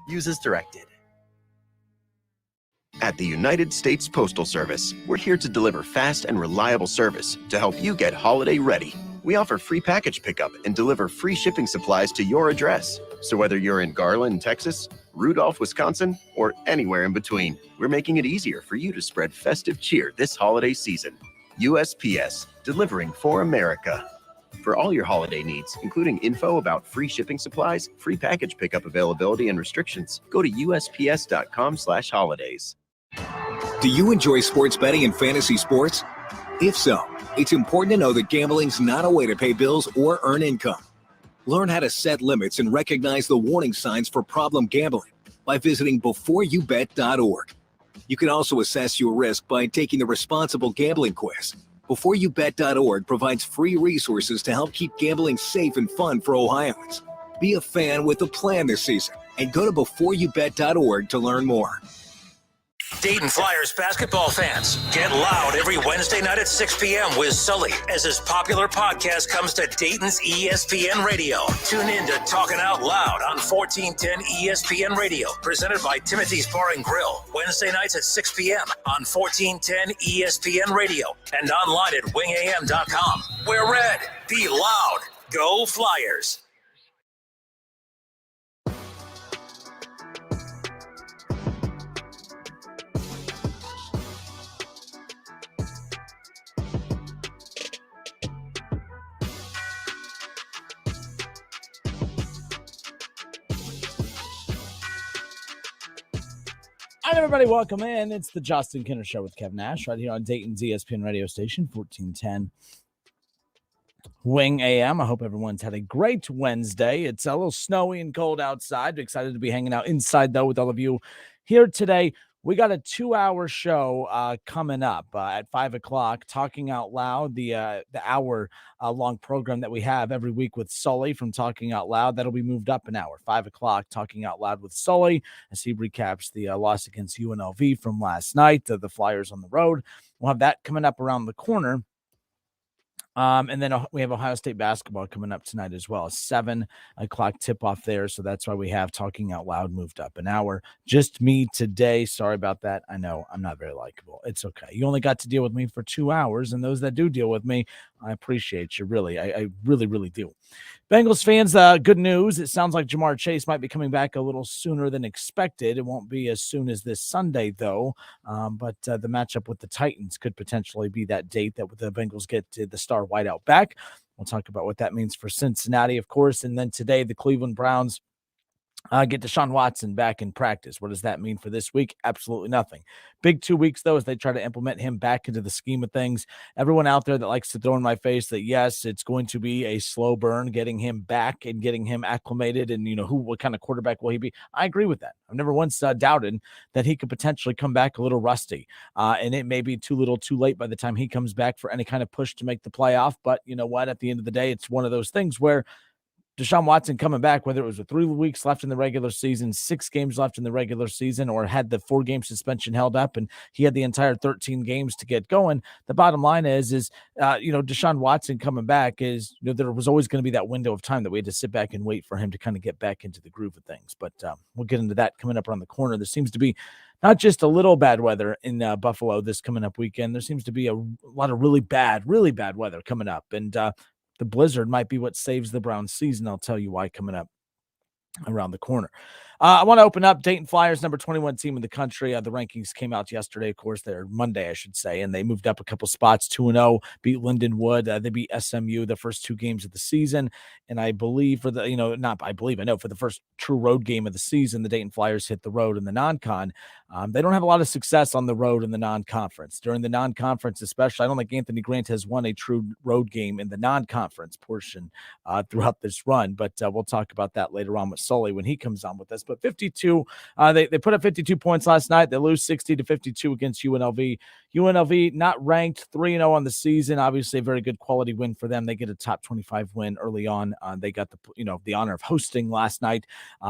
Use as directed. At the United States Postal Service, we're here to deliver fast and reliable service to help you get holiday ready. We offer free package pickup and deliver free shipping supplies to your address. So whether you're in Garland, Texas, Rudolph, Wisconsin, or anywhere in between, we're making it easier for you to spread festive cheer this holiday season. USPS, delivering for America. For all your holiday needs, including info about free shipping supplies, free package pickup availability, and restrictions, go to USPS.com/holidays. Do you enjoy sports betting and fantasy sports? If so, it's important to know that gambling's not a way to pay bills or earn income. Learn how to set limits and recognize the warning signs for problem gambling by visiting beforeyoubet.org. You can also assess your risk by taking the responsible gambling quiz. Beforeyoubet.org provides free resources to help keep gambling safe and fun for Ohioans. Be a fan with a plan this season and go to beforeyoubet.org to learn more. Dayton Flyers basketball fans, get loud every Wednesday night at 6 p.m. with Sully as his popular podcast comes to Dayton's ESPN Radio. Tune in to Talkin' Out Loud on 1410 ESPN Radio, presented by Timothy's Bar and Grill, Wednesday nights at 6 p.m. on 1410 ESPN Radio and online at wingam.com. We're red, be loud, go Flyers. All right, everybody, welcome in. It's the Justin Kinner Show with Kev Nash right here on Dayton's ESPN radio station, 1410 Wing AM. I hope everyone's had a great Wednesday. It's a little snowy and cold outside. Excited to be hanging out inside, though, with all of you here today. We got a 2-hour show coming up at 5 o'clock, Talking Out Loud, the hour-long program that we have every week with Sully from Talking Out Loud. That'll be moved up an hour, 5 o'clock, Talking Out Loud with Sully, as he recaps the loss against UNLV from last night, the Flyers on the road. We'll have that coming up around the corner. And then we have Ohio State basketball coming up tonight as well. 7 o'clock tip-off there, so that's why we have Talking Out Loud moved up an hour. Just me today. Sorry about that. I know I'm not very likable. It's okay. You only got to deal with me for 2 hours, and those that do deal with me, I appreciate you, really. I really, really do. Bengals fans, good news. It sounds like Jamar Chase might be coming back a little sooner than expected. It won't be as soon as this Sunday, though. But the matchup with the Titans could potentially be that date that the Bengals get the star wideout back. We'll talk about what that means for Cincinnati, of course. And then today, the Cleveland Browns get Deshaun Watson back in practice. What does that mean for this week? Absolutely nothing. Big 2 weeks, though, as they try to implement him back into the scheme of things. Everyone out there that likes to throw in my face that, yes, it's going to be a slow burn getting him back and getting him acclimated and, what kind of quarterback will he be? I agree with that. I've never once doubted that he could potentially come back a little rusty. And it may be too little too late by the time he comes back for any kind of push to make the playoff. But you know what? At the end of the day, it's one of those things where Deshaun Watson coming back, whether it was with 3 weeks left in the regular season, 6 games left in the regular season, or had the 4-game suspension held up and he had the entire 13 games to get going. The bottom line is Deshaun Watson coming back is, there was always going to be that window of time that we had to sit back and wait for him to kind of get back into the groove of things. But we'll get into that coming up around the corner. There seems to be not just a little bad weather in Buffalo this coming up weekend. There seems to be a lot of really bad weather coming up. And, the blizzard might be what saves the Browns season. I'll tell you why coming up around the corner. I want to open up Dayton Flyers, number 21 team in the country. The rankings came out yesterday, of course. They're Monday, I should say, and they moved up a couple spots, 2-0, beat Lindenwood. They beat SMU the first 2 games of the season. And I believe for the, I know for the first true road game of the season, the Dayton Flyers hit the road in the non-con. They don't have a lot of success on the road in the non-conference. During the non-conference especially, I don't think Anthony Grant has won a true road game in the non-conference portion throughout this run, but we'll talk about that later on with Sully when he comes on with us. But 52, they put up 52 points last night. They lose 60-52 against UNLV. UNLV not ranked, 3-0 on the season. Obviously a very good quality win for them. They get a top 25 win early on. They got the honor of hosting last night.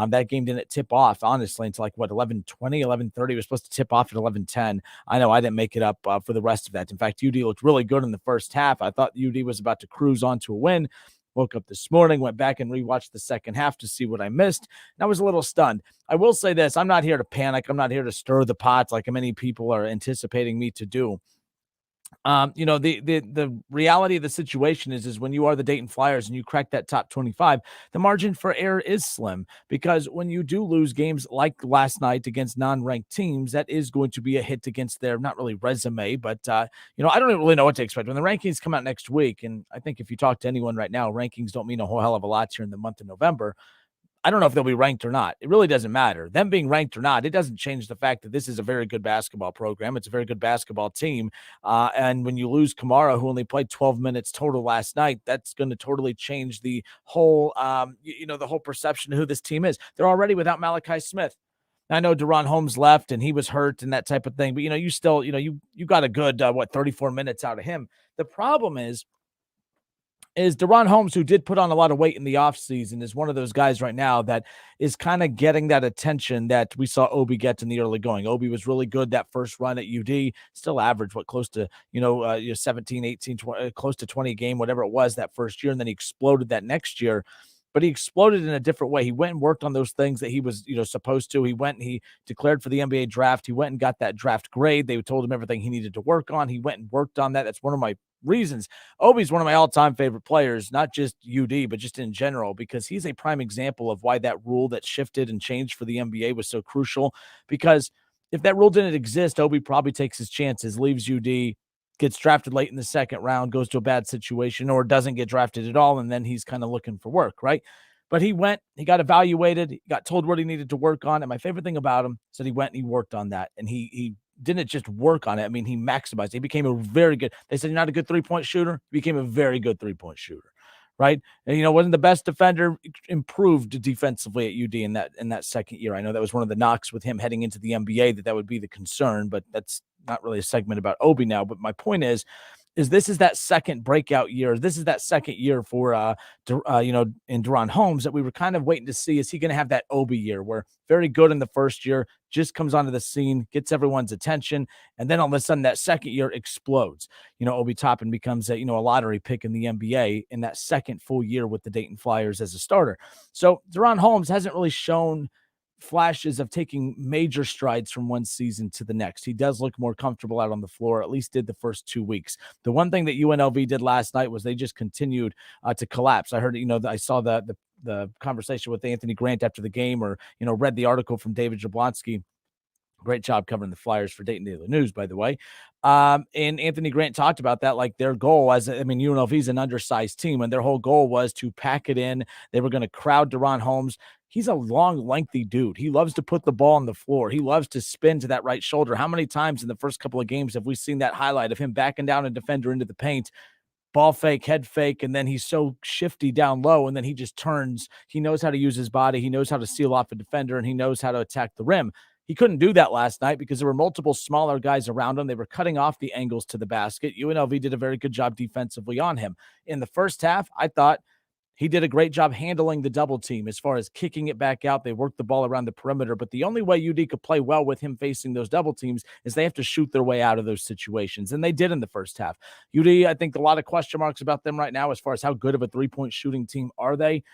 That game didn't tip off, honestly, until 11:20, 11:30. It was supposed to tip off at 11:10. I know I didn't make it up for the rest of that. In fact, UD looked really good in the first half. I thought UD was about to cruise on to a win. Woke up this morning, went back and rewatched the second half to see what I missed, and I was a little stunned. I will say this, I'm not here to panic. I'm not here to stir the pot like many people are anticipating me to do. The reality of the situation is when you are the Dayton Flyers and you crack that top 25, the margin for error is slim, because when you do lose games like last night against non-ranked teams, that is going to be a hit against their, not really resume, but I don't really know what to expect when the rankings come out next week. And I think if you talk to anyone right now, rankings don't mean a whole hell of a lot here in the month of November. I don't know if they'll be ranked or not. It really doesn't matter. Them being ranked or not, it doesn't change the fact that this is a very good basketball program. It's a very good basketball team. And when you lose Kamara, who only played 12 minutes total last night, that's going to totally change the whole, the whole perception of who this team is. They're already without Malachi Smith. I know Deron Holmes left and he was hurt and that type of thing, but you still, you got a good, 34 minutes out of him. The problem is Deron Holmes, who did put on a lot of weight in the offseason, is one of those guys right now that is kind of getting that attention that we saw Obi get in the early going. Obi was really good that first run at UD, still averaged, close to, 17, 18, 20, close to 20 a game, whatever it was that first year. And then he exploded that next year. But he exploded in a different way. He went and worked on those things that he was, supposed to. He went and he declared for the NBA draft. He went and got that draft grade. They told him everything he needed to work on. He went and worked on that. That's one of my reasons. Obi's one of my all-time favorite players, not just UD, but just in general, because he's a prime example of why that rule that shifted and changed for the NBA was so crucial. Because if that rule didn't exist, Obi probably takes his chances, leaves UD, gets drafted late in the second round, goes to a bad situation, or doesn't get drafted at all, and then he's kind of looking for work, right? But he went, he got evaluated, he got told what he needed to work on, and my favorite thing about him is that he went and he worked on that, and he didn't just work on it. I mean, he maximized it. He became a very good, they said you're not a good three-point shooter, he became a very good three-point shooter, right? And, wasn't the best defender, improved defensively at UD in that second year. I know that was one of the knocks with him heading into the NBA, that would be the concern, but that's not really a segment about Obi now. But my point is this is that second breakout year. This is that second year for, in Deron Holmes that we were kind of waiting to see. Is he going to have that Obi year where very good in the first year, just comes onto the scene, gets everyone's attention, and then all of a sudden that second year explodes. Obi Toppin becomes a lottery pick in the NBA in that second full year with the Dayton Flyers as a starter. So Deron Holmes hasn't really shown flashes of taking major strides from one season to the next. He does look more comfortable out on the floor, at least did the first 2 weeks. The one thing that UNLV did last night was they just continued to collapse. I heard, I saw the conversation with Anthony Grant after the game, or, read the article from David Jablonski. Great job covering the Flyers for Dayton Daily News, by the way. And Anthony Grant talked about that, like their goal UNLV is an undersized team, and their whole goal was to pack it in. They were going to crowd Deron Holmes. He's a long, lengthy dude. He loves to put the ball on the floor. He loves to spin to that right shoulder. How many times in the first couple of games have we seen that highlight of him backing down a defender into the paint, ball fake, head fake, and then he's so shifty down low, and then he just turns. He knows how to use his body. He knows how to seal off a defender, and he knows how to attack the rim. He couldn't do that last night because there were multiple smaller guys around him. They were cutting off the angles to the basket. UNLV did a very good job defensively on him. In the first half, I thought he did a great job handling the double team as far as kicking it back out. They worked the ball around the perimeter, but the only way UD could play well with him facing those double teams is they have to shoot their way out of those situations, and they did in the first half. UD, I think a lot of question marks about them right now as far as how good of a three-point shooting team are they.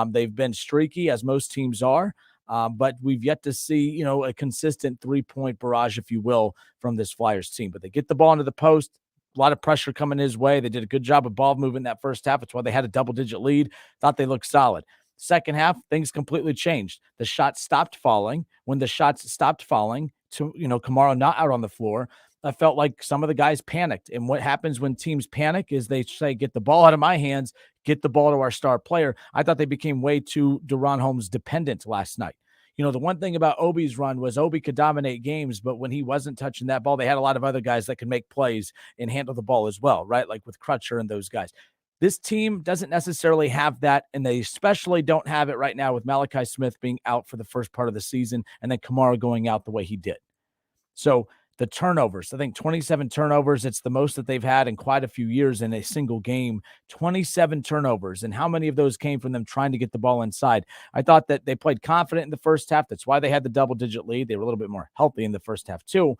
They've been streaky, as most teams are. But we've yet to see, a consistent three-point barrage, if you will, from this Flyers team. But they get the ball into the post, a lot of pressure coming his way. They did a good job of ball movement that first half. It's why they had a double-digit lead. Thought they looked solid. Second half, things completely changed. The shots stopped falling. When the shots stopped falling, to Kamara not out on the floor, I felt like some of the guys panicked. And what happens when teams panic is they say, get the ball out of my hands, get the ball to our star player. I thought they became way too Deron Holmes dependent last night. The one thing about Obi's run was Obi could dominate games, but when he wasn't touching that ball, they had a lot of other guys that could make plays and handle the ball as well, right? Like with Crutcher and those guys. This team doesn't necessarily have that, and they especially don't have it right now with Malachi Smith being out for the first part of the season and then Kamara going out the way he did. So the turnovers, I think 27 turnovers. It's the most that they've had in quite a few years in a single game. 27 turnovers. And how many of those came from them trying to get the ball inside? I thought that they played confident in the first half. That's why they had the double-digit lead. They were a little bit more healthy in the first half too.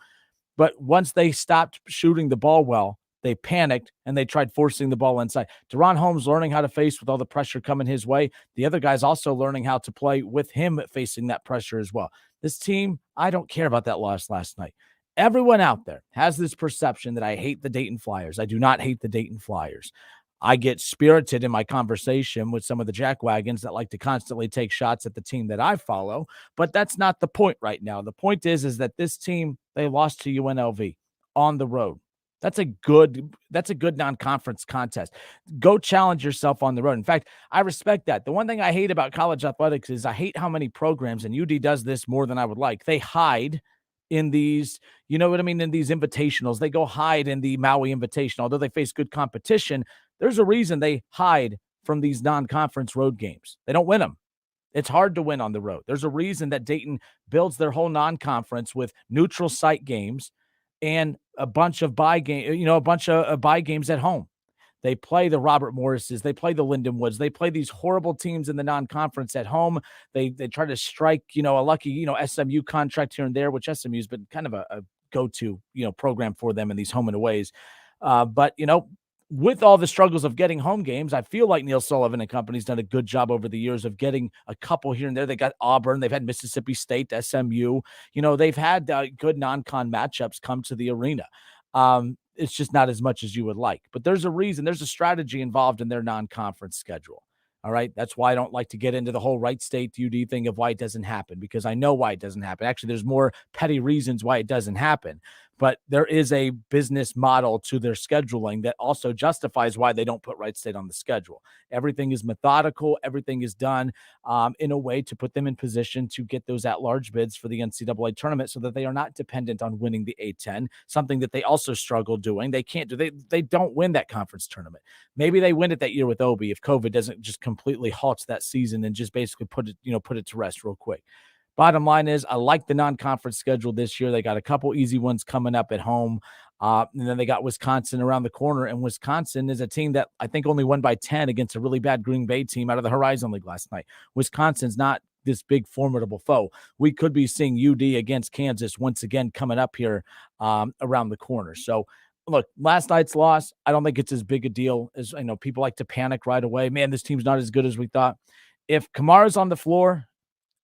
But once they stopped shooting the ball well, They panicked, and they tried forcing the ball inside. Deron Holmes learning how to face with all the pressure coming his way. The other guy's also learning how to play with him facing that pressure as well. This team, I don't care about that loss last night. Everyone out there has this perception that I hate the Dayton Flyers. I do not hate the Dayton Flyers. I get spirited in my conversation with some of the jackwagons that like to constantly take shots at the team that I follow, but that's not the point right now. The point is that this team, they lost to UNLV on the road. That's a good non-conference contest. Go challenge yourself on the road. In fact, I respect that. The one thing I hate about college athletics is I hate how many programs, and UD does this more than I would like, they hide in these, you know what I mean, in these invitationals. They go hide in the Maui Invitational. Although they face good competition, there's a reason they hide from these non-conference road games. They don't win them. It's hard to win on the road. There's a reason that Dayton builds their whole non-conference with neutral site games and a bunch of bye games at home. They play the Robert Morrises. They play the Lindenwoods. They play these horrible teams in the non-conference at home. They try to strike, a lucky, SMU contract here and there, which SMU's been kind of a go-to, program for them in these home and aways. But with all the struggles of getting home games, I feel like Neil Sullivan and company's done a good job over the years of getting a couple here and there. They got Auburn. They've had Mississippi State, SMU. They've had good non-con matchups come to the arena. It's just not as much as you would like. But there's a reason. There's a strategy involved in their non-conference schedule. All right. That's why I don't like to get into the whole Wright State UD thing of why it doesn't happen, because I know why it doesn't happen. Actually, there's more petty reasons why it doesn't happen. But there is a business model to their scheduling that also justifies why they don't put Wright State on the schedule. Everything is methodical. Everything is done in a way to put them in position to get those at-large bids for the NCAA tournament so that they are not dependent on winning the A-10, something that they also struggle doing. They can't do. They don't win that conference tournament. Maybe they win it that year with Obi if COVID doesn't just completely halt that season and just basically put it to rest real quick. Bottom line is, I like the non-conference schedule this year. They got a couple easy ones coming up at home. And then they got Wisconsin around the corner. And Wisconsin is a team that I think only won by 10 against a really bad Green Bay team out of the Horizon League last night. Wisconsin's not this big formidable foe. We could be seeing UD against Kansas once again coming up here around the corner. So, look, last night's loss, I don't think it's as big a deal as, people like to panic right away. Man, this team's not as good as we thought. If Kamara's on the floor,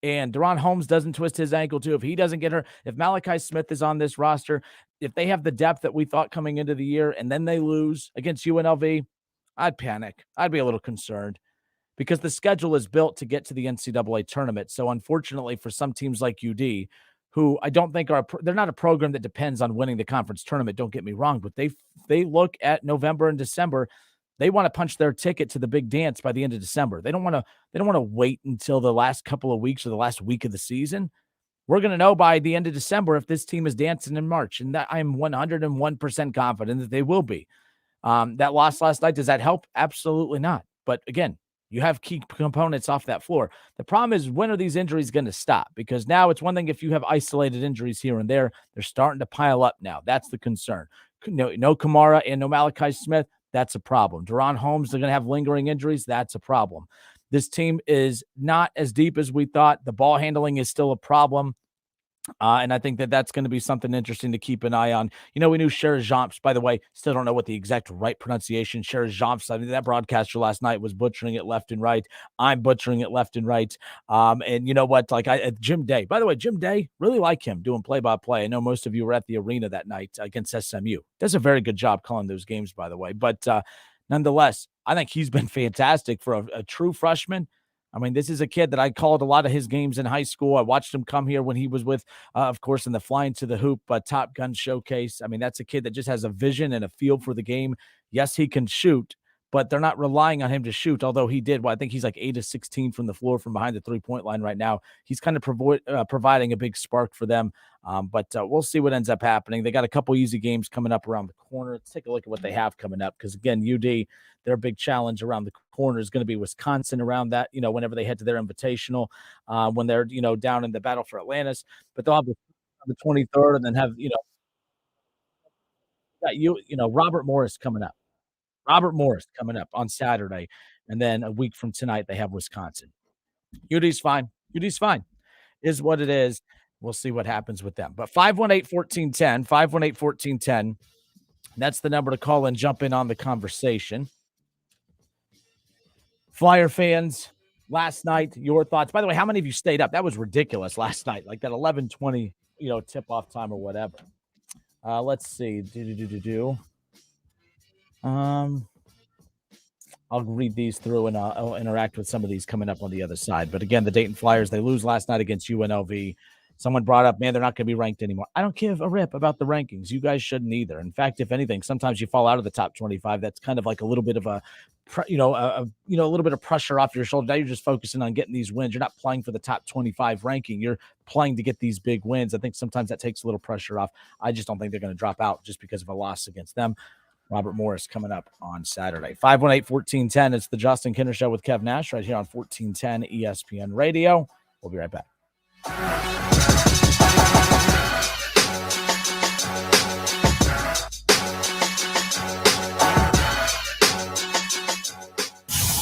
and Deron Holmes doesn't twist his ankle too, if he doesn't get hurt, if Malachi Smith is on this roster, if they have the depth that we thought coming into the year and then they lose against UNLV, I'd panic. I'd be a little concerned because the schedule is built to get to the NCAA tournament. So unfortunately for some teams like UD, who I don't think they're not a program that depends on winning the conference tournament, don't get me wrong, but they look at November and December. They want to punch their ticket to the big dance by the end of December. They don't want to wait until the last couple of weeks or the last week of the season. We're going to know by the end of December if this team is dancing in March, and that I'm 101% confident that they will be. That loss last night, does that help? Absolutely not. But again, you have key components off that floor. The problem is, when are these injuries going to stop? Because now it's one thing if you have isolated injuries here and there. They're starting to pile up now. That's the concern. No Kamara and no Malachi Smith. That's a problem. Deron Holmes, they're going to have lingering injuries. That's a problem. This team is not as deep as we thought. The ball handling is still a problem. And I think that's going to be something interesting to keep an eye on. We knew Sherajamps, by the way, still don't know what the exact right pronunciation. Sherajamps, I mean, that broadcaster last night was butchering it left and right. I'm butchering it left and right. And you know what? Jim Day, by the way, Jim Day, really like him doing play-by-play. I know most of you were at the arena that night against SMU. Does a very good job calling those games, by the way. But nonetheless, I think he's been fantastic for a true freshman. I mean, this is a kid that I called a lot of his games in high school. I watched him come here when he was with, of course, in the Flying to the Hoop Top Gun showcase. I mean, that's a kid that just has a vision and a feel for the game. Yes, he can shoot, but they're not relying on him to shoot, although he did. Well, I think he's like 8 of 16 from the floor from behind the three-point line right now. He's kind of providing a big spark for them, but we'll see what ends up happening. They got a couple easy games coming up around the corner. Let's take a look at what they have coming up because, again, UD, their big challenge around the corner is going to be Wisconsin around that, whenever they head to their invitational, when they're, down in the battle for Atlantis. But they'll have the 23rd and then have, Robert Morris coming up. Robert Morris coming up on Saturday, and then a week from tonight, they have Wisconsin. UD's fine. UD's fine. Is what it is. We'll see what happens with them. But 518-1410, 518-1410. That's the number to call and jump in on the conversation. Flyer fans, last night, your thoughts. By the way, how many of you stayed up? That was ridiculous last night, like that 11:20, tip-off time or whatever. Let's see. I'll read these through and I'll interact with some of these coming up on the other side. But again, the Dayton Flyers, they lose last night against UNLV. Someone brought up, man, they're not going to be ranked anymore. I don't give a rip about the rankings. You guys shouldn't either. In fact, if anything, sometimes you fall out of the top 25. That's kind of like a little bit of a little bit of pressure off your shoulder. Now you're just focusing on getting these wins. You're not playing for the top 25 ranking. You're playing to get these big wins. I think sometimes that takes a little pressure off. I just don't think they're going to drop out just because of a loss against them. Robert Morris coming up on Saturday. 518-1410. It's the Justin Kinner Show with Kev Nash right here on 1410 ESPN Radio. We'll be right back.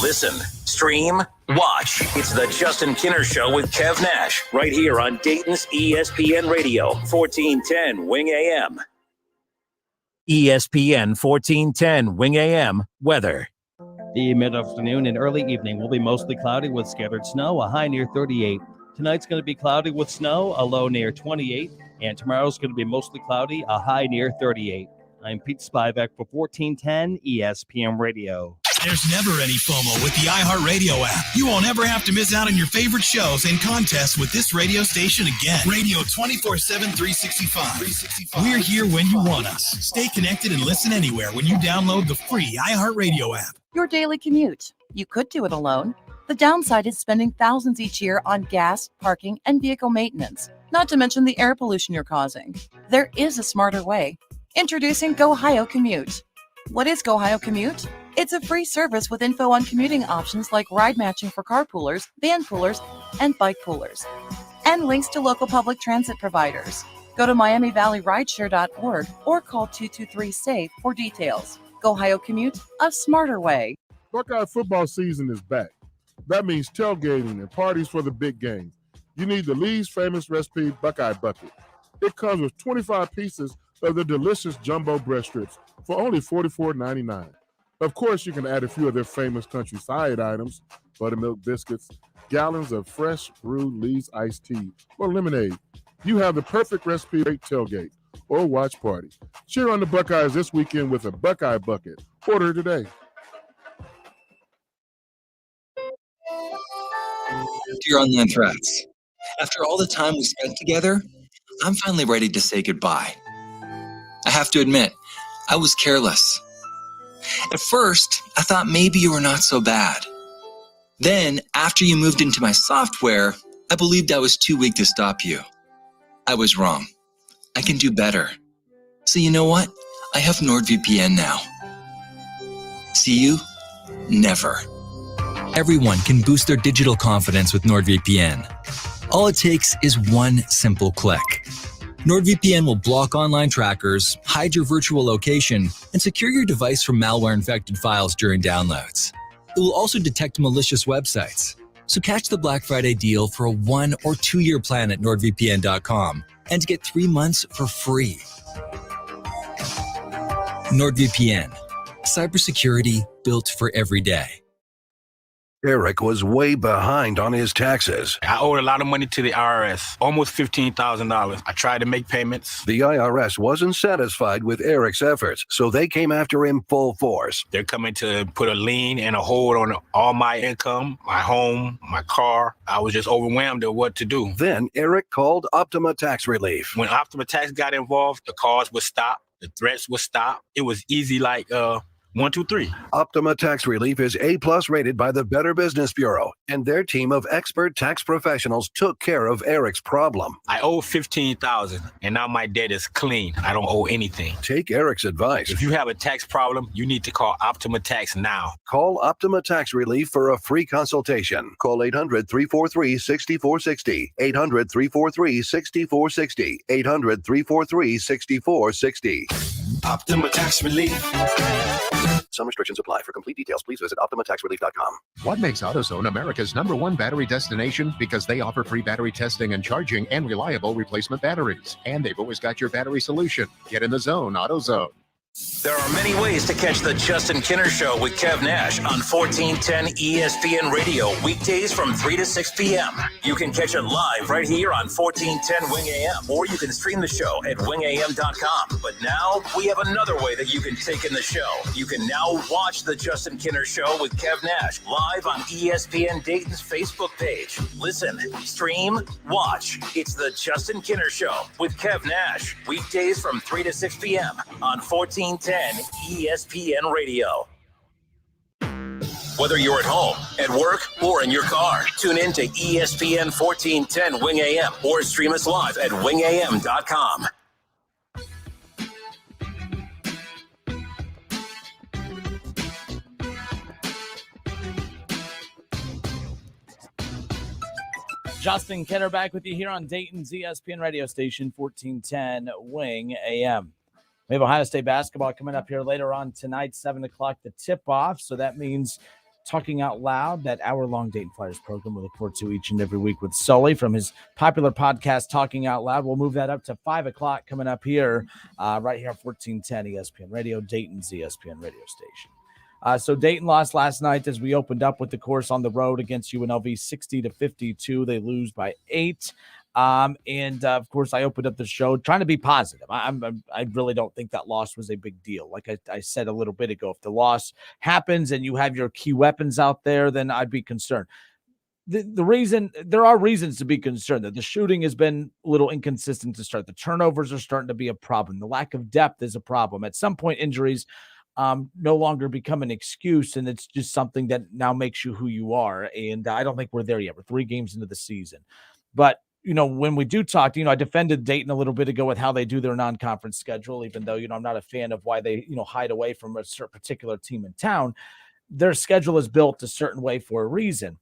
Listen, stream, watch. It's the Justin Kinner Show with Kev Nash right here on Dayton's ESPN Radio, 1410 Wing AM. ESPN 1410 Wing AM weather. The mid-afternoon and early evening will be mostly cloudy with scattered snow, a high near 38. Tonight's going to be cloudy with snow, a low near 28. And tomorrow's going to be mostly cloudy, a high near 38. I'm Pete Spivak for 1410 ESPN Radio. There's never any FOMO with the iHeartRadio app. You won't ever have to miss out on your favorite shows and contests with this radio station again. Radio 24/7, 365. We're here when you want us. Stay connected and listen anywhere when you download the free iHeartRadio app. Your daily commute. You could do it alone. The downside is spending thousands each year on gas, parking, and vehicle maintenance, not to mention the air pollution you're causing. There is a smarter way. Introducing GoHio Commute. What is GoHio Commute? It's a free service with info on commuting options like ride matching for carpoolers, van poolers, and bike poolers, and links to local public transit providers. Go to MiamiValleyRideshare.org or call 223-SAVE for details. GoHio Commute, a smarter way. Buckeye football season is back. That means tailgating and parties for the big game. You need the Lee's famous recipe Buckeye Bucket. It comes with 25 pieces of the delicious jumbo breast strips for only $44.99. Of course, you can add a few of their famous country side items, buttermilk biscuits, gallons of fresh brewed Lee's iced tea, or lemonade. You have the perfect recipe for a tailgate or watch party. Cheer on the Buckeyes this weekend with a Buckeye Bucket. Order today. Dear online threats, after all the time we spent together, I'm finally ready to say goodbye. I have to admit, I was careless. At first, I thought maybe you were not so bad. Then, after you moved into my software, I believed I was too weak to stop you. I was wrong. I can do better. So you know what? I have NordVPN now. See you? Never. Everyone can boost their digital confidence with NordVPN. All it takes is one simple click. NordVPN will block online trackers, hide your virtual location, and secure your device from malware-infected files during downloads. It will also detect malicious websites. So catch the Black Friday deal for a 1 or 2 year plan at NordVPN.com and get 3 months for free. NordVPN. Cybersecurity built for every day. Eric was way behind on his taxes. I owed a lot of money to the IRS, almost $15,000. I tried to make payments. The IRS wasn't satisfied with Eric's efforts, so they came after him full force. They're coming to put a lien and a hold on all my income, my home, my car. I was just overwhelmed at what to do. Then Eric called Optima Tax Relief. When Optima Tax got involved, the calls would stop, the threats would stop. It was easy like 1, 2, 3. Optima Tax Relief is A+ rated by the Better Business Bureau, and their team of expert tax professionals took care of Eric's problem. I owe $15,000, and now my debt is clean. I don't owe anything. Take Eric's advice. If you have a tax problem, you need to call Optima Tax now. Call Optima Tax Relief for a free consultation. Call 800-343-6460. 800-343-6460. 800-343-6460. Optima Tax Relief. Some restrictions apply. For complete details, please visit OptimaTaxRelief.com. What makes AutoZone America's #1 battery destination? Because they offer free battery testing and charging and reliable replacement batteries. And they've always got your battery solution. Get in the zone, AutoZone. There are many ways to catch the Justin Kinner Show with Kev Nash on 1410 ESPN Radio, weekdays from 3 to 6 p.m. You can catch it live right here on 1410 Wing AM, or you can stream the show at wingam.com. But now we have another way that you can take in the show. You can now watch the Justin Kinner Show with Kev Nash live on ESPN Dayton's Facebook page. Listen, stream, watch. It's the Justin Kinner Show with Kev Nash, weekdays from 3 to 6 p.m. on 1410 ESPN Radio. Whether you're at home, at work, or in your car, tune in to ESPN 1410 Wing AM or stream us live at wingam.com. Justin Kinner back with you here on Dayton's ESPN radio station, 1410 Wing AM. We have Ohio State basketball coming up here later on tonight, 7 o'clock, the tip-off. So that means Talking Out Loud, that hour-long Dayton Flyers program we look forward to each and every week with Sully from his popular podcast, Talking Out Loud. We'll move that up to 5 o'clock coming up here, right here on 1410 ESPN Radio, Dayton's ESPN radio station. So Dayton lost last night as we opened up with the course on the road against UNLV 60-52. They lose by 8. Of course, I opened up the show trying to be positive. I really don't think that loss was a big deal. Like I said a little bit ago, if the loss happens and you have your key weapons out there, then I'd be concerned. There are reasons to be concerned that the shooting has been a little inconsistent to start. The turnovers are starting to be a problem. The lack of depth is a problem. At some point, injuries no longer become an excuse, and it's just something that now makes you who you are. And I don't think we're there yet. We're 3 games into the season. But when we do talk, I defended Dayton a little bit ago with how they do their non-conference schedule, even though, I'm not a fan of why they, hide away from a certain particular team in town. Their schedule is built a certain way for a reason.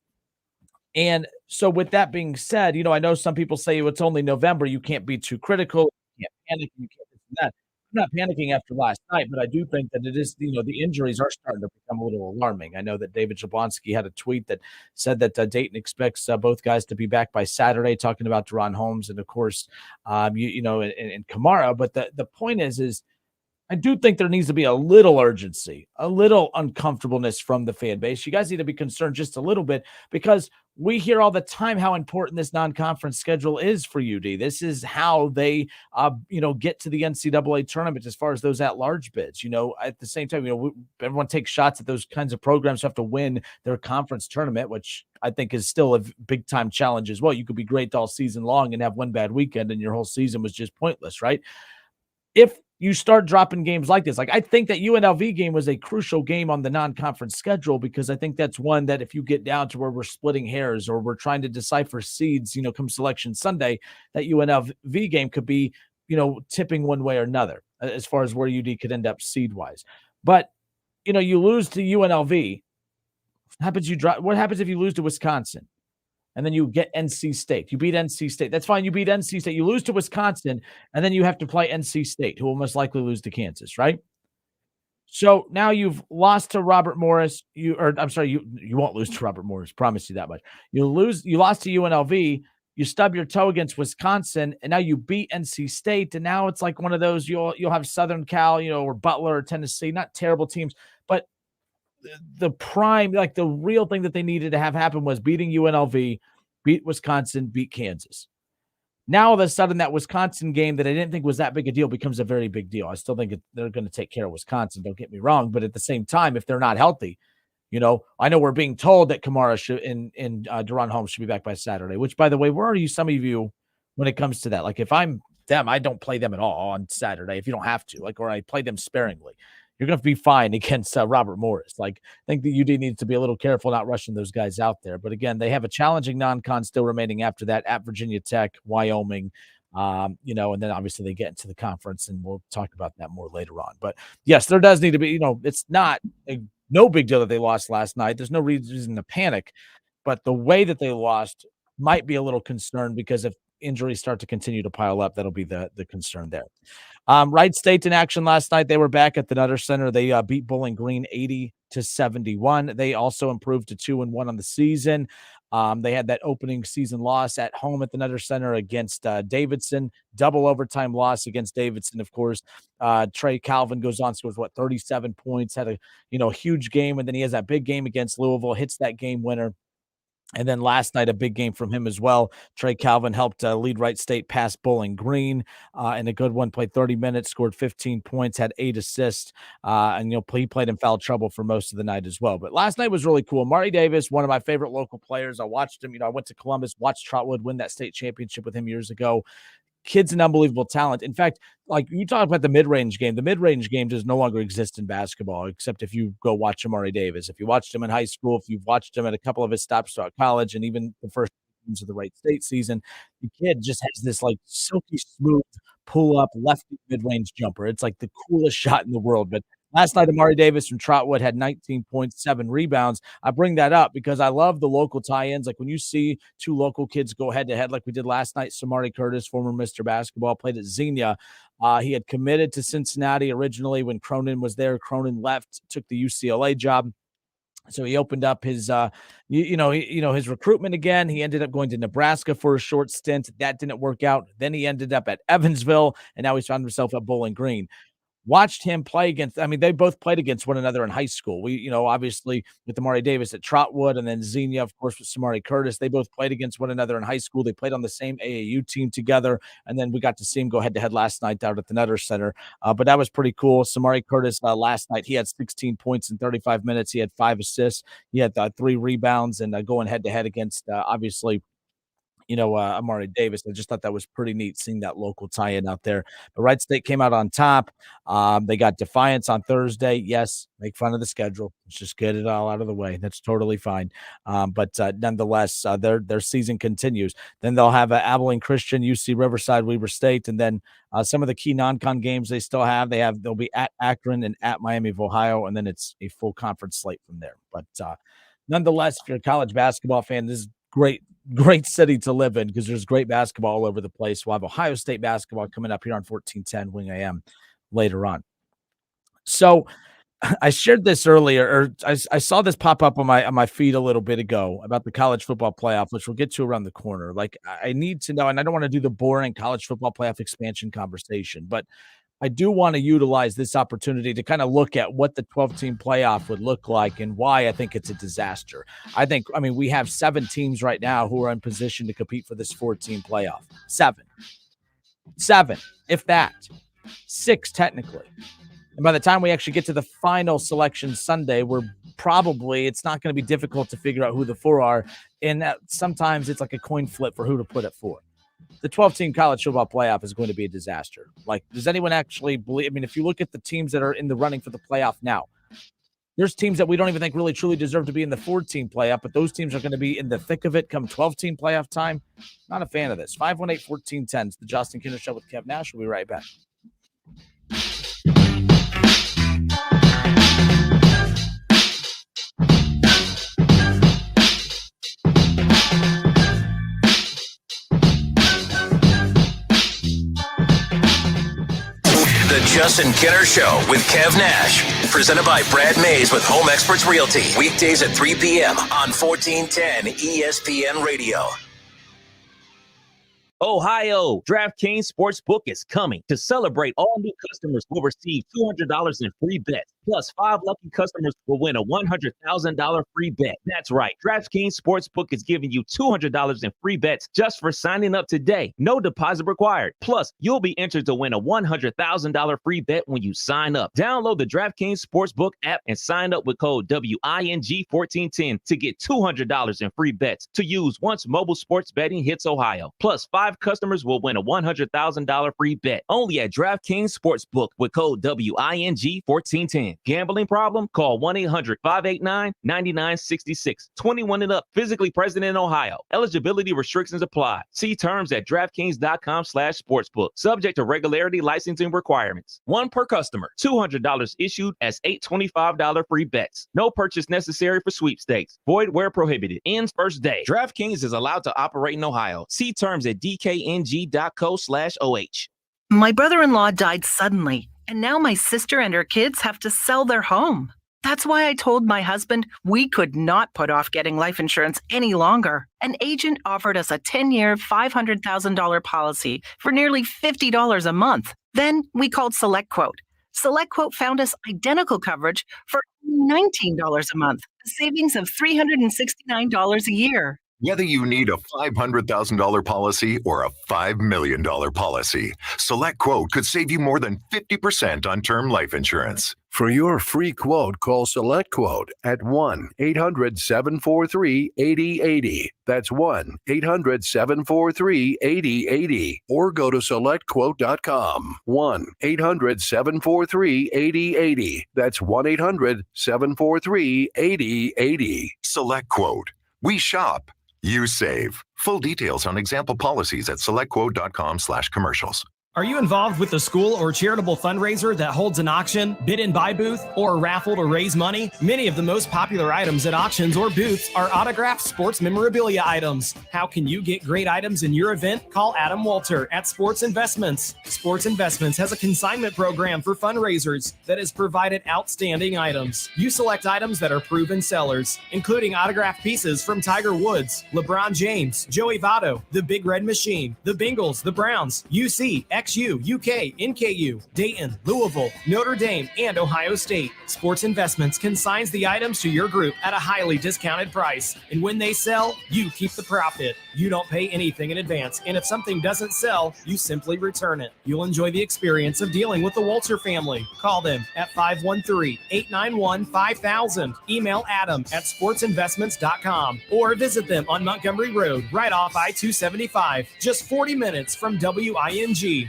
And so with that being said, I know some people say it's only November. You can't be too critical. You can't panic. You can't do that. I'm not panicking after last night, but I do think that it is, the injuries are starting to become a little alarming. I know that David Jablonski had a tweet that said that Dayton expects both guys to be back by Saturday, talking about Deron Holmes and, of course, and Kamara. But the point is I do think there needs to be a little urgency, a little uncomfortableness from the fan base. You guys need to be concerned just a little bit, because we hear all the time how important this non-conference schedule is for UD. This is how they, get to the NCAA tournament as far as those at-large bids. At the same time, everyone takes shots at those kinds of programs who have to win their conference tournament, which I think is still a big-time challenge as well. You could be great all season long and have one bad weekend and your whole season was just pointless, right? If you start dropping games like this, I think that UNLV game was a crucial game on the non-conference schedule, because I think that's one that if you get down to where we're splitting hairs or we're trying to decipher seeds, come Selection Sunday, that UNLV game could be, tipping one way or another as far as where UD could end up seed-wise. But, you lose to UNLV. What happens if you lose to Wisconsin? And then you get NC State. You beat NC State. That's fine. You beat NC State. You lose to Wisconsin, and then you have to play NC State, who will most likely lose to Kansas, right? So now you've lost to Robert Morris. You won't lose to Robert Morris. Promise you that much. You lost to UNLV. You stub your toe against Wisconsin, and now you beat NC State. And now it's like one of those, you'll have Southern Cal, or Butler or Tennessee, not terrible teams, but the prime, the real thing that they needed to have happen was beating UNLV, beat Wisconsin, beat Kansas. Now, all of a sudden, that Wisconsin game that I didn't think was that big a deal becomes a very big deal. I still think they're going to take care of Wisconsin. Don't get me wrong. But at the same time, if they're not healthy, I know we're being told that Kamara and Deron Holmes should be back by Saturday, which, by the way, where are some of you when it comes to that? If I'm them, I don't play them at all on Saturday if you don't have to, or I play them sparingly. You're going to be fine against Robert Morris. I think the UD needs to be a little careful not rushing those guys out there. But again, they have a challenging non-con still remaining after that at Virginia Tech, Wyoming, and then obviously they get into the conference, and we'll talk about that more later on. But yes, there does need to be, it's not no big deal that they lost last night. There's no reason to panic, but the way that they lost might be a little concerned, because if injuries start to continue to pile up, that'll be the concern there. Wright State in action last night. They were back at the Nutter Center. They beat Bowling Green 80-71. They also improved to 2-1 on the season. They had that opening season loss at home at the Nutter Center against Davidson, double overtime loss against Davidson, of course. Trey Calvin goes on, scores 37 points, had a huge game, and then he has that big game against Louisville, hits that game winner. And then last night, a big game from him as well. Trey Calvin helped lead Wright State past Bowling Green in a good one. Played 30 minutes, scored 15 points, had 8 assists, and he played in foul trouble for most of the night as well. But last night was really cool. Marty Davis, one of my favorite local players. I watched him. I went to Columbus, watched Trotwood win that state championship with him years ago. Kid's an unbelievable talent. In fact, like you talk about the mid-range game does no longer exist in basketball, except if you go watch Amari Davis. If you watched him in high school, if you've watched him at a couple of his stops throughout college, and even the first games of the Wright State season, the kid just has this like silky smooth pull-up lefty mid-range jumper. It's like the coolest shot in the world. But last night, Amari Davis from Trotwood had 19 points, 7 rebounds. I bring that up because I love the local tie-ins. Like when you see two local kids go head-to-head like we did last night, Samari Curtis, former Mr. Basketball, played at Xenia. He had committed to Cincinnati originally when Cronin was there. Cronin left, took the UCLA job. So he opened up his, his recruitment again. He ended up going to Nebraska for a short stint. That didn't work out. Then he ended up at Evansville, and now he's found himself at Bowling Green. Watched him play against, they both played against one another in high school. We, obviously with Amari Davis at Trotwood and then Xenia, of course, with Samari Curtis, they both played against one another in high school. They played on the same AAU team together. And then we got to see him go head to head last night out at the Nutter Center. But that was pretty cool. Samari Curtis last night, he had 16 points in 35 minutes. He had 5 assists. He had 3 rebounds and going head to head against, obviously, Amari Davis. I just thought that was pretty neat seeing that local tie-in out there. But Wright State came out on top. They got Defiance on Thursday. Yes, make fun of the schedule. Let's just get it all out of the way. That's totally fine. But nonetheless, their season continues. Then they'll have Abilene Christian, UC Riverside, Weber State, and then some of the key non-con games they still have. They'll be at Akron and at Miami of Ohio, and then it's a full conference slate from there. But nonetheless, if you're a college basketball fan, this is great city to live in because there's great basketball all over the place. We'll have Ohio State basketball coming up here on 1410 Wing AM later on. So I shared this earlier, or I saw this pop up on my feed a little bit ago about the college football playoff, which we'll get to around the corner. Like I need to know, and I don't want to do the boring college football playoff expansion conversation, but I do want to utilize this opportunity to kind of look at what the 12-team playoff would look like and why I think it's a disaster. We have 7 teams right now who are in position to compete for this 14 playoff. 7, if that. 6 technically. And by the time we actually get to the final selection Sunday, it's not going to be difficult to figure out who the 4 are. And sometimes it's like a coin flip for who to put at 4. The 12-team college football playoff is going to be a disaster. Like, does anyone actually believe? If you look at the teams that are in the running for the playoff now, there's teams that we don't even think really truly deserve to be in the 4-team playoff, but those teams are going to be in the thick of it come 12-team playoff time. Not a fan of this. 518-1410. It's the Justin Kinner Show with Kev Nash. We'll be right back. The Justin Kinner Show with Kev Nash. Presented by Brad Mays with Home Experts Realty. Weekdays at 3 p.m. on 1410 ESPN Radio. Ohio, DraftKings Sportsbook is coming. To celebrate, all new customers will receive $200 in free bets. Plus, 5 lucky customers will win a $100,000 free bet. That's right. DraftKings Sportsbook is giving you $200 in free bets just for signing up today. No deposit required. Plus, you'll be entered to win a $100,000 free bet when you sign up. Download the DraftKings Sportsbook app and sign up with code WING1410 to get $200 in free bets to use once mobile sports betting hits Ohio. Plus, 5 customers will win a $100,000 free bet only at DraftKings Sportsbook with code WING1410. Gambling problem? Call 1-800-589-9966. 21 and up. Physically present in Ohio. Eligibility restrictions apply. See terms at DraftKings.com/sportsbook. Subject to regularity licensing requirements. 1 per customer. $200 issued as $825 free bets. No purchase necessary for sweepstakes. Void where prohibited. Ends first day. DraftKings is allowed to operate in Ohio. See terms at dkng.co/OH. My brother-in-law died suddenly, and now my sister and her kids have to sell their home. That's why I told my husband we could not put off getting life insurance any longer. An agent offered us a 10-year, $500,000 policy for nearly $50 a month. Then we called SelectQuote. SelectQuote found us identical coverage for $19 a month, a savings of $369 a year. Whether you need a $500,000 policy or a $5 million policy, SelectQuote could save you more than 50% on term life insurance. For your free quote, call SelectQuote at 1-800-743-8080. That's 1-800-743-8080. Or go to SelectQuote.com. 1-800-743-8080. That's 1-800-743-8080. SelectQuote. We shop. You save. Full details on example policies at selectquote.com/commercials. Are you involved with a school or charitable fundraiser that holds an auction, bid and buy booth, or a raffle to raise money? Many of the most popular items at auctions or booths are autographed sports memorabilia items. How can you get great items in your event? Call Adam Walter at Sports Investments. Sports Investments has a consignment program for fundraisers that has provided outstanding items. You select items that are proven sellers, including autographed pieces from Tiger Woods, LeBron James, Joey Votto, the Big Red Machine, the Bengals, the Browns, UC, XU, UK, NKU, Dayton, Louisville, Notre Dame, and Ohio State. Sports Investments consigns the items to your group at a highly discounted price. And when they sell, you keep the profit. You don't pay anything in advance. And if something doesn't sell, you simply return it. You'll enjoy the experience of dealing with the Walter family. Call them at 513-891-5000. Email Adam at sportsinvestments.com or visit them on Montgomery Road, right off I-275, just 40 minutes from WING.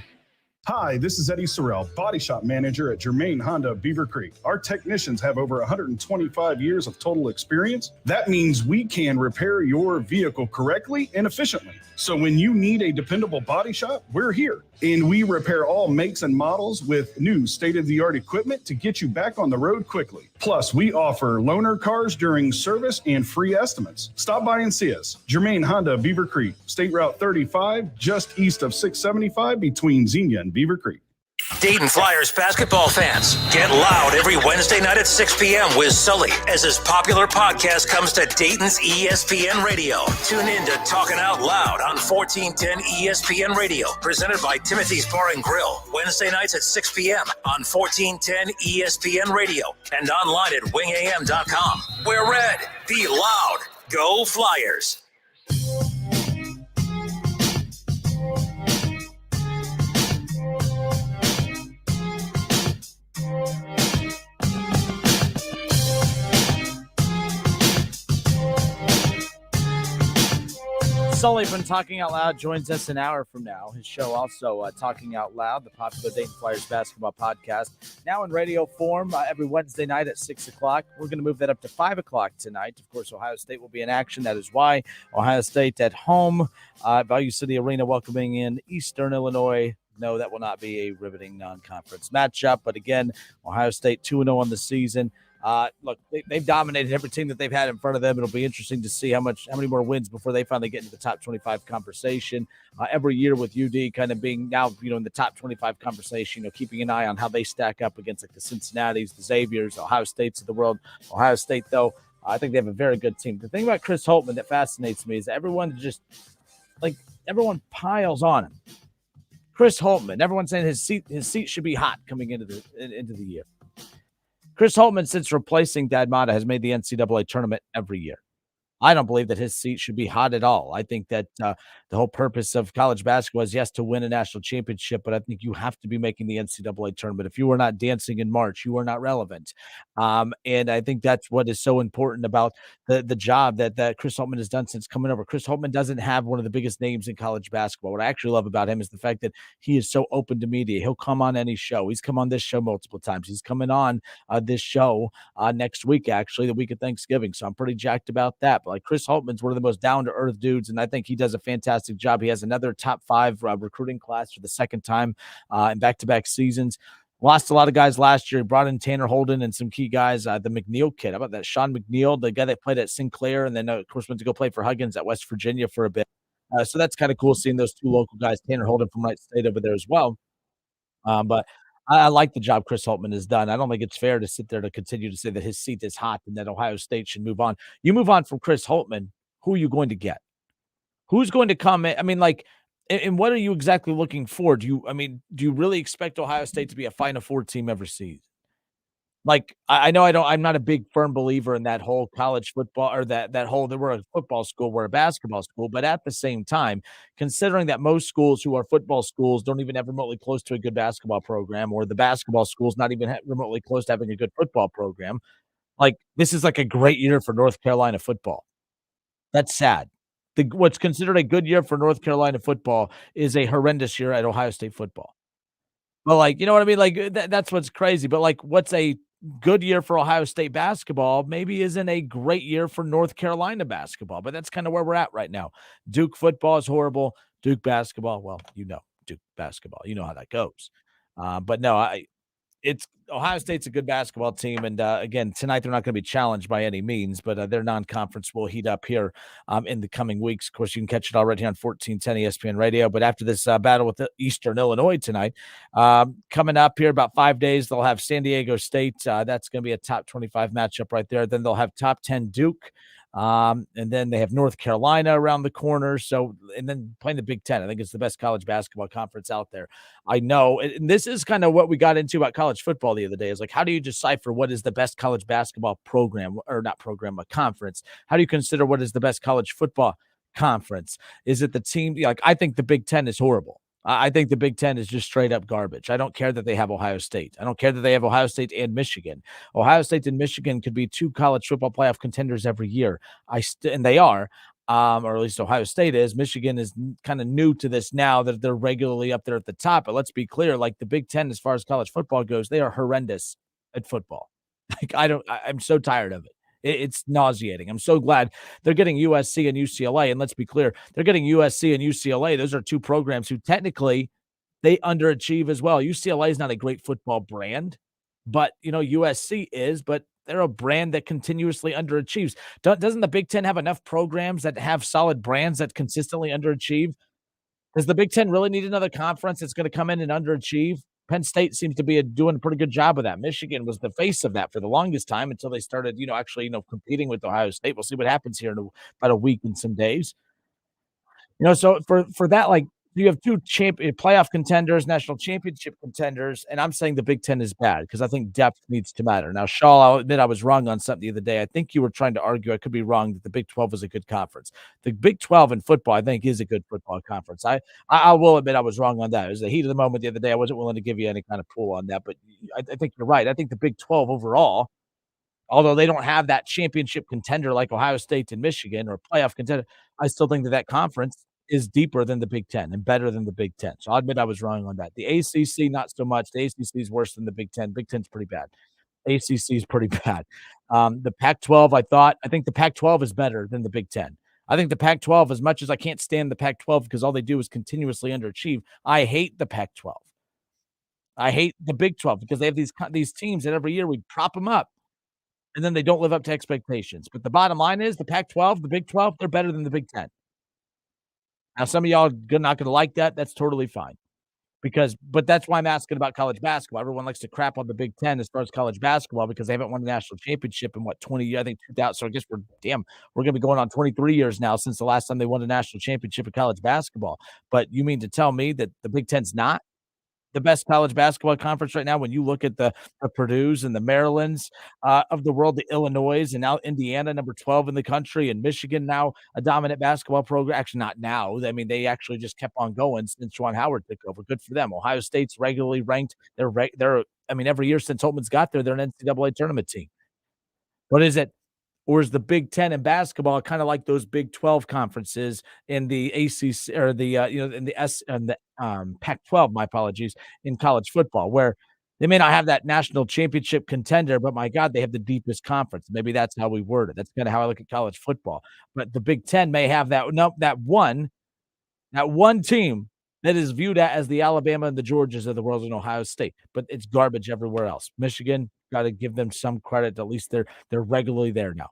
Hi, this is Eddie Sorrell, Body Shop Manager at Germain Honda of Beaver Creek. Our technicians have over 125 years of total experience. That means we can repair your vehicle correctly and efficiently. So when you need a dependable body shop, we're here. And we repair all makes and models with new state-of-the-art equipment to get you back on the road quickly. Plus, we offer loaner cars during service and free estimates. Stop by and see us. Germain Honda, Beaver Creek, State Route 35, just east of 675 between Xenia and Beaver Creek. Dayton Flyers basketball fans, get loud every Wednesday night at 6 p.m. with Sully as his popular podcast comes to Dayton's ESPN Radio. Tune in to Talkin' Out Loud on 1410 ESPN Radio, presented by Timothy's Bar and Grill, Wednesday nights at 6 p.m. on 1410 ESPN Radio and online at wingam.com. We're red, be loud, go Flyers. Sully from Talking Out Loud joins us an hour from now. His show also, Talking Out Loud, the popular Dayton Flyers basketball podcast, now in radio form every Wednesday night at 6 o'clock. We're going to move that up to 5 o'clock tonight. Of course, Ohio State will be in action. That is why Ohio State at home, Value City Arena, welcoming in Eastern Illinois. No, that will not be a riveting non-conference matchup. But again, Ohio State 2-0 on the season. Look, they've dominated every team that they've had in front of them. It'll be interesting to see how many more wins before they finally get into the top 25 conversation. Every year with UD kind of being now, in the top 25 conversation, keeping an eye on how they stack up against like the Cincinnatis, the Xaviers, Ohio States of the world. Ohio State, though, I think they have a very good team. The thing about Chris Holtmann that fascinates me is that everyone piles on him. Chris Holtmann, everyone's saying his seat should be hot coming into the year. Chris Holtmann, since replacing Dad Mata, has made the NCAA tournament every year. I don't believe that his seat should be hot at all. I think that the whole purpose of college basketball is, yes, to win a national championship, but I think you have to be making the NCAA tournament. If you are not dancing in March, you are not relevant. And I think that's what is so important about the job that Chris Holtmann has done since coming over. Chris Holtmann doesn't have one of the biggest names in college basketball. What I actually love about him is the fact that he is so open to media. He'll come on any show. He's come on this show multiple times. He's coming on this show next week, actually, the week of Thanksgiving. So I'm pretty jacked about that. But like Chris Holtmann's one of the most down-to-earth dudes, and I think he does a fantastic job. He has another top 5 recruiting class for the second time in back-to-back seasons. Lost a lot of guys last year. He brought in Tanner Holden and some key guys. The McNeil kid. How about that? Sean McNeil, the guy that played at Sinclair and then, of course, went to go play for Huggins at West Virginia for a bit. So that's kind of cool seeing those two local guys, Tanner Holden from Wright State over there as well. But I like the job Chris Holtmann has done. I don't think it's fair to sit there to continue to say that his seat is hot and that Ohio State should move on. You move on from Chris Holtmann, who are you going to get? Who's going to come in? I mean, like, and what are you exactly looking for? Do you really expect Ohio State to be a Final Four team every season? Like, I know I'm not a big firm believer in that whole college football or that whole that we're a football school, we're a basketball school. But at the same time, considering that most schools who are football schools don't even have remotely close to a good basketball program, or the basketball schools not even remotely close to having a good football program, like this is like a great year for North Carolina football. That's sad. What's considered a good year for North Carolina football is a horrendous year at Ohio State football. But, like, you know what I mean? Like, that's what's crazy, but, like, what's a good year for Ohio State basketball maybe isn't a great year for North Carolina basketball, but that's kinda where we're at right now. Duke football is horrible. Duke basketball, well, Duke basketball. You know how that goes. But no, it's Ohio State's a good basketball team, and again, tonight they're not going to be challenged by any means, but their non-conference will heat up here in the coming weeks. Of course, you can catch it already on 1410 ESPN Radio. But after this battle with Eastern Illinois tonight, coming up here about 5 days, they'll have San Diego State. That's going to be a top 25 matchup right there. Then they'll have top 10 Duke. And then they have North Carolina around the corner. So, and then playing the Big Ten, I think it's the best college basketball conference out there. I know. And this is kind of what we got into about college football the other day is like, how do you decipher what is the best college basketball program or not program, a conference? How do you consider what is the best college football conference? Is it the team? Like, I think the Big Ten is horrible. I think the Big Ten is just straight up garbage. I don't care that they have Ohio State. I don't care that they have Ohio State and Michigan. Ohio State and Michigan could be two college football playoff contenders every year. And they are, or at least Ohio State is. Michigan is kind of new to this now that they're regularly up there at the top. But let's be clear, like the Big Ten, as far as college football goes, they are horrendous at football. Like I'm so tired of it. It's nauseating. I'm so glad they're getting USC and UCLA. And let's be clear, they're getting USC and UCLA. Those are two programs who technically they underachieve as well. UCLA is not a great football brand, but USC is, but they're a brand that continuously underachieves. Doesn't the Big Ten have enough programs that have solid brands that consistently underachieve? Does the Big Ten really need another conference that's going to come in and underachieve? Penn State seems to be doing a pretty good job of that. Michigan was the face of that for the longest time until they started, actually, competing with Ohio State. We'll see what happens here in about a week and some days. So for that, like, you have two playoff contenders, national championship contenders, and I'm saying the Big Ten is bad because I think depth needs to matter. Now, Shaw, I'll admit I was wrong on something the other day. I think you were trying to argue, I could be wrong, that the Big 12 is a good conference. The Big 12 in football, I think, is a good football conference. I will admit I was wrong on that. It was the heat of the moment the other day. I wasn't willing to give you any kind of pull on that, but I think you're right. I think the Big 12 overall, although they don't have that championship contender like Ohio State and Michigan or playoff contender, I still think that conference is deeper than the Big Ten and better than the Big Ten. So I'll admit I was wrong on that. The ACC, not so much. The ACC is worse than the Big Ten. Big Ten's pretty bad. ACC is pretty bad. The Pac-12, I think the Pac-12 is better than the Big Ten. I think the Pac-12, as much as I can't stand the Pac-12 because all they do is continuously underachieve, I hate the Pac-12. I hate the Big 12 because they have these teams that every year we prop them up and then they don't live up to expectations. But the bottom line is the Pac-12, the Big 12, they're better than the Big Ten. Now, some of y'all are not going to like that. That's totally fine. But that's why I'm asking about college basketball. Everyone likes to crap on the Big Ten as far as college basketball because they haven't won a national championship in 20 years, I think 2000. So I guess we're going to be going on 23 years now since the last time they won a national championship in college basketball. But you mean to tell me that the Big Ten's not the best college basketball conference right now when you look at the Purdue's and the Marylands of the world, the Illinois, and now Indiana, number 12 in the country, and Michigan now a dominant basketball program. Actually, not now. I mean, they actually just kept on going since Juwan Howard took over. Good for them. Ohio State's regularly ranked. Every year since Holtman's got there, they're an NCAA tournament team. What is it? Or is the Big Ten in basketball kind of like those Big 12 conferences in the ACC or the in the Pac-12? My apologies, in college football, where they may not have that national championship contender, but my God, they have the deepest conference. Maybe that's how we word it. That's kind of how I look at college football. But the Big Ten may have that one team that is viewed as the Alabama and the Georgias of the world in Ohio State, but it's garbage everywhere else. Michigan, got to give them some credit. At least they're regularly there now.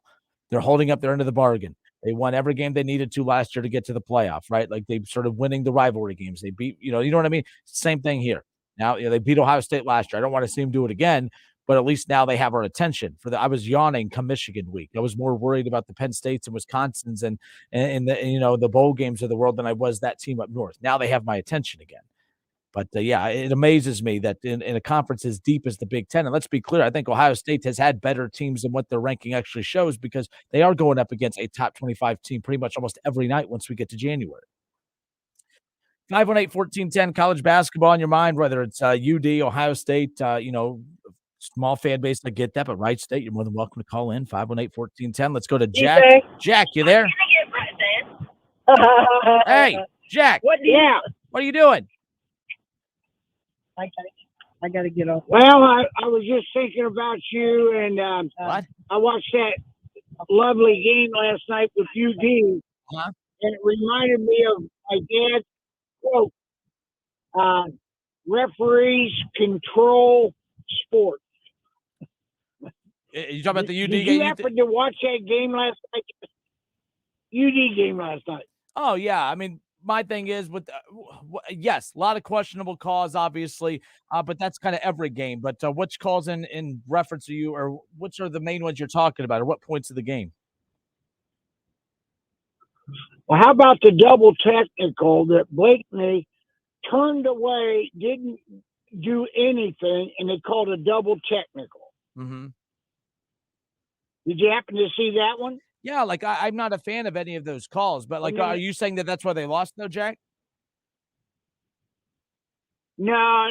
They're holding up their end of the bargain. They won every game they needed to last year to get to the playoff, right? Like they started winning the rivalry games. They beat, you know what I mean? Same thing here. Now, they beat Ohio State last year. I don't want to see them do it again, but at least now they have our attention. I was yawning come Michigan week. I was more worried about the Penn States and Wisconsins and the bowl games of the world than I was that team up north. Now they have my attention again. But, yeah, it amazes me that in a conference as deep as the Big Ten, and let's be clear, I think Ohio State has had better teams than what their ranking actually shows because they are going up against a top 25 team pretty much almost every night once we get to January. 518-1410, college basketball on your mind, whether it's UD, Ohio State, small fan base, I get that, but Wright State, you're more than welcome to call in, 518-1410. Let's go to Jack. Okay. Jack, you there? Hey, Jack. What are you doing? I got to get off. Well, I was just thinking about you, and what? I watched that lovely game last night with UD, and it reminded me of my dad's quote, referees control sports. You talking about the UD Did game? you happen to watch that game last night? UD game last night. Oh, yeah. I mean, my thing is yes, a lot of questionable calls, obviously, but that's kind of every game. But which calls in reference to you, or which are the main ones you're talking about, or what points of the game? Well, how about the double technical that blatantly turned away, didn't do anything, and they called a double technical? Mm-hmm. Did you happen to see that one? Yeah, I'm not a fan of any of those calls, but are you saying that that's why they lost, though, Jack? No.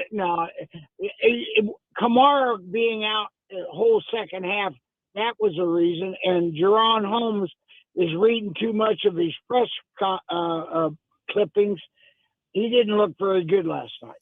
Kamara being out the whole second half, that was a reason. And Jerron Holmes is reading too much of his press clippings. He didn't look very good last night.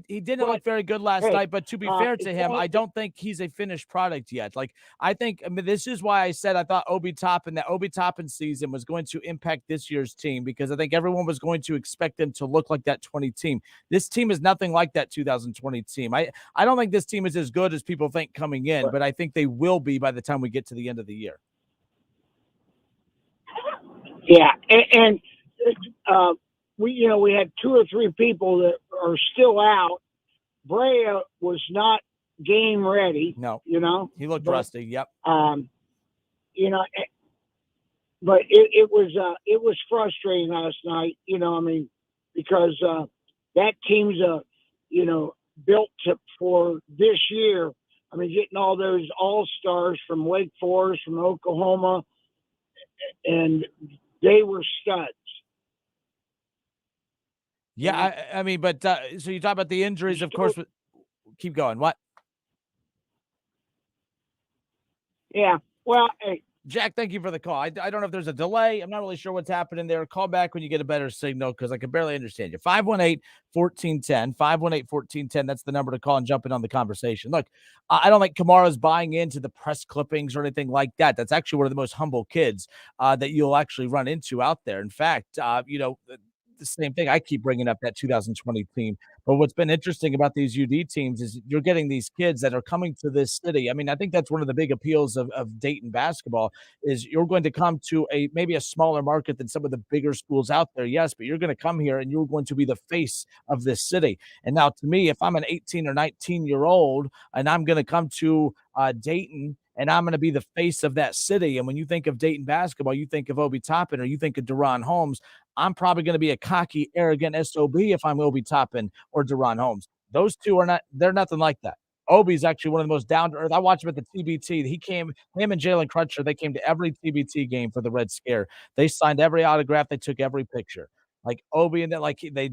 He didn't look very good last night, but to be fair to him, I don't think he's a finished product yet. This is why I said I thought that Obi Toppin season was going to impact this year's team, because I think everyone was going to expect them to look like that 20 team. This team is nothing like that 2020 team. I don't think this team is as good as people think coming in, but I think they will be by the time we get to the end of the year. Yeah, and we had 2 or 3 people that are still out. Brea was not game ready. No, he looked rusty. Yep. But it was frustrating last night. Because that team's built for this year. Getting all those all-stars from Wake Forest, from Oklahoma, and they were studs. Yeah, so you talk about the injuries, of course. Keep going. What? Yeah. Well, hey, Jack, thank you for the call. I don't know if there's a delay. I'm not really sure what's happening there. Call back when you get a better signal, because I can barely understand you. 518-1410, 518-1410. That's the number to call and jump in on the conversation. Look, I don't think Kamara's buying into the press clippings or anything like that. That's actually one of the most humble kids that you'll actually run into out there. In fact, the same thing. I keep bringing up that 2020 team. But what's been interesting about these UD teams is you're getting these kids that are coming to this city. I think that's one of the big appeals of Dayton basketball is you're going to come to maybe a smaller market than some of the bigger schools out there. Yes, but you're going to come here and you're going to be the face of this city. And now to me, if I'm an 18 or 19-year-old and I'm going to come to Dayton and I'm going to be the face of that city, and when you think of Dayton basketball, you think of Obi Toppin or you think of Deron Holmes, I'm probably going to be a cocky, arrogant SOB if I'm Obi Toppin or Deron Holmes. Those two they're nothing like that. Obi's actually one of the most down-to-earth. I watched him at the TBT. Him and Jalen Crutcher, they came to every TBT game for the Red Scare. They signed every autograph. They took every picture. Like Obi and they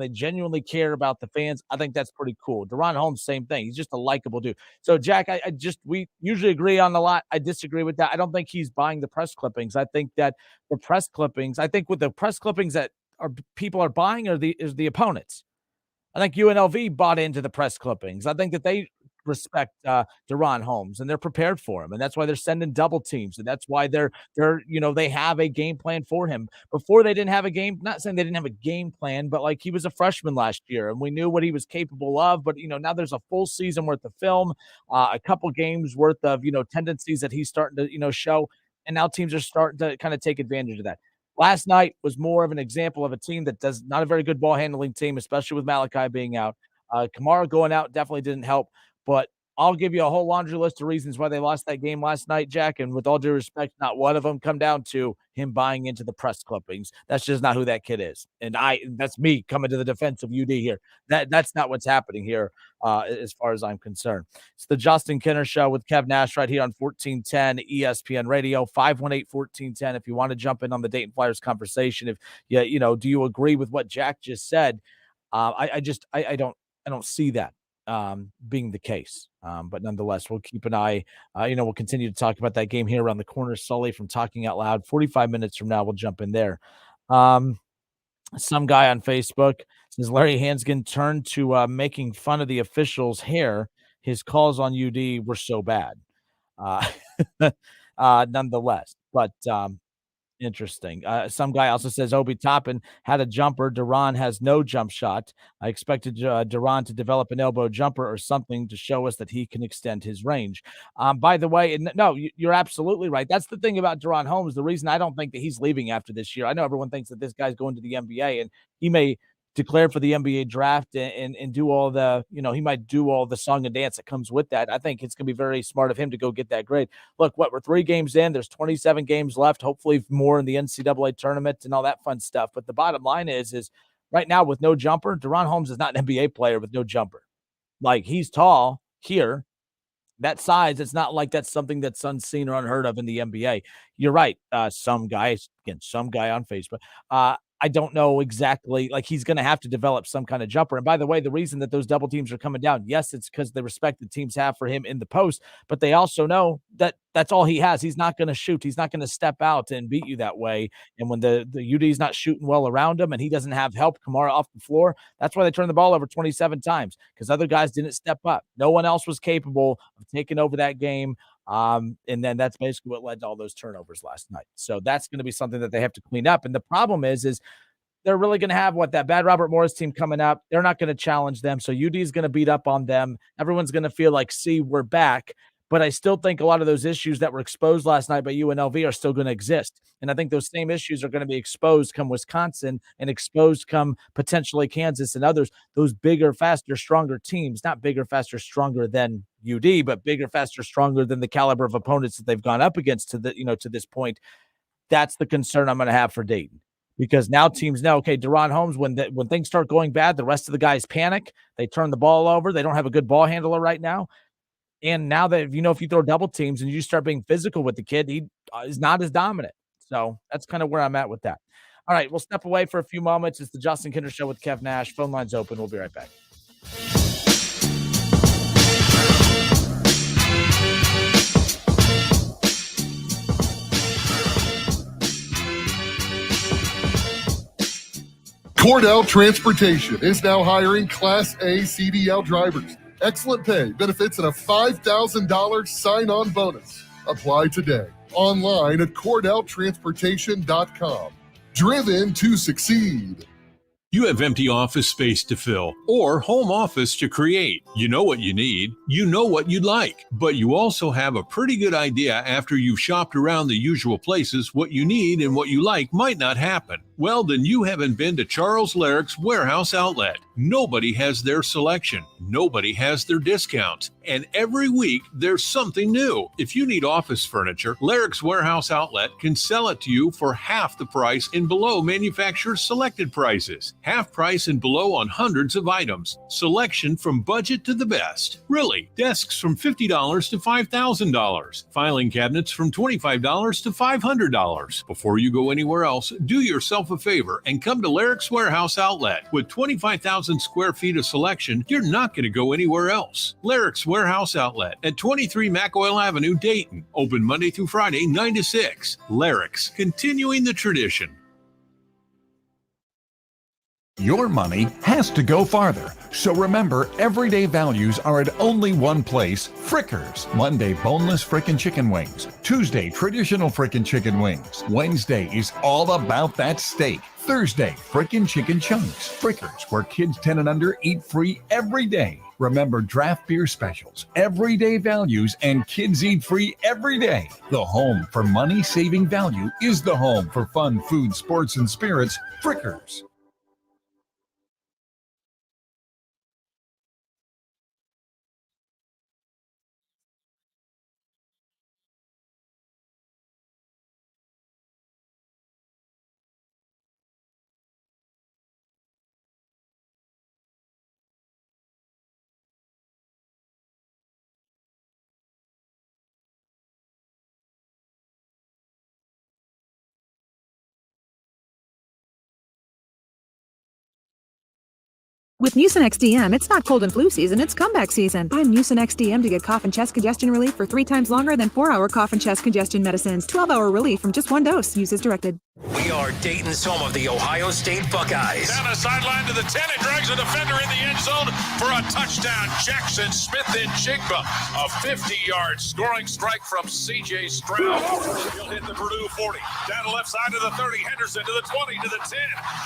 genuinely care about the fans. I think that's pretty cool. Deron Holmes, same thing. He's just a likable dude. So Jack, we usually agree on a lot. I disagree with that. I don't think he's buying the press clippings. I think with the press clippings that people are buying is the opponents. I think UNLV bought into the press clippings. I think that they respect Deron Holmes and they're prepared for him, and that's why they're sending double teams, and that's why they have a game plan for him. Before they didn't have a game. Not saying they didn't have a game plan, but he was a freshman last year, and we knew what he was capable of. But now there's a full season worth of film, a couple games worth of tendencies that he's starting to show, and now teams are starting to kind of take advantage of that. Last night was more of an example of a team that does not a very good ball handling team, especially with Malachi being out. Kamara going out definitely didn't help, but I'll give you a whole laundry list of reasons why they lost that game last night, Jack. And with all due respect, not one of them come down to him buying into the press clippings. That's just not who that kid is. And that's me coming to the defense of UD here. That's not what's happening here, as far as I'm concerned. It's the Justin Kinner Show with Kev Nash right here on 1410 ESPN Radio, 518-1410. If you want to jump in on the Dayton Flyers conversation, if do you agree with what Jack just said? I don't see that being the case. But nonetheless, we'll keep an eye. We'll continue to talk about that game here around the corner. Sully from Talking Out Loud. 45 minutes from now, we'll jump in there. Some guy on Facebook says Larry Hansgen turned to making fun of the officials' hair. His calls on UD were so bad. Nonetheless, but interesting. Some guy also says Obi Toppin had a jumper. Duran has no jump shot. I expected Duran to develop an elbow jumper or something to show us that he can extend his range. By the way, no, you're absolutely right. That's the thing about Duran Holmes. The reason I don't think that he's leaving after this year. I know everyone thinks that this guy's going to the NBA, and he may declare for the NBA draft and do all the, he might do all the song and dance that comes with that. I think it's going to be very smart of him to go get that grade. Look, we're 3 games in. There's 27 games left, hopefully more in the NCAA tournament and all that fun stuff. But the bottom line is right now with no jumper, Duran Holmes is not an NBA player with no jumper. Like, he's tall here. That size, it's not like that's something that's unseen or unheard of in the NBA. You're right. Some guy on Facebook, I don't know exactly, like, he's going to have to develop some kind of jumper. And by the way, the reason that those double teams are coming down, yes, it's because the respect that teams have for him in the post, but they also know that that's all he has. He's not going to shoot. He's not going to step out and beat you that way. And when the UD's not shooting well around him and he doesn't have help, Kamara off the floor, that's why they turned the ball over 27 times, because other guys didn't step up. No one else was capable of taking over that game. And then that's basically what led to all those turnovers last night. So that's going to be something that they have to clean up. And the problem is they're really going to have that bad Robert Morris team coming up. They're not going to challenge them. So UD is going to beat up on them. Everyone's going to feel like, see, we're back. But I still think a lot of those issues that were exposed last night by UNLV are still going to exist. And I think those same issues are going to be exposed come Wisconsin and exposed come potentially Kansas and others, those bigger, faster, stronger teams, not bigger, faster, stronger than UD, but bigger, faster, stronger than the caliber of opponents that they've gone up against to this point. That's the concern I'm going to have for Dayton. Because now teams know, okay, Duran Holmes, when things start going bad, the rest of the guys panic. They turn the ball over. They don't have a good ball handler right now. And now that, if you throw double teams and you start being physical with the kid, he is not as dominant. So that's kind of where I'm at with that. All right, we'll step away for a few moments. It's the Justin Kinder Show with Kev Nash. Phone lines open. We'll be right back. Cordell Transportation is now hiring Class A CDL drivers. Excellent pay, benefits, and a $5,000 sign-on bonus. Apply today. Online at CordellTransportation.com. Driven to succeed. You have empty office space to fill or home office to create. You know what you need. You know what you'd like. But you also have a pretty good idea after you've shopped around the usual places what you need and what you like might not happen. Well, then you haven't been to Charles Larrick's Warehouse Outlet. Nobody has their selection. Nobody has their discounts. And every week, there's something new. If you need office furniture, Larrick's Warehouse Outlet can sell it to you for half the price and below manufacturer's selected prices. Half price and below on hundreds of items. Selection from budget to the best. Really, desks from $50 to $5,000. Filing cabinets from $25 to $500. Before you go anywhere else, do yourself a favor and come to Larrick's Warehouse Outlet. With 25,000 square feet of selection, you're not going to go anywhere else. Larrick's Warehouse Outlet at 23 McOil Avenue, Dayton. Open Monday through Friday, 9 to 6. Larrick's, continuing the tradition. Your money has to go farther. So remember, everyday values are at only one place, Frickers. Monday, boneless frickin' chicken wings. Tuesday, traditional frickin' chicken wings. Wednesday is all about that steak. Thursday, frickin' chicken chunks. Frickers, where kids 10 and under eat free every day. Remember draft beer specials, everyday values, and kids eat free every day. The home for money-saving value is the home for fun, food, sports, and spirits, Frickers. With Mucinex DM, it's not cold and flu season, it's comeback season. Buy Mucinex DM to get cough and chest congestion relief for 3 times longer than 4-hour cough and chest congestion medicines. 12-hour relief from just 1 dose. Use as directed. We are Dayton's home of the Ohio State Buckeyes. Down the sideline to the 10. It drags a defender in the end zone for a touchdown. Jackson Smith and Jigba. A 50-yard scoring strike from C.J. Stroud. He'll hit the Purdue 40. Down the left side to the 30. Henderson to the 20, to the 10.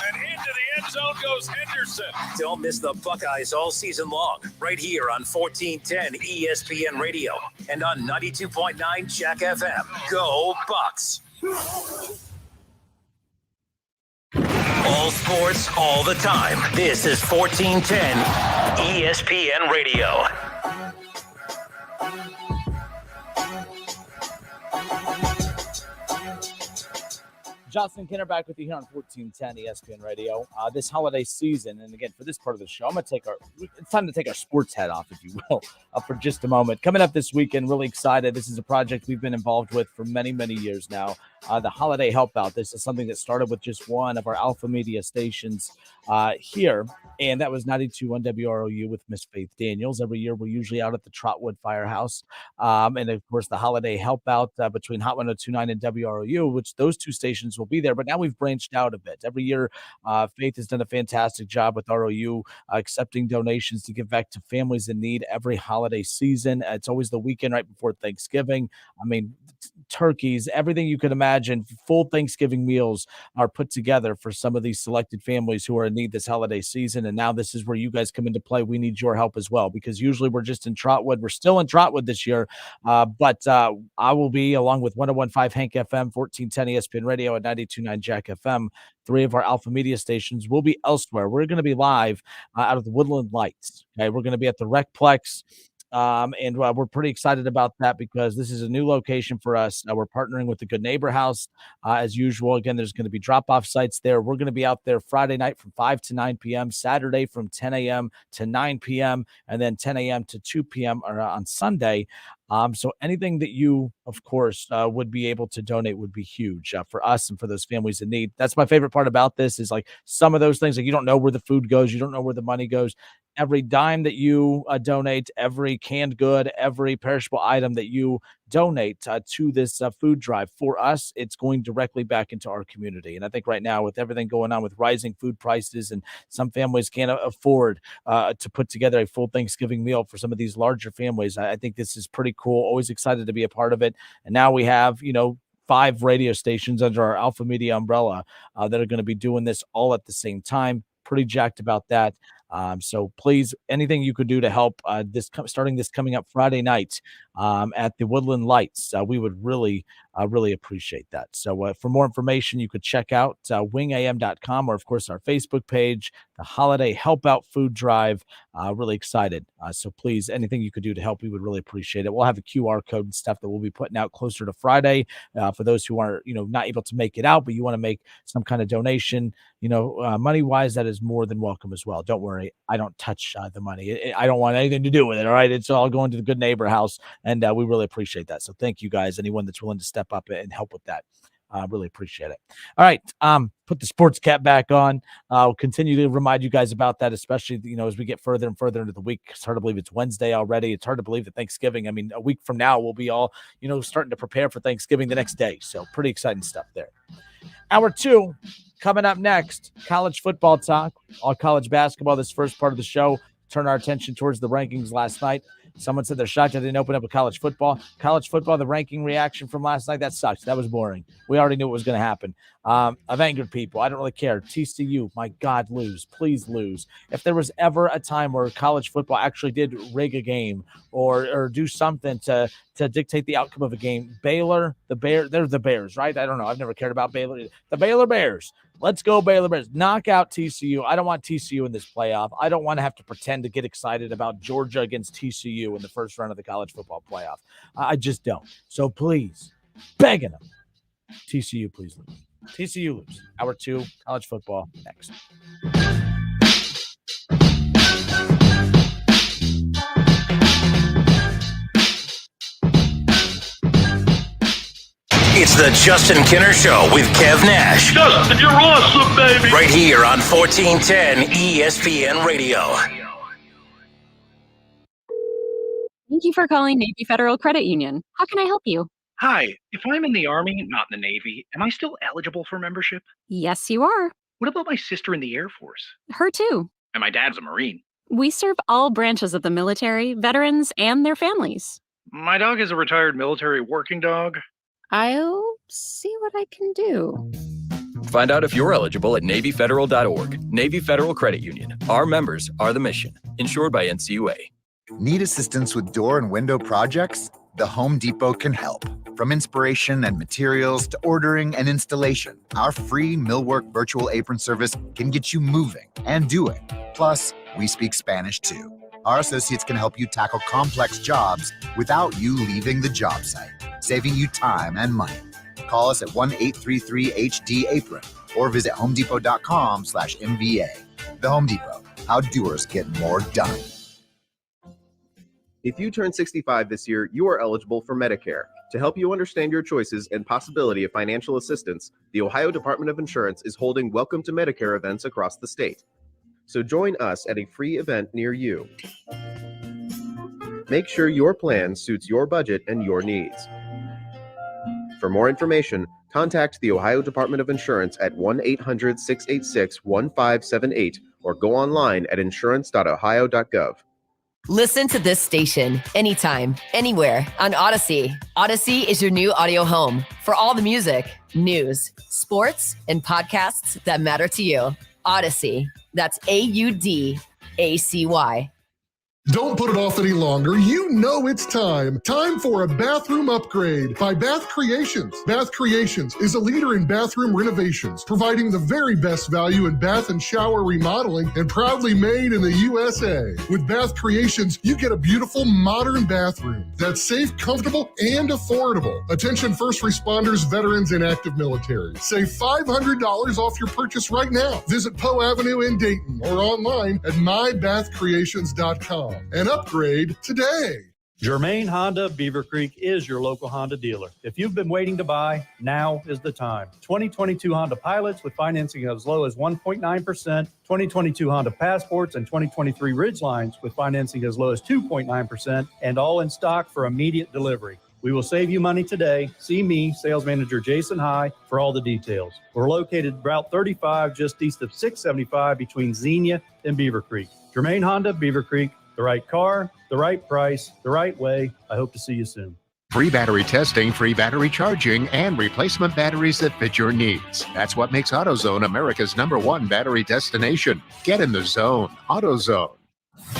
And into the end zone goes Henderson. Don't miss the Buckeyes all season long. Right here on 1410 ESPN Radio and on 92.9 Jack FM. Go Bucks. All sports, all the time. This is 1410 ESPN Radio. Jocelyn Kinner back with you here on 1410 ESPN Radio. This holiday season, and again, for this part of the show, it's time to take our sports hat off, if you will, for just a moment. Coming up this weekend, really excited. This is a project we've been involved with for many, many years now. The Holiday Help Out. This is something that started with just one of our Alpha Media stations here, and that was 92.1 WROU with Miss Faith Daniels. Every year, we're usually out at the Trotwood Firehouse, and of course, the Holiday Help Out between Hot 102.9 and WROU, which those two stations will be there. But now we've branched out a bit. Every year, Faith has done a fantastic job with ROU accepting donations to give back to families in need every holiday season. It's always the weekend right before Thanksgiving. I mean, turkeys, everything you could imagine, full Thanksgiving meals are put together for some of these selected families who are in need this holiday season. And now this is where you guys come into play. We need your help as well, because usually we're just in Trotwood. We're still in Trotwood this year, but I will be, along with 101.5 Hank FM, 1410 ESPN Radio, and 92.9 Jack FM. 3 of our Alpha Media stations will be elsewhere. We're going to be live out of the Woodland Lights. Okay, we're going to be at the Recplex. And we're pretty excited about that because this is a new location for us. We're partnering with the Good Neighbor House as usual. Again, there's going to be drop-off sites there. We're going to be out there Friday night from 5 to 9 p.m., Saturday from 10 a.m. to 9 p.m., and then 10 a.m. to 2 p.m. on Sunday. So anything that you, of course, would be able to donate would be huge for us and for those families in need. That's my favorite part about this is like some of those things, like you don't know where the food goes. You don't know where the money goes. Every dime that you donate, every canned good, every perishable item that you donate to this food drive, for us, it's going directly back into our community. And I think right now with everything going on with rising food prices and some families can't afford to put together a full Thanksgiving meal for some of these larger families, I think this is pretty cool. Always excited to be a part of it. And now we have, 5 radio stations under our Alpha Media umbrella that are going to be doing this all at the same time. Pretty jacked about that. So please, anything you could do to help starting this coming up Friday night at the Woodland Lights, we would really appreciate that. So for more information, you could check out wingam.com or, of course, our Facebook page, the Holiday Help Out Food Drive. Really excited. So please, anything you could do to help, we would really appreciate it. We'll have a QR code and stuff that we'll be putting out closer to Friday for those who are, not able to make it out, but you want to make some kind of donation, money-wise, that is more than welcome as well. Don't worry. I don't touch the money. I don't want anything to do with it. All right. It's all going to the Good Neighbor House. And we really appreciate that. So thank you guys. Anyone that's willing to step up and help with that. Really appreciate it. All right. Put the sports cap back on. I'll continue to remind you guys about that, especially, as we get further and further into the week. It's hard to believe it's Wednesday already. It's hard to believe that Thanksgiving, a week from now, we'll be all, starting to prepare for Thanksgiving the next day. So pretty exciting stuff there. Hour 2 coming up next, college football talk, all college basketball. This first part of the show, turn our attention towards the rankings last night. Someone said they're shocked I didn't open up with college football. College football, the ranking reaction from last night, that sucks. That was boring. We already knew what was going to happen. I've angered people. I don't really care. TCU, my God, lose. Please lose. If there was ever a time where college football actually did rig a game or do something to dictate the outcome of a game, Baylor, they're the Bears, right? I don't know. I've never cared about Baylor. The Baylor Bears. Let's go, Baylor Bears. Knock out TCU. I don't want TCU in this playoff. I don't want to have to pretend to get excited about Georgia against TCU in the first round of the college football playoff. I just don't. So please, begging them, TCU, please lose. TCU lose. Hour 2, college football next. It's the Justin Kinner Show with Kev Nash. Justin, you're awesome, baby. Right here on 1410 ESPN Radio. Thank you for calling Navy Federal Credit Union. How can I help you? Hi, if I'm in the Army, not in the Navy, am I still eligible for membership? Yes, you are. What about my sister in the Air Force? Her too. And my dad's a Marine. We serve all branches of the military, veterans, and their families. My dog is a retired military working dog. I'll see what I can do. Find out if you're eligible at NavyFederal.org. Navy Federal Credit Union. Our members are the mission. Insured by NCUA. Need assistance with door and window projects? The Home Depot can help. From inspiration and materials to ordering and installation, our free millwork virtual apron service can get you moving and doing. Plus, we speak Spanish too. Our associates can help you tackle complex jobs without you leaving the job site, saving you time and money. Call us at 1-833-HD-APRON or visit homedepot.com/MVA. The Home Depot, how doers get more done. If you turn 65 this year, you are eligible for Medicare. To help you understand your choices and possibility of financial assistance, the Ohio Department of Insurance is holding Welcome to Medicare events across the state. So join us at a free event near you. Make sure your plan suits your budget and your needs. For more information, contact the Ohio Department of Insurance at 1-800-686-1578 or go online at insurance.ohio.gov. Listen to this station anytime, anywhere on Odyssey. Odyssey is your new audio home for all the music, news, sports, and podcasts that matter to you. Odyssey. That's AUDACY. Don't put it off any longer. You know it's time. Time for a bathroom upgrade by Bath Creations. Bath Creations is a leader in bathroom renovations, providing the very best value in bath and shower remodeling and proudly made in the USA. With Bath Creations, you get a beautiful modern bathroom that's safe, comfortable, and affordable. Attention first responders, veterans, and active military. Save $500 off your purchase right now. Visit Poe Avenue in Dayton or online at mybathcreations.com. And upgrade today. Germain Honda Beaver Creek is your local Honda dealer. If you've been waiting to buy, now is the time. 2022 Honda Pilots with financing as low as 1.9%, 2022 Honda Passports and 2023 Ridgelines with financing as low as 2.9%, and all in stock for immediate delivery. We will save you money today. See me, Sales Manager Jason High, for all the details. We're located Route 35, just east of 675 between Xenia and Beaver Creek. Germain Honda Beaver Creek. The right car, the right price, the right way. I hope to see you soon. Free battery testing, free battery charging, and replacement batteries that fit your needs. That's what makes AutoZone America's #1 battery destination. Get in the zone. AutoZone.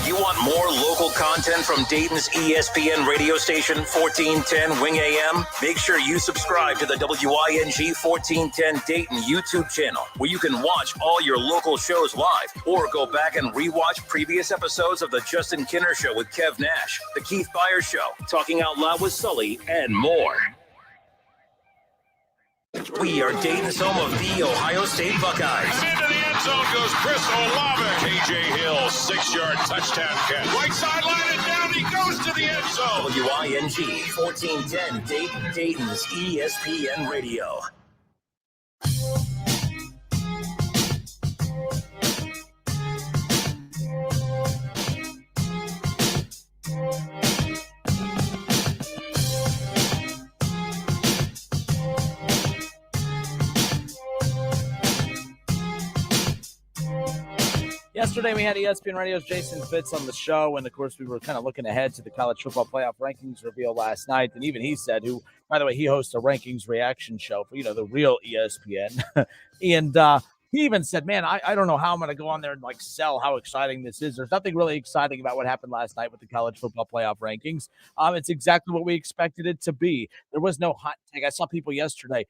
You want more local content from Dayton's ESPN radio station, 1410 Wing AM? Make sure you subscribe to the WING 1410 Dayton YouTube channel, where you can watch all your local shows live or go back and rewatch previous episodes of the Justin Kinner Show with Kev Nash, the Keith Byers Show, Talking Out Loud with Sully, and more. We are Dayton's home of the Ohio State Buckeyes. Into the end zone goes Chris Olave. KJ Hill, 6-yard touchdown catch. Right sideline and down he goes to the end zone. WING 1410 Dayton, Dayton's ESPN Radio. Yesterday, we had ESPN Radio's Jason Fitz on the show, and of course, we were kind of looking ahead to the college football playoff rankings reveal last night. And even he said, who, by the way, he hosts a rankings reaction show for, the real ESPN. And he even said, man, I don't know how I'm going to go on there and sell how exciting this is. There's nothing really exciting about what happened last night with the college football playoff rankings. It's exactly what we expected it to be. There was no hot take. I saw people yesterday,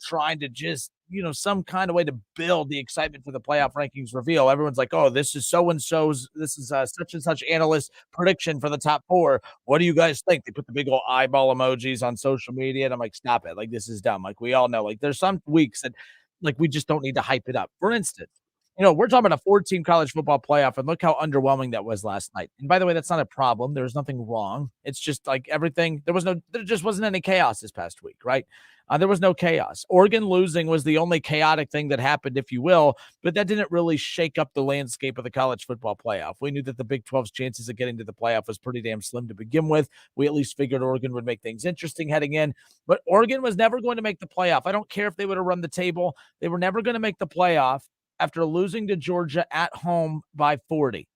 trying to just, some kind of way to build the excitement for the playoff rankings reveal. Everyone's like, oh, this is so-and-so's, this is such and such analyst prediction for the top 4. What do you guys think? They put the big old eyeball emojis on social media, and I'm like, stop it. This is dumb. We all know, there's some weeks that, we just don't need to hype it up. For instance, We're talking about a 4-team college football playoff, and look how underwhelming that was last night. And by the way, that's not a problem. There's nothing wrong. It's just like everything. There just wasn't any chaos this past week, right? There was no chaos. Oregon losing was the only chaotic thing that happened, if you will, but that didn't really shake up the landscape of the college football playoff. We knew that the Big 12's chances of getting to the playoff was pretty damn slim to begin with. We at least figured Oregon would make things interesting heading in, but Oregon was never going to make the playoff. I don't care if they would have run the table. They were never going to make the playoff after losing to Georgia at home by 40.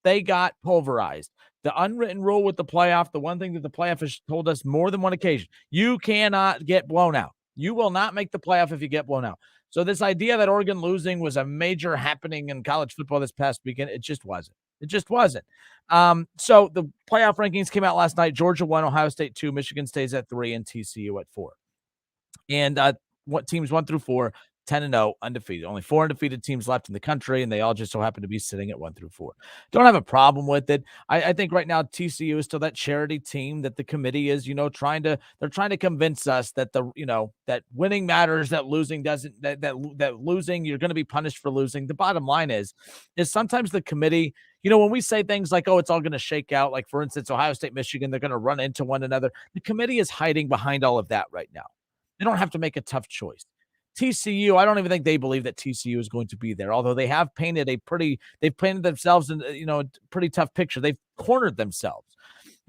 They got pulverized. The unwritten rule with the playoff, the one thing that the playoff has told us more than one occasion, you cannot get blown out. You will not make the playoff if you get blown out. So this idea that Oregon losing was a major happening in college football this past weekend, it just wasn't. It just wasn't. So the playoff rankings came out last night. Georgia 1, Ohio State 2, Michigan stays at 3, and TCU at 4. And what teams 1 through 4, 10-0, undefeated. Only 4 undefeated teams left in the country, and they all just so happen to be sitting at 1 through 4. Don't have a problem with it. I think right now TCU is still that charity team that the committee is, they're trying to convince us that that winning matters, that losing doesn't, that losing, you're going to be punished for losing. The bottom line is sometimes the committee, when we say things like, oh, it's all going to shake out, like for instance, Ohio State, Michigan, they're going to run into one another. The committee is hiding behind all of that right now. They don't have to make a tough choice. TCU, I don't even think they believe that TCU is going to be there, although they have painted they've painted themselves in a pretty tough picture. They've cornered themselves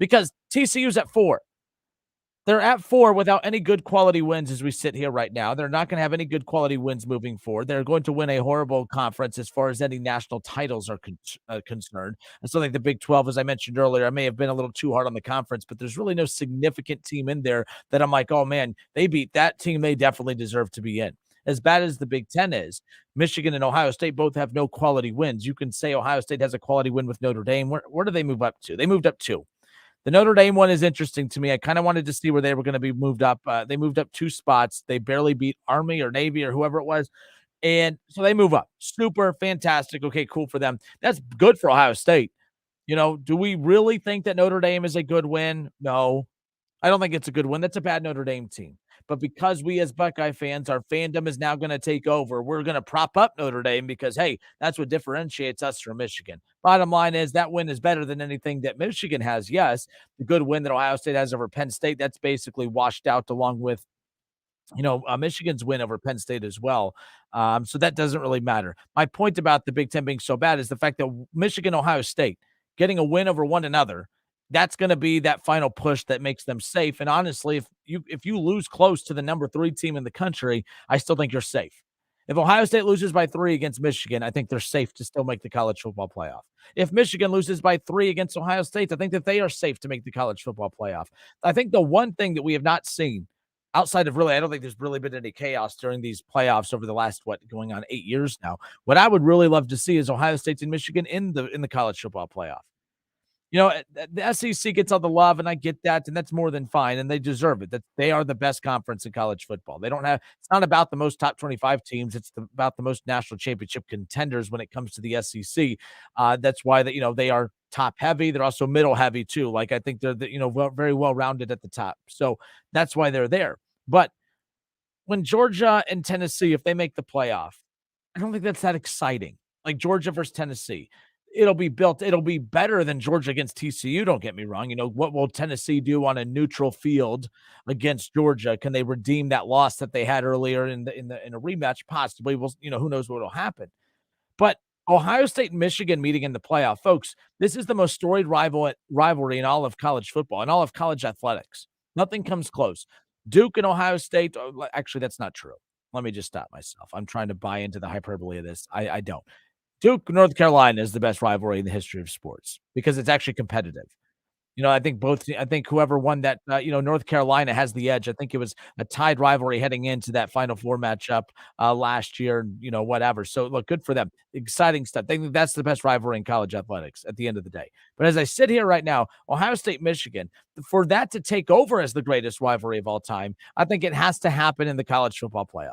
because TCU's at 4. They're at 4 without any good quality wins as we sit here right now. They're not going to have any good quality wins moving forward. They're going to win a horrible conference as far as any national titles are concerned. I still think the Big 12, as I mentioned earlier, I may have been a little too hard on the conference, but there's really no significant team in there that I'm like, oh man, they beat that team. They definitely deserve to be in. As bad as the Big 10 is, Michigan and Ohio State both have no quality wins. You can say Ohio State has a quality win with Notre Dame. Where do they move up to? They moved up 2. The Notre Dame one is interesting to me. I kind of wanted to see where they were going to be moved up. They moved up 2 spots. They barely beat Army or Navy or whoever it was. And so they move up. Super fantastic. Okay, cool for them. That's good for Ohio State. Do we really think that Notre Dame is a good win? No, I don't think it's a good win. That's a bad Notre Dame team. But because we as Buckeye fans, our fandom is now going to take over, we're going to prop up Notre Dame because, hey, that's what differentiates us from Michigan. Bottom line is that win is better than anything that Michigan has. Yes, the good win that Ohio State has over Penn State, that's basically washed out along with, Michigan's win over Penn State as well. So that doesn't really matter. My point about the Big Ten being so bad is the fact that Michigan, Ohio State getting a win over one another, that's going to be that final push that makes them safe. And honestly, if you lose close to the number 3 team in the country, I still think you're safe. If Ohio State loses by 3 against Michigan, I think they're safe to still make the college football playoff. If Michigan loses by 3 against Ohio State, I think that they are safe to make the college football playoff. I think the one thing that we have not seen outside of I don't think there's really been any chaos during these playoffs over the last, going on 8 years now. What I would really love to see is Ohio State and Michigan in the college football playoff. The SEC gets all the love, and I get that, and that's more than fine, and they deserve it. That they are the best conference in college football. It's not about the most top 25 teams. It's about the most national championship contenders when it comes to the SEC. That's why they are top heavy. They're also middle heavy too. Like I think they're very well rounded at the top. So that's why they're there. But when Georgia and Tennessee, if they make the playoff, I don't think that's that exciting. Like Georgia versus Tennessee. It'll be better than Georgia against TCU. Don't get me wrong. What will Tennessee do on a neutral field against Georgia? Can they redeem that loss that they had earlier in a rematch? Possibly. Who knows what will happen. But Ohio State and Michigan meeting in the playoff, folks, this is the most storied rivalry in all of college football and all of college athletics. Nothing comes close. Duke and Ohio State. Actually, that's not true. Let me just stop myself. I'm trying to buy into the hyperbole of this. I don't. Duke, North Carolina is the best rivalry in the history of sports because it's actually competitive. I think whoever won that, North Carolina has the edge. I think it was a tied rivalry heading into that Final Four matchup last year, whatever. So look, good for them. Exciting stuff. I think that's the best rivalry in college athletics at the end of the day. But as I sit here right now, Ohio State, Michigan, for that to take over as the greatest rivalry of all time, I think it has to happen in the college football playoff.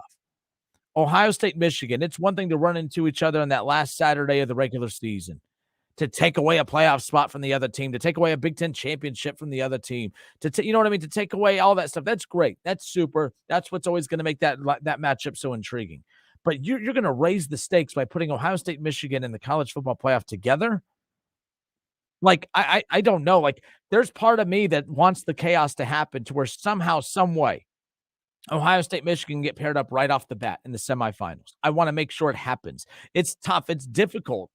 Ohio State, Michigan, it's one thing to run into each other on that last Saturday of the regular season, to take away a playoff spot from the other team, to take away a Big Ten championship from the other team, to take away all that stuff. That's great. That's super. That's what's always going to make that matchup so intriguing. but you're going to raise the stakes by putting Ohio State, Michigan in the college football playoff together. Like, I don't know. Like, there's part of me that wants the chaos to happen to where somehow, some way, Ohio State, Michigan get paired up right off the bat in the semifinals. I want to make sure it happens. It's tough. It's difficult.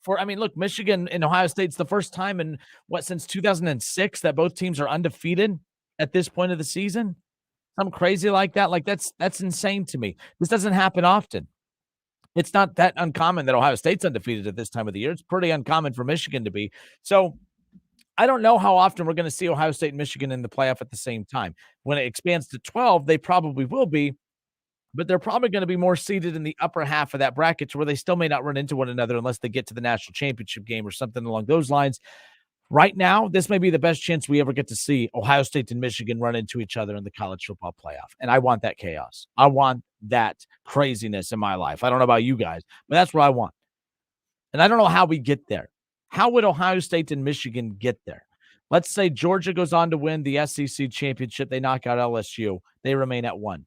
Look, Michigan and Ohio State's the first time in since 2006 that both teams are undefeated at this point of the season. Something crazy like that. Like, that's insane to me. This doesn't happen often. It's not that uncommon that Ohio State's undefeated at this time of the year. It's pretty uncommon for Michigan to be. So I don't know how often we're going to see Ohio State and Michigan in the playoff at the same time. When it expands to 12, they probably will be, but they're probably going to be more seated in the upper half of that bracket to where they still may not run into one another unless they get to the national championship game or something along those lines. Right now, this may be the best chance we ever get to see Ohio State and Michigan run into each other in the college football playoff. And I want that chaos. I want that craziness in my life. I don't know about you guys, but that's what I want. And I don't know how we get there. How would Ohio State and Michigan get there? Let's say Georgia goes on to win the SEC championship. They knock out LSU. They remain at 1,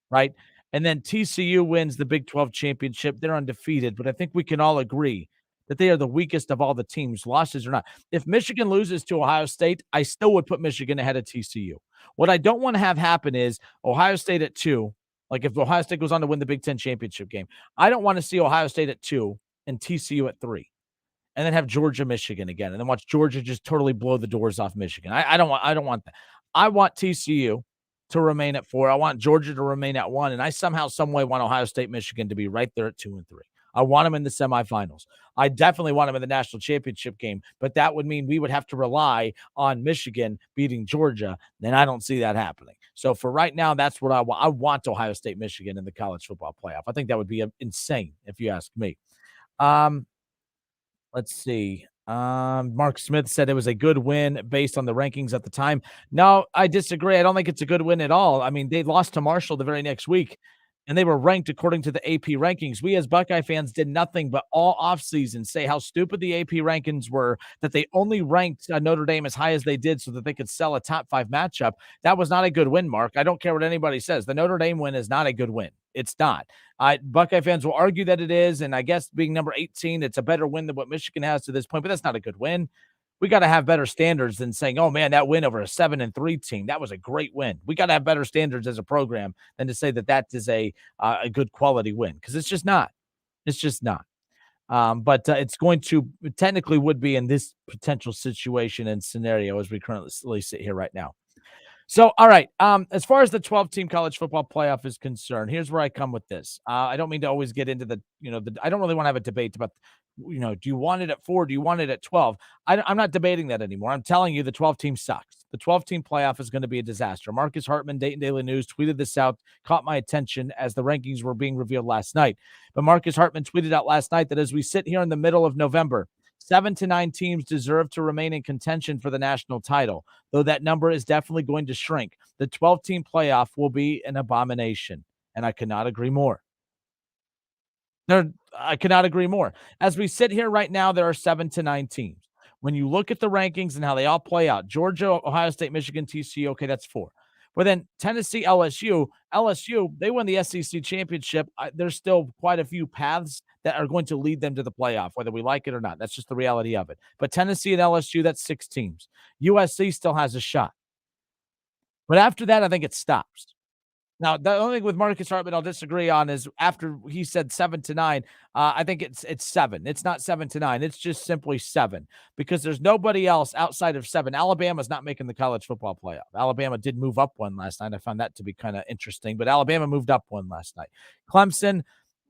right? And then TCU wins the Big 12 championship. They're undefeated, but I think we can all agree that they are the weakest of all the teams, losses or not. If Michigan loses to Ohio State, I still would put Michigan ahead of TCU. What I don't want to have happen is Ohio State at 2. Like, if Ohio State goes on to win the Big 10 championship game, I don't want to see Ohio State at 2 and TCU at 3. And then have Georgia, Michigan again, and then watch Georgia just totally blow the doors off Michigan. I don't want that. I want TCU to remain at 4. I want Georgia to remain at 1, and I somehow, some way want Ohio State, Michigan to be right there at 2 and 3. I want them in the semifinals. I definitely want them in the national championship game, but that would mean we would have to rely on Michigan beating Georgia. Then I don't see that happening. So for right now, that's what I want. I want Ohio State, Michigan in the college football playoff. I think that would be insane if you ask me. Let's see. Mark Smith said it was a good win based on the rankings at the time. No, I disagree. I don't think it's a good win at all. I mean, they lost to Marshall the very next week, and they were ranked according to the AP rankings. We as Buckeye fans did nothing but all offseason say how stupid the AP rankings were, that they only ranked Notre Dame as high as they did so that they could sell a top 5 matchup. That was not a good win, Mark. I don't care what anybody says. The Notre Dame win is not a good win. It's not. Buckeye fans will argue that it is, and I guess being number 18, it's a better win than what Michigan has to this point, but that's not a good win. We got to have better standards than saying, oh, man, that win over a 7-3 team, that was a great win. We got to have better standards as a program than to say that that is a good quality win, because it's just not. It's just not. But it's going to technically would be in this potential situation and scenario as we currently sit here right now. So, all right. As far as the 12-team college football playoff is concerned, here's where I come with this. I don't mean to always get into I don't really want to have a debate about, do you want it at 4? Do you want it at 12? I'm not debating that anymore. I'm telling you the 12-team sucks. The 12-team playoff is going to be a disaster. Marcus Hartman, Dayton Daily News, tweeted this out, caught my attention as the rankings were being revealed last night. But Marcus Hartman tweeted out last night that as we sit here in the middle of November, 7 to 9 teams deserve to remain in contention for the national title, though that number is definitely going to shrink. The 12-team playoff will be an abomination, and I cannot agree more. I cannot agree more. As we sit here right now, there are 7 to 9 teams. When you look at the rankings and how they all play out, Georgia, Ohio State, Michigan, TCU, okay, that's 4. But then Tennessee, LSU, they win the SEC championship. There's still quite a few paths that are going to lead them to the playoff, whether we like it or not. That's just the reality of it. But Tennessee and LSU, that's 6 teams. USC still has a shot. But after that, I think it stops. Now, the only thing with Marcus Hartman I'll disagree on is after he said 7 to 9, I think it's 7. It's not 7 to 9. It's just simply 7 because there's nobody else outside of 7. Alabama's not making the college football playoff. Alabama did move up 1 last night. I found that to be kind of interesting, but Alabama moved up 1 last night. Clemson,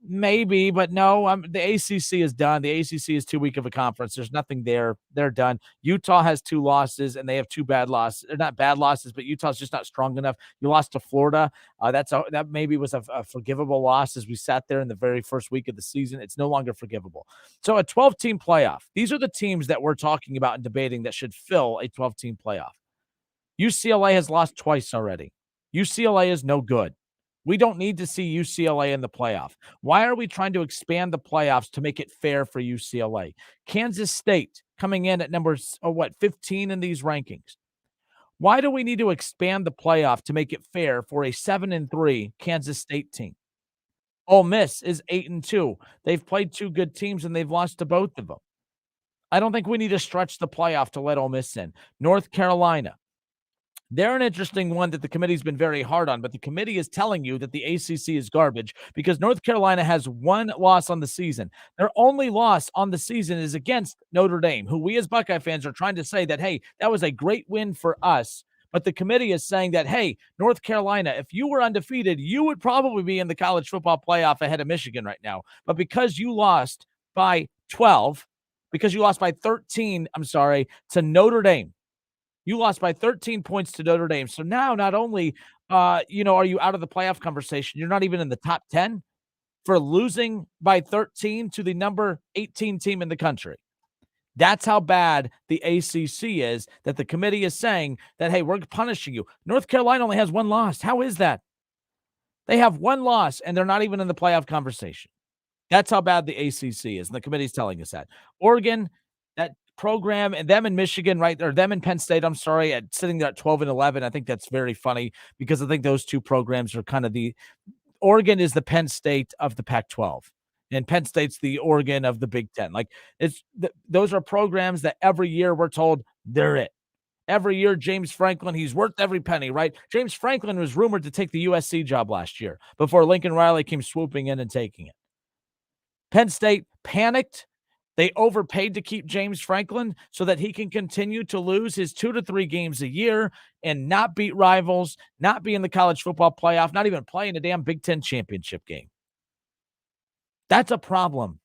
maybe, but no, the ACC is done. The ACC is too weak of a conference. There's nothing there. They're done. Utah has 2 losses, and they have 2 bad losses. They're not bad losses, but Utah's just not strong enough. You lost to Florida. That maybe was a forgivable loss as we sat there in the very first week of the season. It's no longer forgivable. So a 12-team playoff. These are the teams that we're talking about and debating that should fill a 12-team playoff. UCLA has lost twice already. UCLA is no good. We don't need to see UCLA in the playoff. Why are we trying to expand the playoffs to make it fair for UCLA? Kansas State coming in at number 15 in these rankings. Why do we need to expand the playoff to make it fair for a 7-3 Kansas State team? Ole Miss is 8-2. They've played two good teams, and they've lost to both of them. I don't think we need to stretch the playoff to let Ole Miss in. North Carolina. They're an interesting one that the committee's been very hard on, but the committee is telling you that the ACC is garbage because North Carolina has one loss on the season. Their only loss on the season is against Notre Dame, who we as Buckeye fans are trying to say that, hey, that was a great win for us. But the committee is saying that, hey, North Carolina, if you were undefeated, you would probably be in the college football playoff ahead of Michigan right now. But because you lost by 12, because you lost by 13, to Notre Dame, you lost by 13 points to Notre Dame. So now not only, are you out of the playoff conversation, you're not even in the top 10 for losing by 13 to the number 18 team in the country. That's how bad the ACC is, that the committee is saying that, hey, we're punishing you. North Carolina only has one loss. How is that? They have one loss, and they're not even in the playoff conversation. That's how bad the ACC is, and the committee's telling us that. Oregon, that program, and them in Michigan, right, or them in Penn State, at sitting there at 12-11. I think that's very funny because I think those two programs are kind of Oregon is the Penn State of the Pac-12, and Penn State's the Oregon of the Big Ten. Like, those are programs that every year we're told they're it. Every year, James Franklin, he's worth every penny, right? James Franklin was rumored to take the USC job last year before Lincoln Riley came swooping in and taking it. Penn State panicked. They overpaid to keep James Franklin so that he can continue to lose his 2 to 3 games a year and not beat rivals, not be in the college football playoff, not even play in a damn Big Ten championship game. That's a problem.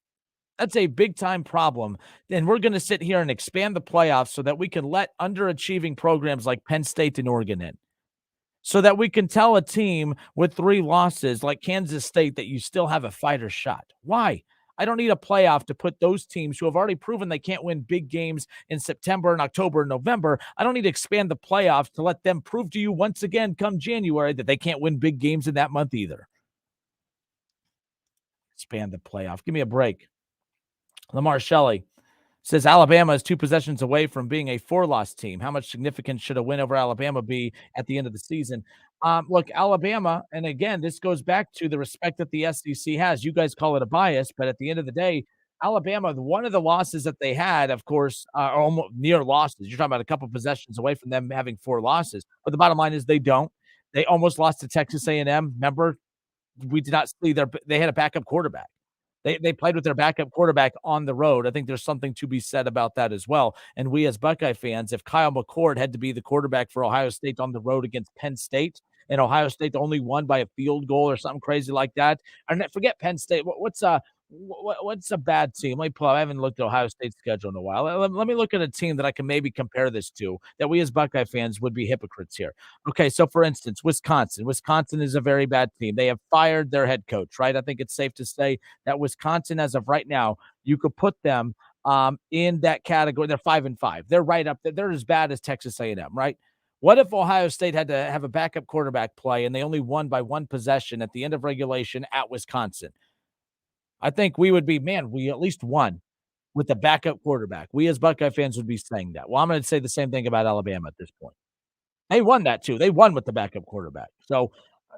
That's a big-time problem. And we're going to sit here and expand the playoffs so that we can let underachieving programs like Penn State and Oregon in. So that we can tell a team with 3 losses like Kansas State that you still have a fighter shot. Why? I don't need a playoff to put those teams who have already proven they can't win big games in September and October and November. I don't need to expand the playoffs to let them prove to you once again come January that they can't win big games in that month either. Expand the playoff. Give me a break. Lamar Shelley says Alabama is 2 possessions away from being a 4-loss team. How much significance should a win over Alabama be at the end of the season? Look, Alabama, and again, this goes back to the respect that the SEC has. You guys call it a bias, but at the end of the day, Alabama, one of the losses that they had, of course, are almost near losses. You're talking about a couple possessions away from them having 4 losses. But the bottom line is they don't. They almost lost to Texas A&M. Remember, we did not see they had a backup quarterback. They played with their backup quarterback on the road. I think there's something to be said about that as well. And we as Buckeye fans, if Kyle McCord had to be the quarterback for Ohio State on the road against Penn State, and Ohio State only won by a field goal or something crazy like that, and forget Penn State. What's a bad team? Let me pull up. I haven't looked at Ohio State's schedule in a while. Let me look at a team that I can maybe compare this to that we as Buckeye fans would be hypocrites here. Okay, so for instance, Wisconsin. Wisconsin is a very bad team. They have fired their head coach, right? I think it's safe to say that Wisconsin, as of right now, you could put them in that category. They're 5-5. They're right up there. They're as bad as Texas A&M, right? What if Ohio State had to have a backup quarterback play and they only won by 1 possession at the end of regulation at Wisconsin? I think we would be, man, we at least won with the backup quarterback. We as Buckeye fans would be saying that. Well, I'm going to say the same thing about Alabama at this point. They won that too. They won with the backup quarterback. So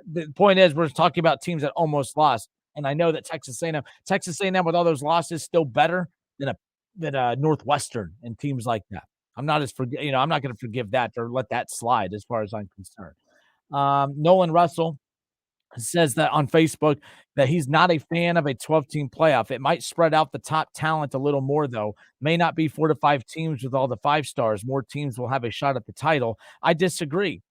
the point is we're talking about teams that almost lost. And I know that Texas A&M with all those losses still better than a Northwestern and teams like that. I'm not I'm not going to forgive that or let that slide as far as I'm concerned. Nolan Russell says that on Facebook that he's not a fan of a 12-team playoff. It might spread out the top talent a little more, though. May not be 4 to 5 teams with all the 5 stars. More teams will have a shot at the title. I disagree.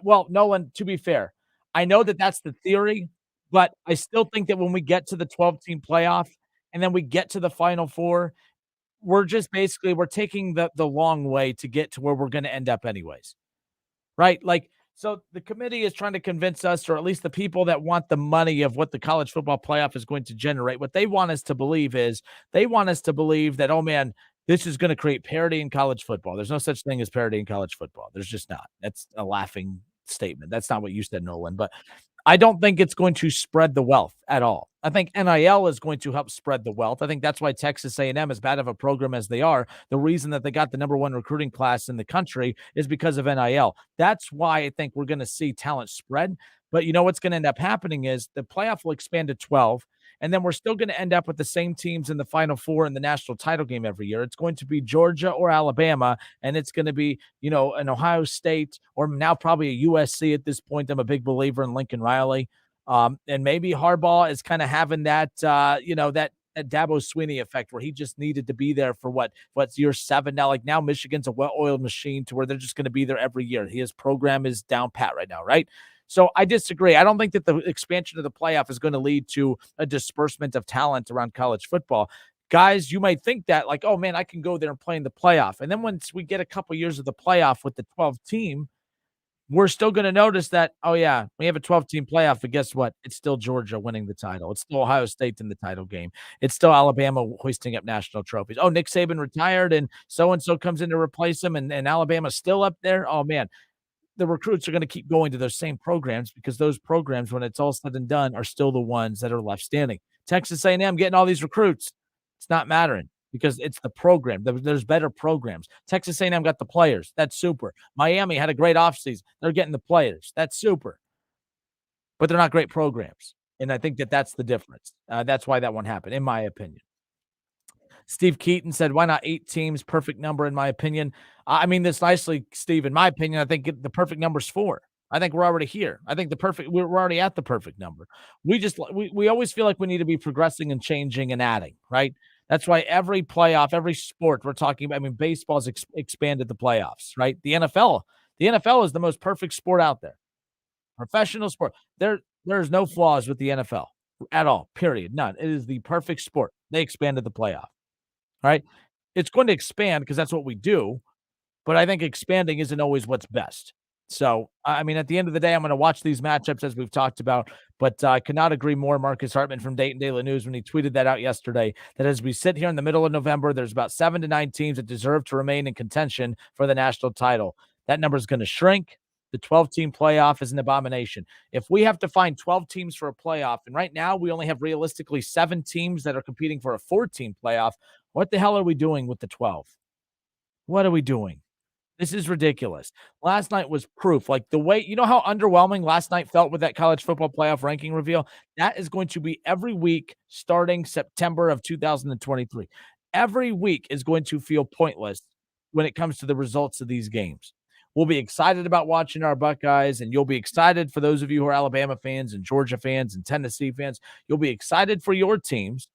Well, Nolan, to be fair, I know that that's the theory, but I still think that when we get to the 12-team playoff and then we get to the Final Four, we're taking the long way to get to where we're going to end up anyways, right? Like, so the committee is trying to convince us, or at least the people that want the money of what the college football playoff is going to generate, what they want us to believe is they want us to believe that, oh man, this is going to create parity in college football. There's no such thing as parity in college football. There's just not. That's a laughing statement. That's not what you said, Nolan, but I don't think it's going to spread the wealth at all. I think NIL is going to help spread the wealth. I think that's why Texas A&M, as bad of a program as they are, the reason that they got the number 1 recruiting class in the country is because of NIL. That's why I think we're going to see talent spread. But you know what's going to end up happening is the playoff will expand to 12, and then we're still going to end up with the same teams in the Final Four in the national title game every year. It's going to be Georgia or Alabama, and it's going to be, an Ohio State or now probably a USC at this point. I'm a big believer in Lincoln Riley. And maybe Harbaugh is kind of having that, that Dabo Sweeney effect where he just needed to be there for what's year 7 now. Like now Michigan's a well-oiled machine to where they're just going to be there every year. His program is down pat right now, right? So I disagree. I don't think that the expansion of the playoff is going to lead to a disbursement of talent around college football. Guys, you might think that like, oh man, I can go there and play in the playoff. And then once we get a couple years of the playoff with the 12 team, we're still going to notice that, oh, yeah, we have a 12-team playoff, but guess what? It's still Georgia winning the title. It's still Ohio State in the title game. It's still Alabama hoisting up national trophies. Oh, Nick Saban retired, and so-and-so comes in to replace him, and Alabama's still up there. Oh, man, the recruits are going to keep going to those same programs because those programs, when it's all said and done, are still the ones that are left standing. Texas A&M getting all these recruits. It's not mattering because it's the program. There's better programs. Texas A&M got the players. That's super. Miami had a great offseason. They're getting the players. That's super. But they're not great programs. And I think that's the difference. That's why that one happened, in my opinion. Steve Keaton said, why not 8 teams? Perfect number, in my opinion. I mean this nicely, Steve. In my opinion, I think the perfect number is 4. I think we're already here. I think we're already at the perfect number. We always feel like we need to be progressing and changing and adding, right? That's why every playoff, every sport we're talking about, I mean, baseball's expanded the playoffs, right? The NFL is the most perfect sport out there. Professional sport. There's no flaws with the NFL at all, period. None. It is the perfect sport. They expanded the playoff, right? It's going to expand because that's what we do, but I think expanding isn't always what's best. So, I mean, at the end of the day, I'm going to watch these matchups as we've talked about, but I could not agree more. Marcus Hartman from Dayton Daily News, when he tweeted that out yesterday, that as we sit here in the middle of November, there's about 7 to 9 teams that deserve to remain in contention for the national title. That number is going to shrink. The 12-team playoff is an abomination. If we have to find 12 teams for a playoff, and right now we only have realistically 7 teams that are competing for a 4-team playoff, what the hell are we doing with the 12? What are we doing? This is ridiculous. Last night was proof. Like the way, you know how underwhelming last night felt with that college football playoff ranking reveal? That is going to be every week starting September of 2023. Every week is going to feel pointless when it comes to the results of these games. We'll be excited about watching our Buckeyes, and you'll be excited for those of you who are Alabama fans and Georgia fans and Tennessee fans. You'll be excited for your teams.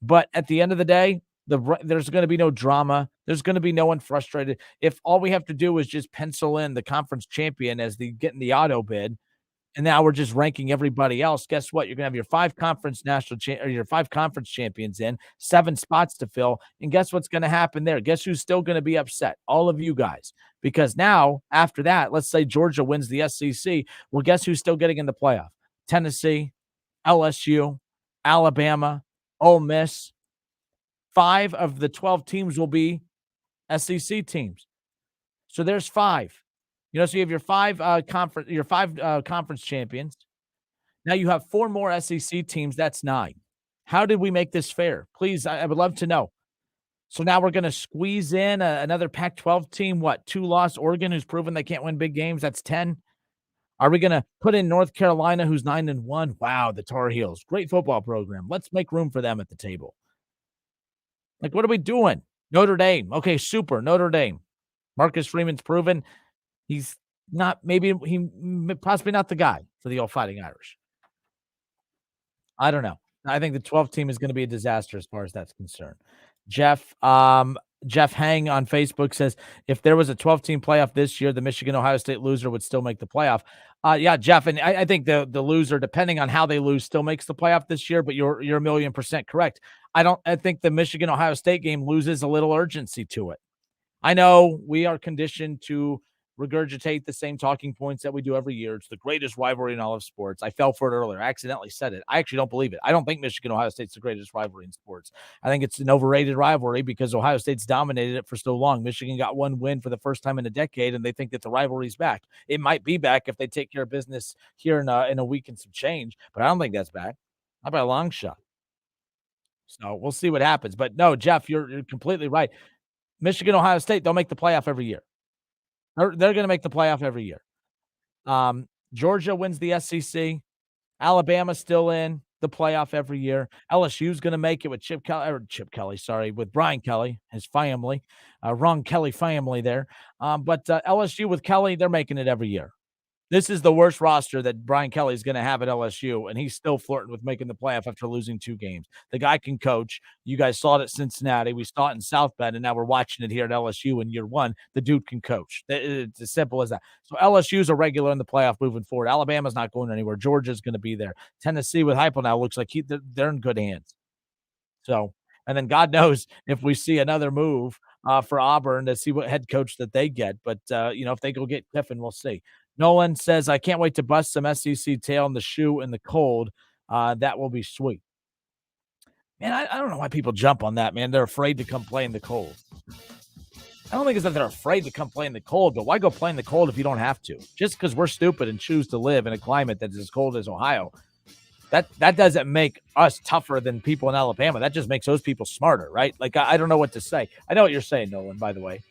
But at the end of the day, there's going to be no drama. There's going to be no one frustrated. If all we have to do is just pencil in the conference champion as getting the auto bid, and now we're just ranking everybody else, guess what? You're going to have your 5 conference your 5 conference champions in, 7 spots to fill. And guess what's going to happen there? Guess who's still going to be upset? All of you guys. Because now, after that, let's say Georgia wins the SEC. Well, guess who's still getting in the playoff? Tennessee, LSU, Alabama, Ole Miss. 5 of the 12 teams will be SEC teams. So there's 5. So you have your 5 conference champions. Now you have 4 more SEC teams. That's 9. How did we make this fair? Please, I would love to know. So now we're going to squeeze in another Pac-12 team. What? 2 lost Oregon, who's proven they can't win big games. That's 10. Are we going to put in North Carolina, who's 9-1? Wow, the Tar Heels. Great football program. Let's make room for them at the table. Like, what are we doing? Notre Dame. Okay, super. Notre Dame. Marcus Freeman's proven he's not, possibly not the guy for the old Fighting Irish. I don't know. I think the 12th team is going to be a disaster as far as that's concerned. Jeff Hang on Facebook says, if there was a 12-team playoff this year, the Michigan-Ohio State loser would still make the playoff. Yeah, Jeff, and I think the loser, depending on how they lose, still makes the playoff this year, but you're 1,000,000% correct. I think the Michigan-Ohio State game loses a little urgency to it. I know we are conditioned to regurgitate the same talking points that we do every year. It's the greatest rivalry in all of sports. I fell for it earlier. I accidentally said it. I actually don't believe it. I don't think Michigan-Ohio State's the greatest rivalry in sports. I think it's an overrated rivalry because Ohio State's dominated it for so long. Michigan got 1 win for the first time in a decade, and they think that the rivalry's back. It might be back if they take care of business here in a week and some change, but I don't think that's back. Not by a long shot. So we'll see what happens. But no, Jeff, you're completely right. Michigan-Ohio State, they'll make the playoff every year. They're going to make the playoff every year. Georgia wins the SEC. Alabama's still in the playoff every year. LSU's going to make it with with Brian Kelly, his family, Ron Kelly family there. But LSU with Kelly, they're making it every year. This is the worst roster that Brian Kelly is going to have at LSU, and he's still flirting with making the playoff after losing 2 games. The guy can coach. You guys saw it at Cincinnati. We saw it in South Bend, and now we're watching it here at LSU in year 1. The dude can coach. It's as simple as that. So LSU's a regular in the playoff moving forward. Alabama's not going anywhere. Georgia's going to be there. Tennessee with Heupel now looks like they're in good hands. So, and then God knows if we see another move for Auburn to see what head coach that they get. But, if they go get Kiffin, we'll see. Nolan says, I can't wait to bust some SEC tail in the shoe in the cold. That will be sweet. Man, I don't know why people jump on that, man. They're afraid to come play in the cold. I don't think it's that they're afraid to come play in the cold, but why go play in the cold if you don't have to? Just because we're stupid and choose to live in a climate that's as cold as Ohio, that doesn't make us tougher than people in Alabama. That just makes those people smarter, right? Like, I don't know what to say. I know what you're saying, Nolan, by the way.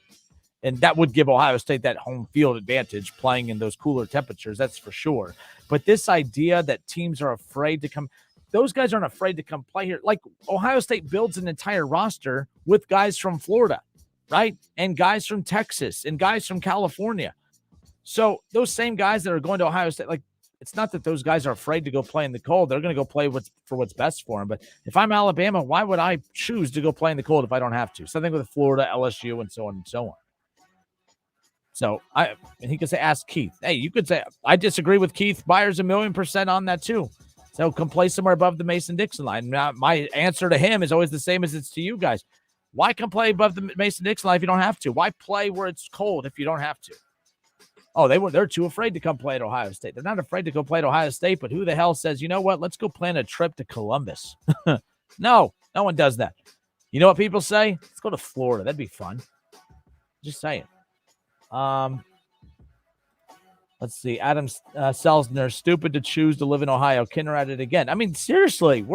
And that would give Ohio State that home field advantage playing in those cooler temperatures. That's for sure. But this idea that teams are afraid to come, those guys aren't afraid to come play here. Like Ohio State builds an entire roster with guys from Florida, right? And guys from Texas and guys from California. So those same guys that are going to Ohio State, like, it's not that those guys are afraid to go play in the cold. They're going to go play what's best for them. But if I'm Alabama, why would I choose to go play in the cold if I don't have to? Something with Florida, LSU, and so on and so on. So and he could say, ask Keith. Hey, you could say, I disagree with Keith Byers 1,000,000% on that too. So come play somewhere above the Mason-Dixon line. Now, my answer to him is always the same as it's to you guys. Why come play above the Mason-Dixon line if you don't have to? Why play where it's cold if you don't have to? Oh, they're too afraid to come play at Ohio State. They're not afraid to go play at Ohio State, but who the hell says, you know what, let's go plan a trip to Columbus? No one does that. You know what people say? Let's go to Florida. That'd be fun. Just saying. Let's see. Adam Selsner, stupid to choose to live in Ohio. Kinner at it again. I mean, seriously,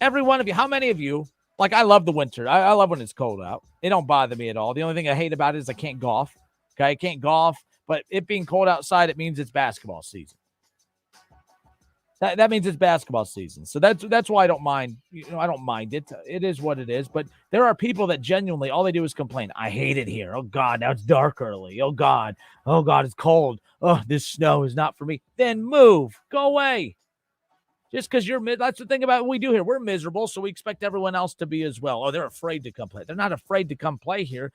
every one of you, how many of you, like, I love the winter. I love when it's cold out. It don't bother me at all. The only thing I hate about it is I can't golf. Okay. I can't golf, but it being cold outside, it means it's basketball season. That means it's basketball season. So that's why I don't mind. I don't mind it. It is what it is. But there are people that genuinely, all they do is complain. I hate it here. Oh, God, now it's dark early. Oh, God, it's cold. Oh, this snow is not for me. Then move. Go away. Just because that's the thing about what we do here. We're miserable, so we expect everyone else to be as well. Oh, they're afraid to come play. They're not afraid to come play here.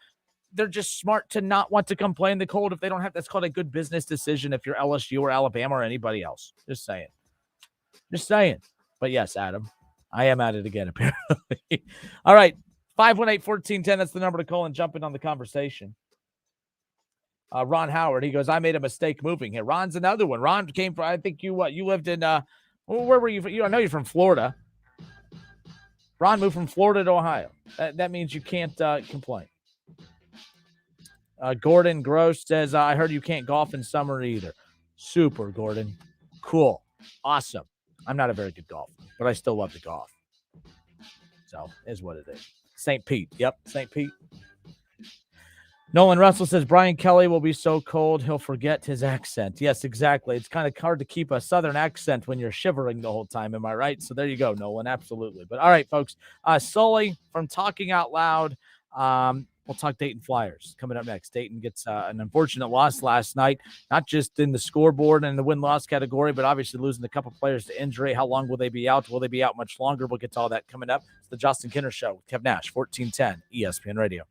They're just smart to not want to come play in the cold if they don't have. That's called a good business decision if you're LSU or Alabama or anybody else. Just saying. But yes, Adam, I am at it again, apparently. All right. 518-1410. That's the number to call and jump in on the conversation. Ron Howard, he goes, I made a mistake moving here. Ron's another one. Ron came from, I think you lived in, where were you? I know you're from Florida. Ron moved from Florida to Ohio. That means you can't complain. Gordon Gross says, I heard you can't golf in summer either. Super, Gordon. Cool. Awesome. I'm not a very good golfer, but I still love to golf. So, is what it is. St. Pete. Yep, St. Pete. Nolan Russell says, Brian Kelly will be so cold, he'll forget his accent. Yes, exactly. It's kind of hard to keep a Southern accent when you're shivering the whole time. Am I right? So there you go, Nolan. Absolutely. But all right, folks. Sully from Talking Out Loud. We'll talk Dayton Flyers coming up next. Dayton gets an unfortunate loss last night, not just in the scoreboard and the win-loss category, but obviously losing a couple players to injury. How long will they be out? Will they be out much longer? We'll get to all that coming up. It's the Justin Kinner Show with Kev Nash, 1410 ESPN Radio.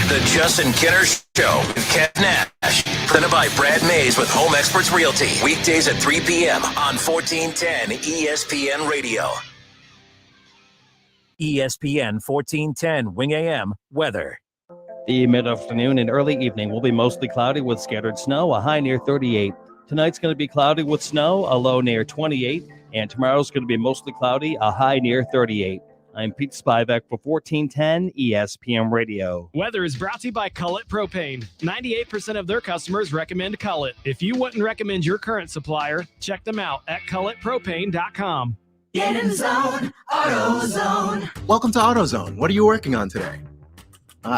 The Justin Kinner Show with Kev Nash. Presented by Brad Mays with Home Experts Realty. Weekdays at 3 p.m. on 1410 ESPN Radio. ESPN 1410 Wing AM weather. The mid-afternoon and early evening will be mostly cloudy with scattered snow, a high near 38. Tonight's going to be cloudy with snow, a low near 28. And tomorrow's going to be mostly cloudy, a high near 38. I'm Pete Spivak for 1410 ESPN Radio. Weather is brought to you by Cullet Propane. 98% of their customers recommend Cullet. If you wouldn't recommend your current supplier, check them out at culletpropane.com. Get in the zone, AutoZone. Welcome to AutoZone. What are you working on today?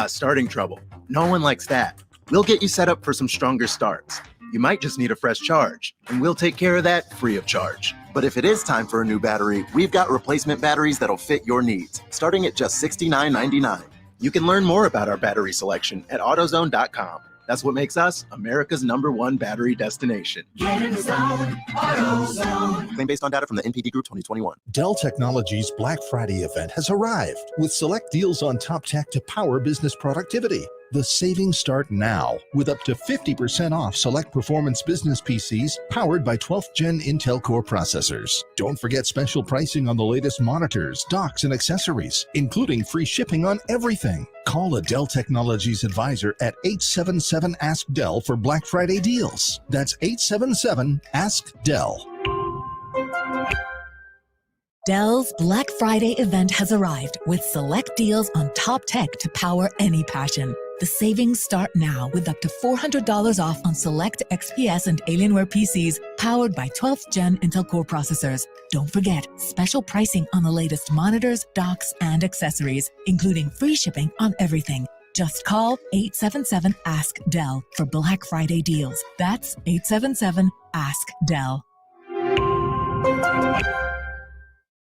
Starting trouble. No one likes that. We'll get you set up for some stronger starts. You might just need a fresh charge, and we'll take care of that free of charge. But if it is time for a new battery, we've got replacement batteries that'll fit your needs, starting at just $69.99. You can learn more about our battery selection at AutoZone.com. That's what makes us America's #1 battery destination. Get in the zone, AutoZone. Claim based on data from the NPD Group 2021. Dell Technologies Black Friday event has arrived with select deals on top tech to power business productivity. The savings start now with up to 50% off select performance business PCs powered by 12th Gen Intel Core processors. Don't forget special pricing on the latest monitors, docks, and accessories, including free shipping on everything. Call a Dell Technologies advisor at 877-ASK-DELL for Black Friday deals. That's 877-ASK-DELL. Dell's Black Friday event has arrived with select deals on top tech to power any passion. The savings start now with up to $400 off on select XPS and Alienware PCs powered by 12th Gen Intel Core processors. Don't forget, special pricing on the latest monitors, docks, and accessories, including free shipping on everything. Just call 877-ASK-DELL for Black Friday deals. That's 877-ASK-DELL.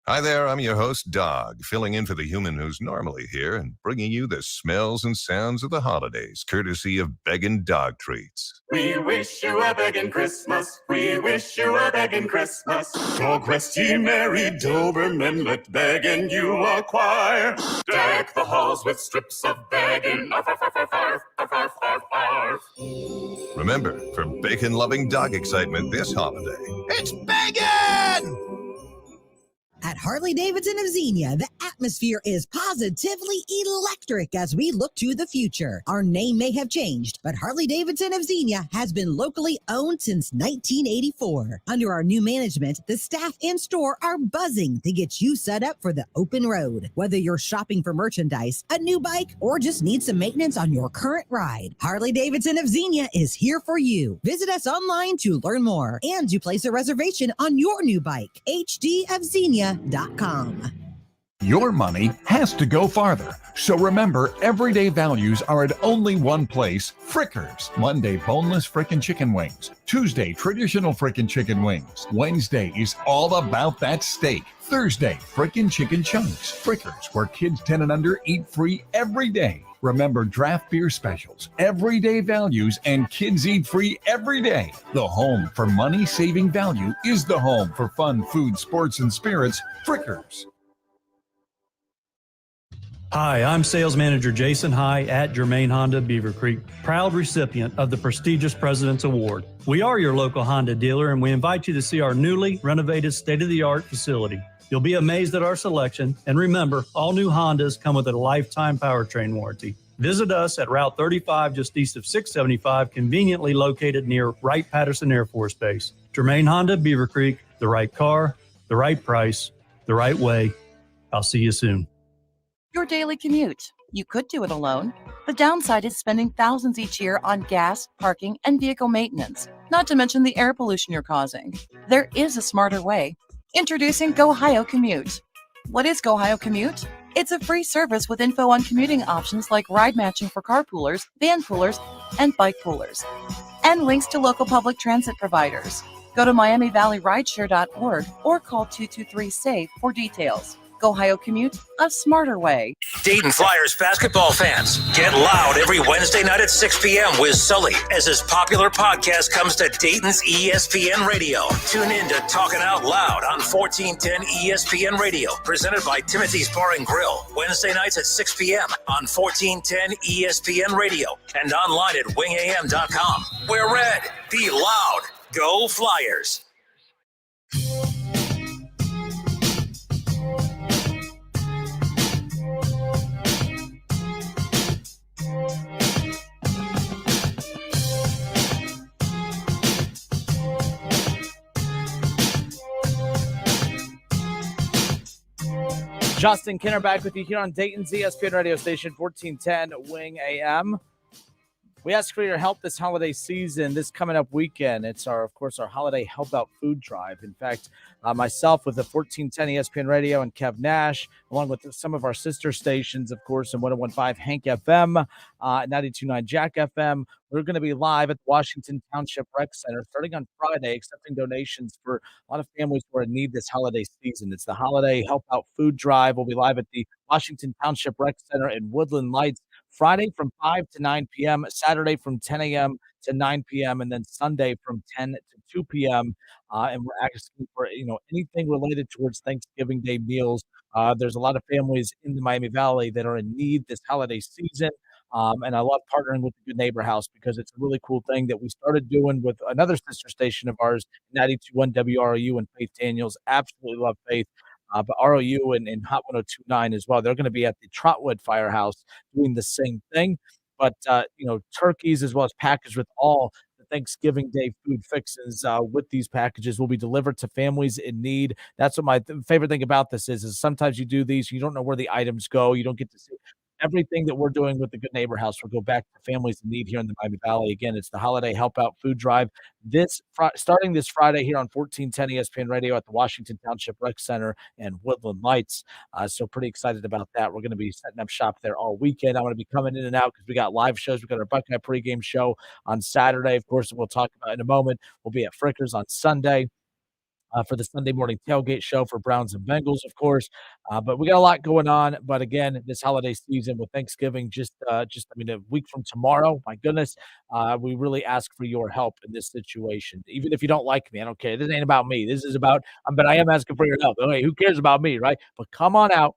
Hi there, I'm your host, Dog, filling in for the human who's normally here and bringing you the smells and sounds of the holidays, courtesy of Beggin' Dog Treats. We wish you a begging Christmas. We wish you a begging Christmas. Dog rest ye merry Doberman, let begging you acquire. Deck the halls with strips of begging. Arf, arf, arf, arf, arf, arf, arf, arf, arf. Remember, for bacon-loving dog excitement this holiday, It's begging! At Harley-Davidson of Xenia, the atmosphere is positively electric as we look to the future. Our name may have changed, but Harley-Davidson of Xenia has been locally owned since 1984. Under our new management, the staff and store are buzzing to get you set up for the open road. Whether you're shopping for merchandise, a new bike, or just need some maintenance on your current ride, Harley-Davidson of Xenia is here for you. Visit us online to learn more and to place a reservation on your new bike. hdofxenia.com. Your money has to go farther. So remember, everyday values are at only one place, Frickers. Monday, boneless frickin' chicken wings. Tuesday, traditional frickin' chicken wings. Wednesday is all about that steak. Thursday, frickin' chicken chunks. Frickers, where kids 10 and under eat free every day. Remember draft beer specials, everyday values, and kids eat free every day. The home for money-saving value is the home for fun, food, sports, and spirits, Frickers. Hi, I'm Sales Manager Jason High at Germain Honda Beaver Creek, proud recipient of the prestigious President's Award. We are your local Honda dealer, and we invite you to see our newly renovated state-of-the-art facility. You'll be amazed at our selection, and remember, all new Hondas come with a lifetime powertrain warranty. Visit us at Route 35, just east of 675, conveniently located near Wright-Patterson Air Force Base. Germain Honda Beaver Creek, the right car, the right price, the right way. I'll see you soon. Your daily commute. You could do it alone. The downside is spending thousands each year on gas, parking, and vehicle maintenance, not to mention the air pollution you're causing. There is a smarter way. Introducing GoHio Commute. What is GoHio Commute? It's a free service with info on commuting options like ride matching for carpoolers, van poolers, and bike poolers, and links to local public transit providers. Go to MiamiValleyRideshare.org or call 223-SAVE for details. GoHio Commute, a smarter way. Dayton Flyers basketball fans, get loud every Wednesday night at 6 p.m. with Sully as his popular podcast comes to Dayton's ESPN Radio. Tune in to Talkin' Out Loud on 1410 ESPN Radio, presented by Timothy's Bar and Grill, Wednesday nights at 6 p.m. on 1410 ESPN Radio and online at wingam.com. Wear red, be loud, go Flyers. Justin Kinner back with you here on Dayton's ESPN radio station, 1410 Wing AM. We ask for your help this holiday season, this coming up weekend. It's of course, our holiday help out food drive. In fact, myself with the 1410 ESPN Radio and Kev Nash, along with some of our sister stations, of course, and 101.5 Hank FM, 92.9 Jack FM. We're going to be live at the Washington Township Rec Center starting on Friday, accepting donations for a lot of families who are in need this holiday season. It's the holiday help out food drive. We'll be live at the Washington Township Rec Center in Woodland Lights Friday from 5 to 9 p.m., Saturday from 10 a.m. to 9 p.m., and then Sunday from 10 to 2 p.m. And we're asking for, anything related towards Thanksgiving Day meals. There's a lot of families in the Miami Valley that are in need this holiday season. And I love partnering with the Good Neighbor House because it's a really cool thing that we started doing with another sister station of ours, 92.1 WROU and Faith Daniels. Absolutely love Faith. But ROU and Hot 102.9 as well. They're going to be at the Trotwood Firehouse doing the same thing. But, turkeys as well as packaged with all the Thanksgiving Day food fixes with these packages will be delivered to families in need. That's what my favorite thing about this is sometimes you do these, you don't know where the items go. You don't get to see everything that we're doing with the Good Neighbor House will go back to families in need here in the Miami Valley. Again, it's the Holiday Help Out Food Drive. Starting this Friday here on 1410 ESPN Radio at the Washington Township Rec Center and Woodland Lights. So pretty excited about that. We're going to be setting up shop there all weekend. I'm going to be coming in and out because we got live shows. We got our Buckeye pregame show on Saturday. Of course, we'll talk about in a moment. We'll be at Frickers on Sunday. For the Sunday morning tailgate show for Browns and Bengals, of course. But we got a lot going on. But again, this holiday season with Thanksgiving, a week from tomorrow, my goodness, we really ask for your help in this situation. Even if you don't like me, I don't care. This ain't about me. This is about, but I am asking for your help. Okay, who cares about me, right? But come on out.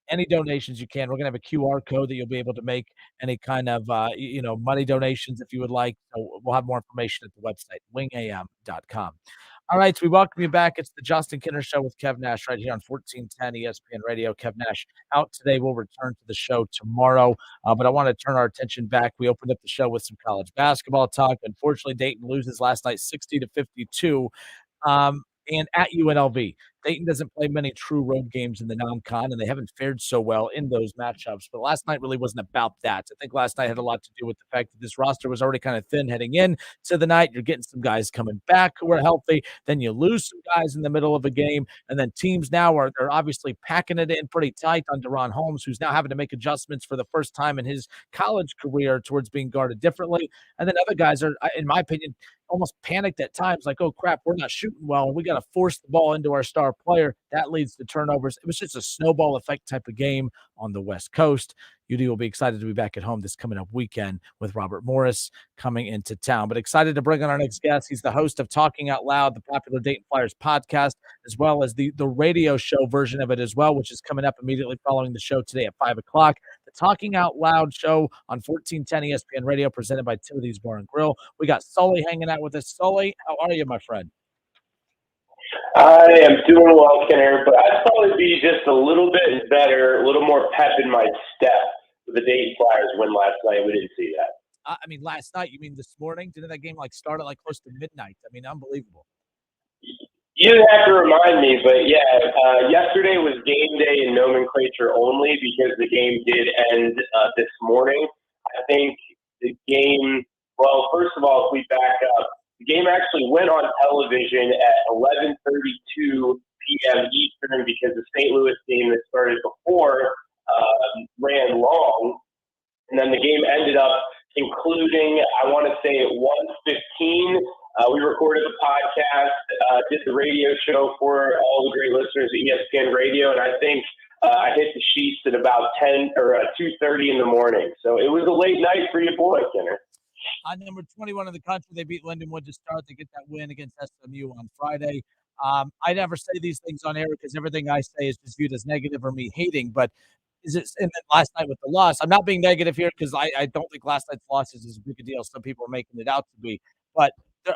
Any donations you can. We're going to have a QR code that you'll be able to make any kind of, money donations if you would like. So we'll have more information at the website, wingam.com. All right, so we welcome you back. It's the Justin Kinner Show with Kev Nash right here on 1410 ESPN Radio. Kev Nash out today. We'll return to the show tomorrow, but I want to turn our attention back. We opened up the show with some college basketball talk. Unfortunately, Dayton loses last night 60-52. And at UNLV. Dayton doesn't play many true road games in the non-con, and they haven't fared so well in those matchups. But last night really wasn't about that. I think last night had a lot to do with the fact that this roster was already kind of thin heading in to the night. You're getting some guys coming back who are healthy. Then you lose some guys in the middle of a game, and then teams now they're obviously packing it in pretty tight on Deron Holmes, who's now having to make adjustments for the first time in his college career towards being guarded differently. And then other guys are, in my opinion, almost panicked at times, like, oh, crap, we're not shooting well, and we got to force the ball into our star player. That leads to turnovers. It was just a snowball effect type of game on the West Coast. UD will be excited to be back at home this coming up weekend with Robert Morris coming into town. But excited to bring on our next guest. He's the host of Talking Out Loud, the popular Dayton Flyers podcast, as well as the radio show version of it as well, which is coming up immediately following the show today at 5 o'clock. The Talking Out Loud show on 1410 ESPN Radio, presented by Timothy's Bar and Grill. We got Sully hanging out with us. Sully, how are you, my friend? I am doing well, Kenner, but I'd probably be just a little bit better, a little more pep in my step with the Dayton Flyers win last night. We didn't see that. Last night, you mean this morning? Didn't that game start at close to midnight? I mean, unbelievable. You didn't have to remind me, but yeah, yesterday was game day in nomenclature only because the game did end this morning. I think the game, well, first of all, if we back up, the game actually went on television at 11:32 p.m. Eastern because the St. Louis game that started before ran long. And then the game ended up concluding, I want to say, at 1:15. We recorded the podcast, did the radio show for all the great listeners at ESPN Radio, and I think I hit the sheets at about 10 or 2:30 in the morning. So it was a late night for your boy, Kenner. Number 21 in the country, they beat Lindenwood to start. They get that win against SMU on Friday. I never say these things on air because everything I say is just viewed as negative or me hating. But and then last night with the loss, I'm not being negative here because I don't think last night's loss is as big a deal. Some people are making it out to be. But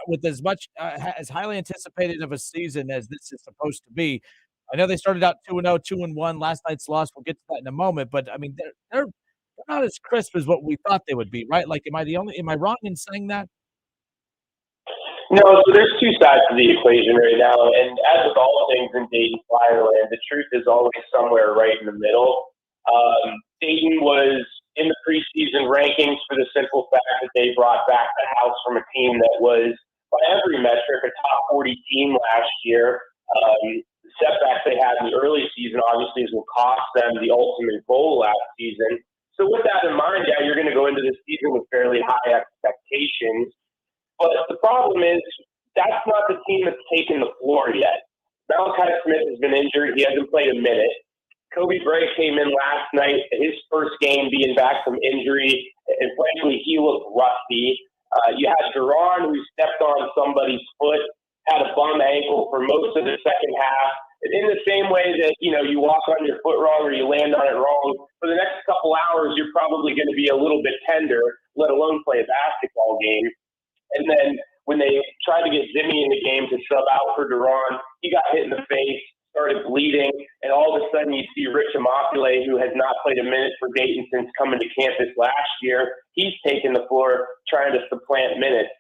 with as much as highly anticipated of a season as this is supposed to be, I know they started out 2-0, 2-1. Last night's loss, we'll get to that in a moment. But I mean, they're not as crisp as what we thought they would be, right? Am I wrong in saying that? No, so there's two sides to the equation right now, and as with all things in Dayton Flyerland, the truth is always somewhere right in the middle. Dayton was in the preseason rankings for the simple fact that they brought back the house from a team that was, by every metric, a top 40 team last year. The setbacks they had in the early season obviously is what cost them the ultimate goal last season. So with that in mind, yeah, you're going to go into this season with fairly high expectations. But the problem is that's not the team that's taken the floor yet. Malachi Smith has been injured. He hasn't played a minute. Kobe Bray came in last night, his first game being back from injury, and frankly, he looked rusty. You had Duran, who stepped on somebody's foot, had a bum ankle for most of the second half. And in the same way that, you walk on your foot wrong or you land on it wrong, for the next couple hours, you're probably going to be a little bit tender, let alone play a basketball game. And then when they tried to get Zimmy in the game to sub out for Duran, he got hit in the face, started bleeding, and all of a sudden you see Rich Immokalee, who has not played a minute for Dayton since coming to campus last year. He's taking the floor trying to supplant minutes.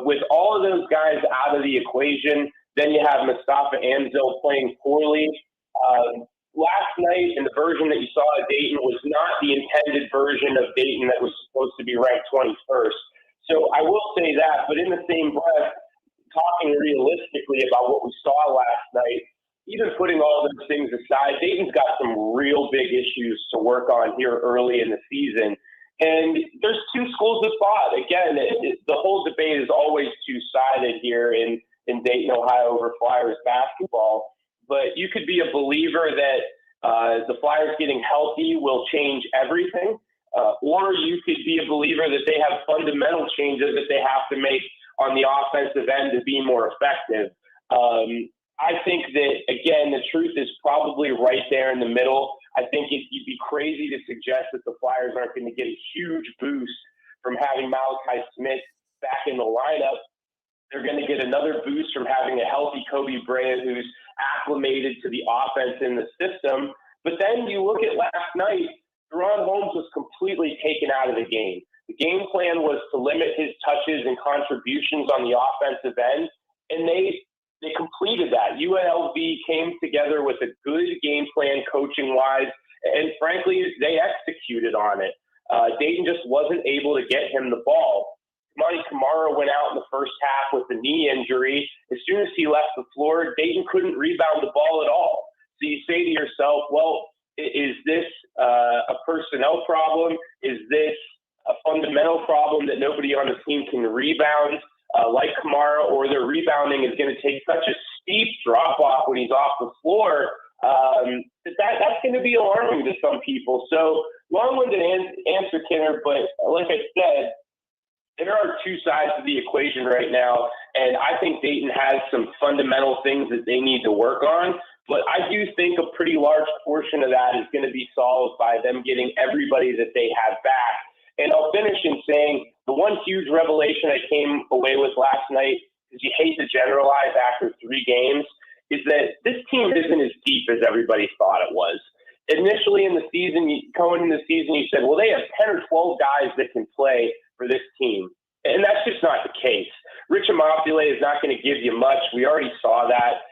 With all of those guys out of the equation, then you have Mustafa Anzil playing poorly. Last night, in the version that you saw at Dayton, was not the intended version of Dayton that was supposed to be ranked 21st. So I will say that, but in the same breath, talking realistically about what we saw last night, even putting all those things aside, Dayton's got some real big issues to work on here early in the season. And there's two schools of thought. Again, the whole debate is always two-sided here in Dayton, Ohio over Flyers basketball. But you could be a believer that the Flyers getting healthy will change everything. Or you could be a believer that they have fundamental changes that they have to make on the offensive end to be more effective. I think that, again, the truth is probably right there in the middle. I think you'd be crazy to suggest that the Flyers aren't going to get a huge boost from having Malachi Smith back in the lineup. They're going to get another boost from having a healthy Kobe Bryant who's acclimated to the offense in the system. But then you look at last night, Deron Holmes was completely taken out of the game. The game plan was to limit his touches and contributions on the offensive end, and they completed that. UNLV came together with a good game plan coaching-wise, and frankly, they executed on it. Dayton just wasn't able to get him the ball. Monty Kamara went out in the first half with a knee injury. As soon as he left the floor, Dayton couldn't rebound the ball at all. So you say to yourself, well, is this a personnel problem? Is this a fundamental problem that nobody on the team can rebound like Kamara, or their rebounding is going to take such a steep drop-off when he's off the floor that's going to be alarming to some people. So long-winded answer, Kenner, but like I said, there are two sides to the equation right now, and I think Dayton has some fundamental things that they need to work on. But I do think a pretty large portion of that is going to be solved by them getting everybody that they have back. And I'll finish in saying the one huge revelation I came away with last night, because you hate to generalize after 3 games, is that this team isn't as deep as everybody thought it was. Initially in the season, going into the season, you said, well, they have 10 or 12 guys that can play for this team. And that's just not the case. Rich Immokalee is not going to give you much. We already saw that.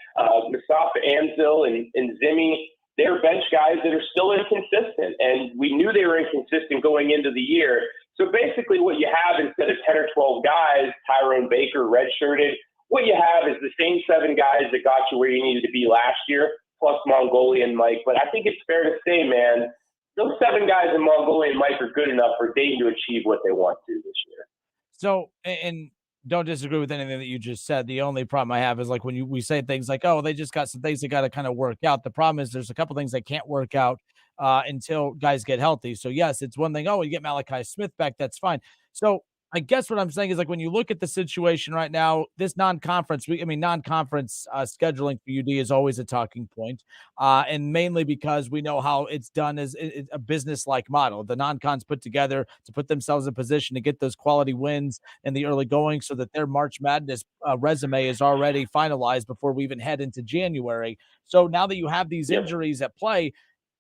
Mustafa Anzil and Zimmy, they're bench guys that are still inconsistent. And we knew they were inconsistent going into the year. So basically what you have instead of 10 or 12 guys, Tyrone Baker redshirted, what you have is the same 7 guys that got you where you needed to be last year, plus Mongolian Mike. But I think it's fair to say, man, those 7 guys in Mongolian Mike are good enough for Dayton to achieve what they want to this year. So, and don't disagree with anything that you just said. The only problem I have is like when we say things like, oh, they just got some things that got to kind of work out. The problem is there's a couple things that can't work out until guys get healthy. So yes, it's one thing. Oh, you get Malachi Smith back. That's fine. So I guess what I'm saying is like when you look at the situation right now, this non-conference scheduling for UD is always a talking point, and mainly because we know how it's done as a business-like model. The non-cons put together to put themselves in position to get those quality wins in the early going so that their March Madness resume is already finalized before we even head into January. So now that you have these injuries at play,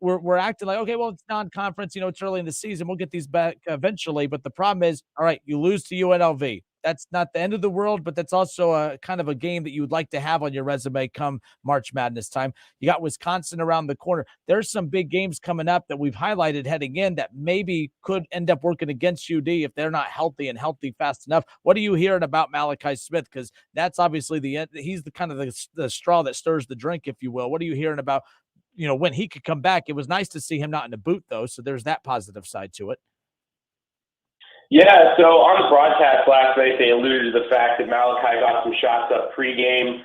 we're acting like, okay, well, it's non-conference, it's early in the season. We'll get these back eventually. But the problem is, all right, you lose to UNLV. that's not the end of the world, but that's also a kind of a game that you would like to have on your resume come March Madness time. You got Wisconsin around the corner. There's some big games coming up that we've highlighted heading in that maybe could end up working against UD if they're not healthy fast enough. What are you hearing about Malachi Smith? Because that's obviously he's the kind of the straw that stirs the drink, if you will. What are you hearing about, when he could come back? It was nice to see him not in a boot, though, so there's that positive side to it. Yeah, so on the broadcast last night, they alluded to the fact that Malachi got some shots up pregame,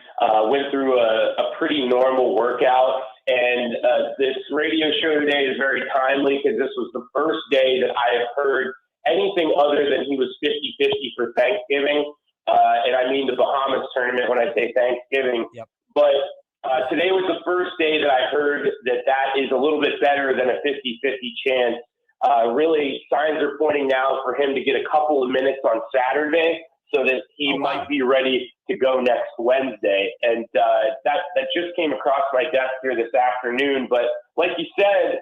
went through a pretty normal workout, and this radio show today is very timely because this was the first day that I have heard anything other than he was 50-50 for Thanksgiving, and I mean the Bahamas tournament when I say Thanksgiving. Yep. But today was the first day that I heard that is a little bit better than a 50-50 chance. Really, signs are pointing now for him to get a couple of minutes on Saturday so that he might be ready to go next Wednesday. And that just came across my desk here this afternoon. But like you said,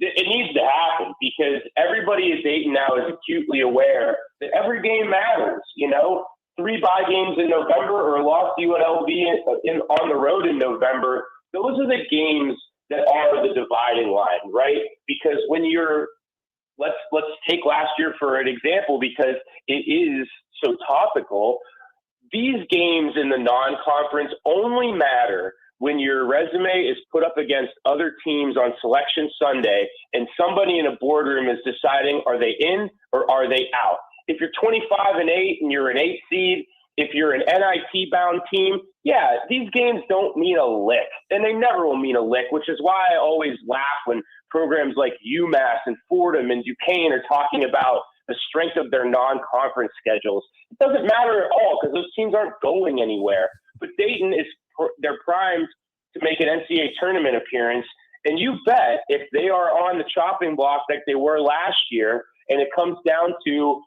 it needs to happen because everybody at Dayton now is acutely aware that every game matters. 3 bye games in November or a loss to UNLV on the road in November, those are the games that are the dividing line, right? Because when let's take last year for an example because it is so topical. These games in the non-conference only matter when your resume is put up against other teams on Selection Sunday and somebody in a boardroom is deciding are they in or are they out. If you're 25-8 and you're an 8 seed, if you're an NIT-bound team, yeah, these games don't mean a lick, and they never will mean a lick, which is why I always laugh when programs like UMass and Fordham and Duquesne are talking about the strength of their non-conference schedules. It doesn't matter at all because those teams aren't going anywhere. But Dayton they're primed to make an NCAA tournament appearance, and you bet if they are on the chopping block like they were last year, and it comes down to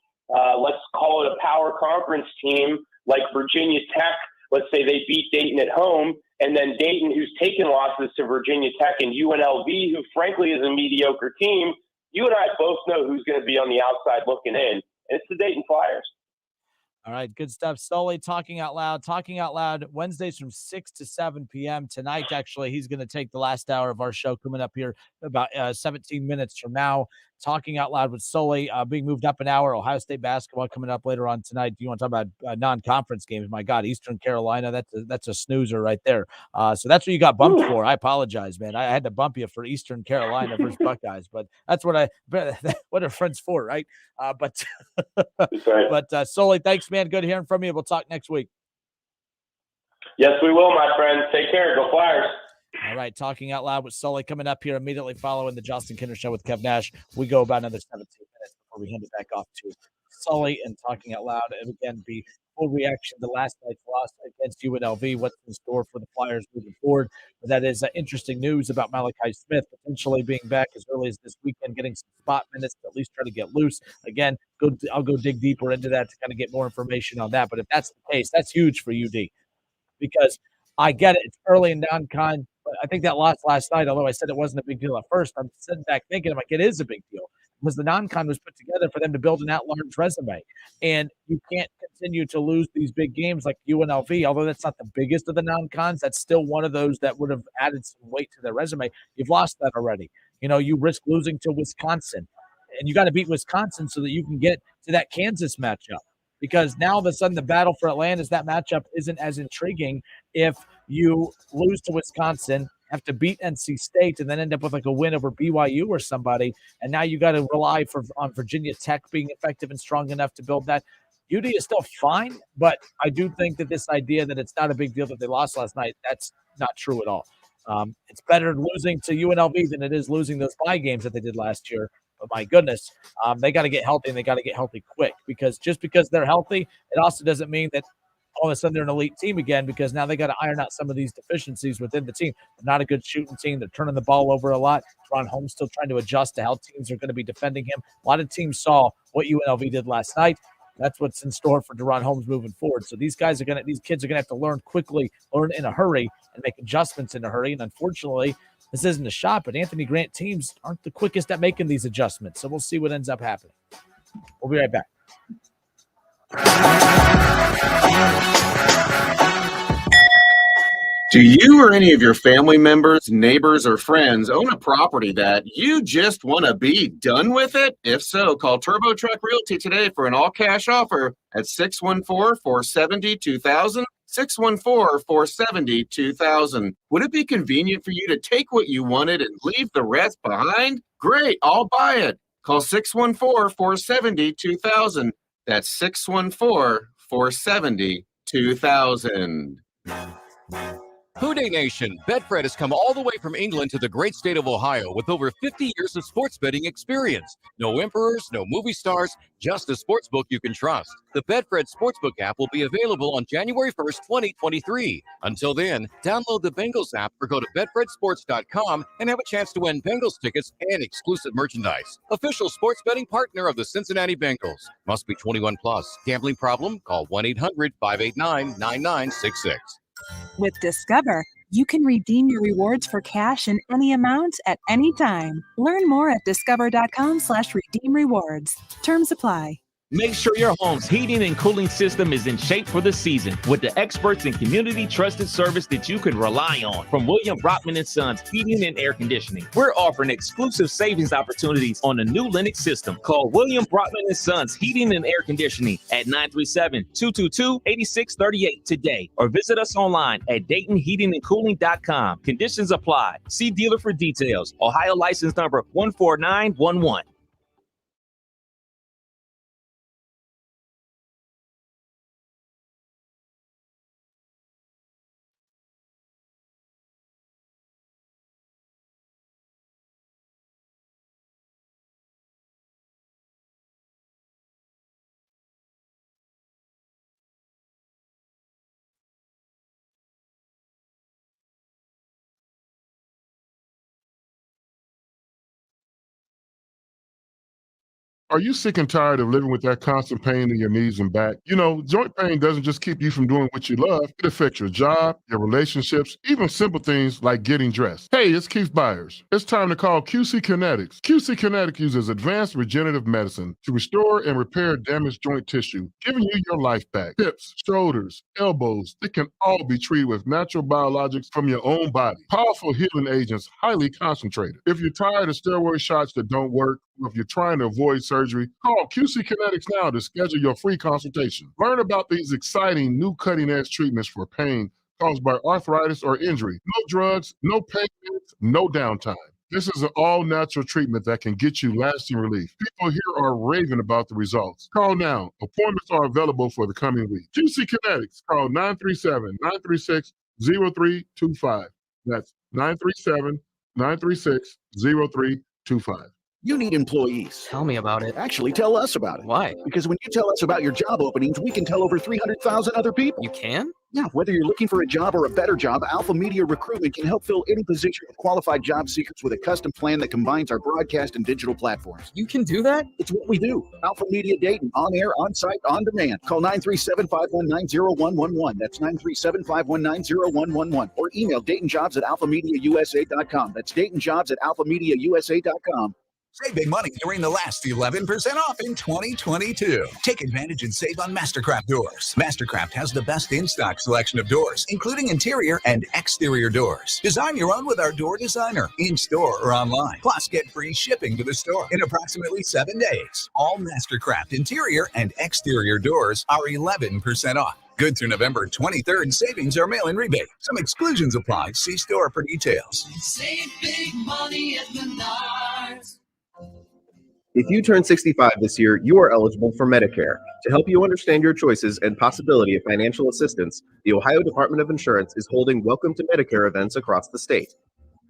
let's call it a power conference team like Virginia Tech. Let's say they beat Dayton at home, and then Dayton, who's taken losses to Virginia Tech and UNLV, who frankly is a mediocre team, you and I both know who's going to be on the outside looking in. And it's the Dayton Flyers. All right, good stuff. Sully, Talking Out Loud, Wednesdays from 6 to 7 p.m. Tonight, actually, he's going to take the last hour of our show coming up here about 17 minutes from now. Talking Out Loud with Sully, being moved up an hour. Ohio State basketball coming up later on tonight. Do you want to talk about non-conference games? My God, Eastern Carolina, that's a snoozer right there. So that's what you got bumped for. I apologize, man. I had to bump you for Eastern Carolina versus Buckeyes, but that's what what are friends for, right? But Sully, thanks, man. Good hearing from you. We'll talk next week. Yes, we will, my friends. Take care. Go Flyers. All right, Talking Out Loud with Sully coming up here immediately following the Justin Kinner Show with Kev Nash. We go about another 17 minutes before we hand it back off to Sully and Talking Out Loud. And again, be full reaction to last night's loss against UNLV. What's in store for the Flyers moving forward? But that is interesting news about Malachi Smith potentially being back as early as this weekend, getting some spot minutes to at least try to get loose. Again, I'll go dig deeper into that to kind of get more information on that. But if that's the case, that's huge for UD because I get it. It's early in non-con. But I think that loss last night, although I said it wasn't a big deal at first, I'm sitting back thinking, I'm like, it is a big deal because the non-con was put together for them to build an at-large resume. And you can't continue to lose these big games like UNLV, although that's not the biggest of the non-cons. That's still one of those that would have added some weight to their resume. You've lost that already. You risk losing to Wisconsin. And you got to beat Wisconsin so that you can get to that Kansas matchup. Because now all of a sudden the battle for Atlantis, that matchup isn't as intriguing if you lose to Wisconsin, have to beat NC State, and then end up with like a win over BYU or somebody. And now you got to rely on Virginia Tech being effective and strong enough to build that. UD is still fine, but I do think that this idea that it's not a big deal that they lost last night, that's not true at all. It's better losing to UNLV than it is losing those bye games that they did last year. But my goodness, they got to get healthy, and they got to get healthy quick because just because they're healthy, it also doesn't mean that all of a sudden they're an elite team again because now they got to iron out some of these deficiencies within the team. They're not a good shooting team. They're turning the ball over a lot. Ron Holmes still trying to adjust to how teams are going to be defending him. A lot of teams saw what UNLV did last night. That's what's in store for Deron Holmes moving forward. So these kids are going to have to learn quickly, learn in a hurry, and make adjustments in a hurry. And unfortunately, this isn't a shot, but Anthony Grant teams aren't the quickest at making these adjustments. So we'll see what ends up happening. We'll be right back. Do you or any of your family members, neighbors, or friends own a property that you just want to be done with it? If so, call Turbo Truck Realty today for an all-cash offer at 614-470-2000, 614-470-2000. Would it be convenient for you to take what you wanted and leave the rest behind? Great, I'll buy it. Call 614-470-2000. That's 614-470-2000. Houday Nation, Betfred has come all the way from England to the great state of Ohio with over 50 years of sports betting experience. No emperors, no movie stars, just a sportsbook you can trust. The Betfred Sportsbook app will be available on January 1st, 2023. Until then, download the Bengals app or go to betfredsports.com and have a chance to win Bengals tickets and exclusive merchandise. Official sports betting partner of the Cincinnati Bengals. Must be 21 plus. Gambling problem? Call 1-800-589-9966. With Discover, you can redeem your rewards for cash in any amount at any time. Learn more at discover.com/redeem rewards. Terms apply. Make sure your home's heating and cooling system is in shape for the season with the experts and community trusted service that you can rely on. From William Brockman & Sons Heating and Air Conditioning, we're offering exclusive savings opportunities on the new Lennox system. Call William Brockman & Sons Heating and Air Conditioning at 937-222-8638 today or visit us online at DaytonHeatingandCooling.com. Conditions apply. See dealer for details. Ohio license number 14911. Are you sick and tired of living with that constant pain in your knees and back? You know, joint pain doesn't just keep you from doing what you love. It affects your job, your relationships, even simple things like getting dressed. Hey, it's Keith Byers. It's time to call QC Kinetics. QC Kinetics uses advanced regenerative medicine to restore and repair damaged joint tissue, giving you your life back. Hips, shoulders, elbows, they can all be treated with natural biologics from your own body. Powerful healing agents, highly concentrated. If you're tired of steroid shots that don't work, or if you're trying to avoid surgery, call QC Kinetics now to schedule your free consultation. Learn about these exciting new cutting-edge treatments for pain caused by arthritis or injury. No drugs, no pain meds, no downtime. This is an all-natural treatment that can get you lasting relief. People here are raving about the results. Call now. Appointments are available for the coming week. QC Kinetics. Call 937-936-0325. That's 937-936-0325. You need employees. Tell me about it. Actually, tell us about it. Why? Because when you tell us about your job openings, we can tell over 300,000 other people. You can? Yeah, whether you're looking for a job or a better job, Alpha Media Recruitment can help fill any position of qualified job seekers with a custom plan that combines our broadcast and digital platforms. You can do that? It's what we do. Alpha Media Dayton, on air, on site, on demand. Call 937-519-0111. That's 937-519-0111. Or email DaytonJobs@alphamediausa.com. That's DaytonJobs@alphamediausa.com. Save big money during the last 11% off in 2022. Take advantage and save on Mastercraft doors. Mastercraft has the best in-stock selection of doors, including interior and exterior doors. Design your own with our door designer, in-store or online. Plus, get free shipping to the store in approximately 7 days. All Mastercraft interior and exterior doors are 11% off. Good through November 23rd. Savings are mail-in rebate. Some exclusions apply. See store for details. Save big money at Menards. If you turn 65 this year, you are eligible for Medicare. To help you understand your choices and possibility of financial assistance, the Ohio Department of Insurance is holding Welcome to Medicare events across the state.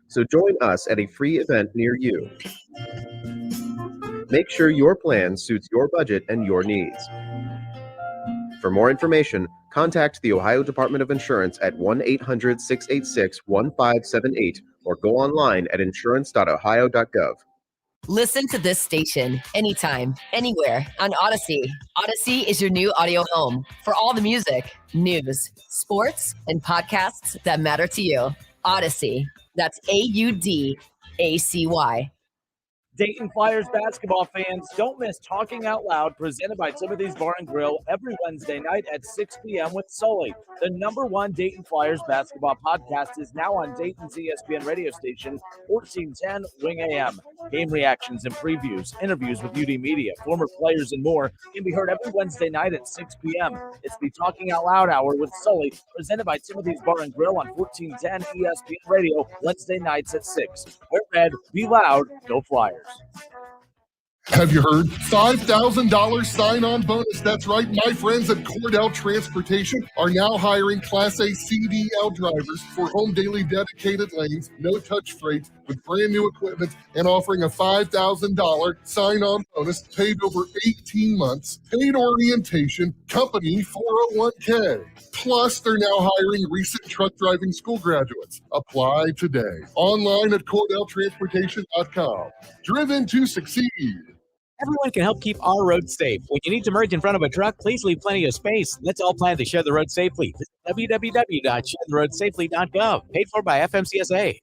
So join us at a free event near you. Make sure your plan suits your budget and your needs. For more information, contact the Ohio Department of Insurance at 1-800-686-1578 or go online at insurance.ohio.gov. Listen to this station anytime, anywhere on Odyssey. Odyssey is your new audio home for all the music, news, sports, and podcasts that matter to you. Odyssey. That's AUDACY. Dayton Flyers basketball fans, don't miss Talking Out Loud, presented by Timothy's Bar and Grill, every Wednesday night at 6 p.m. with Sully. The #1 Dayton Flyers basketball podcast is now on Dayton's ESPN radio station, 1410 Wing AM. Game reactions and previews, interviews with UD Media, former players, and more can be heard every Wednesday night at 6 p.m. It's the Talking Out Loud Hour with Sully, presented by Timothy's Bar and Grill on 1410 ESPN radio, Wednesday nights at 6. Wear red, be loud, go Flyers. Have you heard? $5,000 sign-on bonus. That's right. My friends at Cordell Transportation are now hiring Class A CDL drivers for home daily dedicated lanes, no-touch freight with brand new equipment, and offering a $5,000 sign-on bonus paid over 18 months, paid orientation, company 401k. Plus, they're now hiring recent truck driving school graduates. Apply today. Online at CordellTransportation.com. Driven to succeed. Everyone can help keep our roads safe. When you need to merge in front of a truck, please leave plenty of space. Let's all plan to share the road safely. Visit www.sharetheroadsafely.gov. Paid for by FMCSA.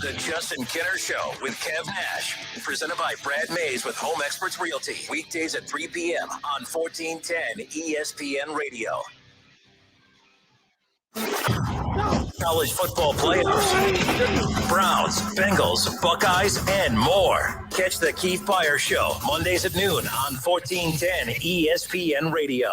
The Justin Kinner Show with Kev Nash. Presented by Brad Mays with Home Experts Realty. Weekdays at 3 p.m. on 1410 ESPN Radio. College football playoffs, Browns, Bengals, Buckeyes, and more. Catch the Keith Byers Show Mondays at noon on 1410 ESPN Radio.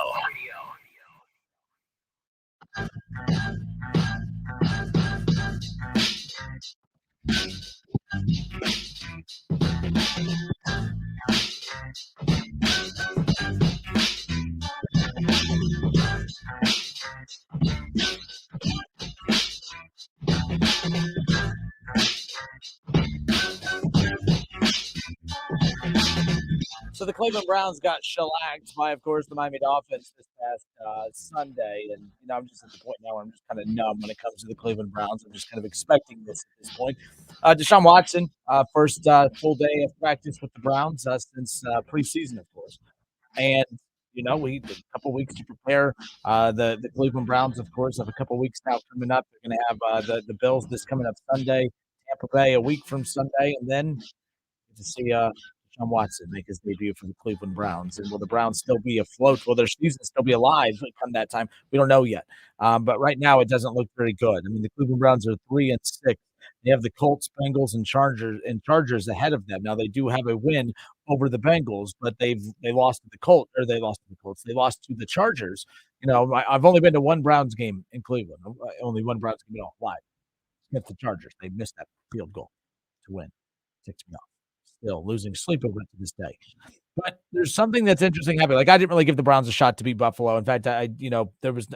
So the Cleveland Browns got shellacked by, of course, the Miami Dolphins this past Sunday. And, I'm just at the point now where I'm just kind of numb when it comes to the Cleveland Browns. I'm just kind of expecting this at this point. Deshaun Watson, first full day of practice with the Browns since preseason, of course. And, we had a couple weeks to prepare. The Cleveland Browns, of course, have a couple weeks now coming up. They're going to have the Bills this coming up Sunday, Tampa Bay a week from Sunday, and then to see Deshaun Watson make his debut for the Cleveland Browns. And will the Browns still be afloat? Will their season still be alive come that time? We don't know yet. But right now, it doesn't look very good. I mean, the Cleveland Browns are 3-6. They have the Colts, Bengals, and Chargers ahead of them. Now they do have a win over the Bengals, but they lost to the Colts. They lost to the Chargers. I've only been to one Browns game in Cleveland. Only one Browns game at all live. Against the Chargers. They missed that field goal to win. Ticks me off. Still losing sleep over it to this day. But there's something that's interesting happening. Like, I didn't really give the Browns a shot to beat Buffalo. In fact, there was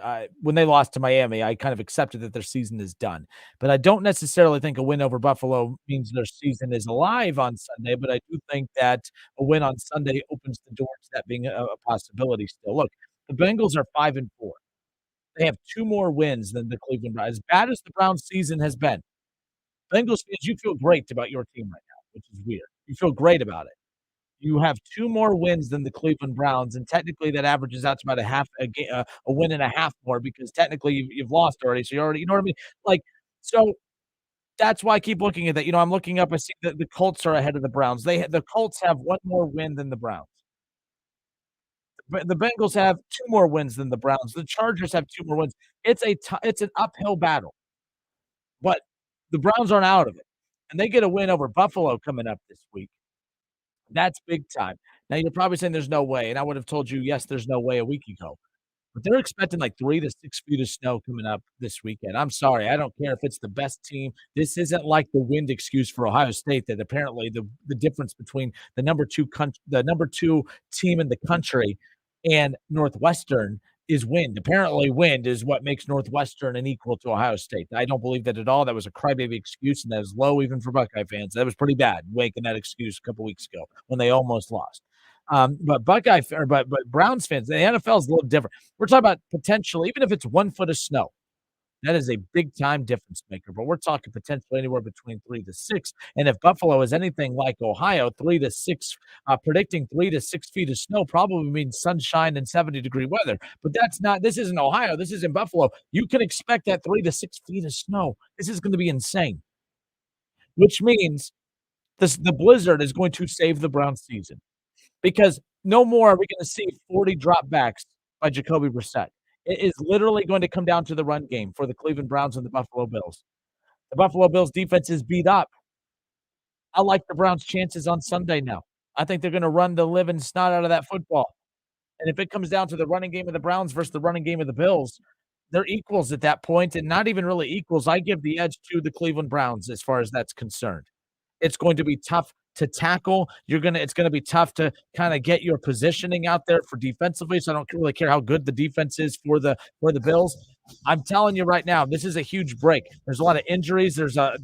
when they lost to Miami, I kind of accepted that their season is done. But I don't necessarily think a win over Buffalo means their season is alive on Sunday. But I do think that a win on Sunday opens the door to that being a possibility still. Look, the Bengals are 5-4. They have 2 more wins than the Cleveland Browns. As bad as the Browns season has been, Bengals fans, you feel great about your team right now, which is weird. You feel great about it. You have 2 more wins than the Cleveland Browns, and technically that averages out to about a win and a half more because technically you've lost already. So you already, you know what I mean? Like, so that's why I keep looking at that. I'm looking up. I see that the Colts are ahead of the Browns. The Colts have 1 more win than the Browns. The Bengals have 2 more wins than the Browns. The Chargers have 2 more wins. It's an uphill battle, but the Browns aren't out of it, and they get a win over Buffalo coming up this week. That's big time. Now, you're probably saying there's no way, and I would have told you, yes, there's no way a week ago. But they're expecting like 3 to 6 feet of snow coming up this weekend. I'm sorry. I don't care if it's the best team. This isn't like the wind excuse for Ohio State that apparently the difference between the number 2 team in the country and Northwestern is wind. Apparently, wind is what makes Northwestern an equal to Ohio State. I don't believe that at all. That was a crybaby excuse, and that was low even for Buckeye fans. That was pretty bad, making that excuse a couple weeks ago when they almost lost. But Browns fans, the NFL is a little different. We're talking about potentially, even if it's 1 foot of snow, that is a big-time difference maker. But we're talking potentially anywhere between 3 to 6. And if Buffalo is anything like Ohio, 3 to 6, predicting 3 to 6 feet of snow probably means sunshine and 70-degree weather. But this isn't Ohio. This is in Buffalo. You can expect that 3 to 6 feet of snow. This is going to be insane, which means The blizzard is going to save the Browns season because no more are we going to see 40 dropbacks by Jacoby Brissett. It is literally going to come down to the run game for the Cleveland Browns and the Buffalo Bills. The Buffalo Bills defense is beat up. I like the Browns' chances on Sunday now. I think they're going to run the living snot out of that football. And if it comes down to the running game of the Browns versus the running game of the Bills, they're equals at that point, and not even really equals. I give the edge to the Cleveland Browns as far as that's concerned. It's going to be tough to tackle. It's going to be tough to kind of get your positioning out there for defensively. So I don't really care how good the defense is for the Bills. I'm telling you right now, this is a huge break. There's a lot of injuries. There's a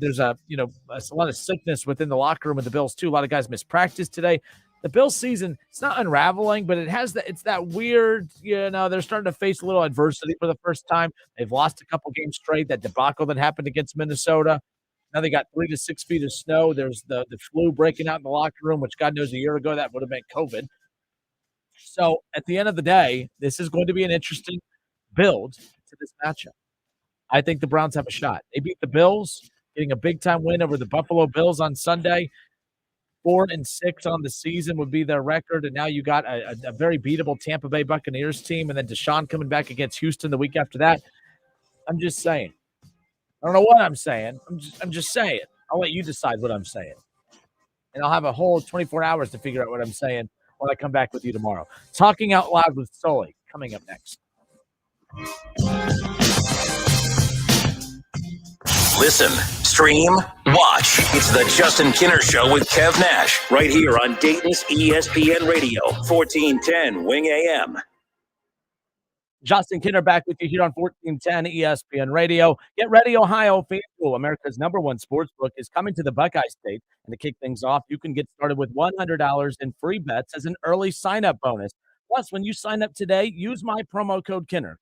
lot of sickness within the locker room of the Bills too. A lot of guys missed practice today. The Bills season, it's not unraveling, but it's that weird, they're starting to face a little adversity for the first time. They've lost a couple games straight. That debacle that happened against Minnesota. Now they got 3 to 6 feet of snow. There's the flu breaking out in the locker room, which God knows a year ago that would have been COVID. So at the end of the day, this is going to be an interesting build to this matchup. I think the Browns have a shot. They beat the Bills, getting a big-time win over the Buffalo Bills on Sunday. 4-6 on the season would be their record, and now you got a very beatable Tampa Bay Buccaneers team, and then Deshaun coming back against Houston the week after that. I'm just saying. I don't know what I'm saying. I'm just saying. I'll let you decide what I'm saying. And I'll have a whole 24 hours to figure out what I'm saying when I come back with you tomorrow. Talking Out Loud with Sully, coming up next. Listen, stream, watch. It's the Justin Kinner Show with Kev Nash, right here on Dayton's ESPN Radio, 1410 Wing AM. Justin Kinner back with you here on 1410 ESPN Radio. Get ready, Ohio. FanDuel, America's #1 sportsbook, is coming to the Buckeye State. And to kick things off, you can get started with $100 in free bets as an early sign-up bonus. Plus, when you sign up today, use my promo code Kinner,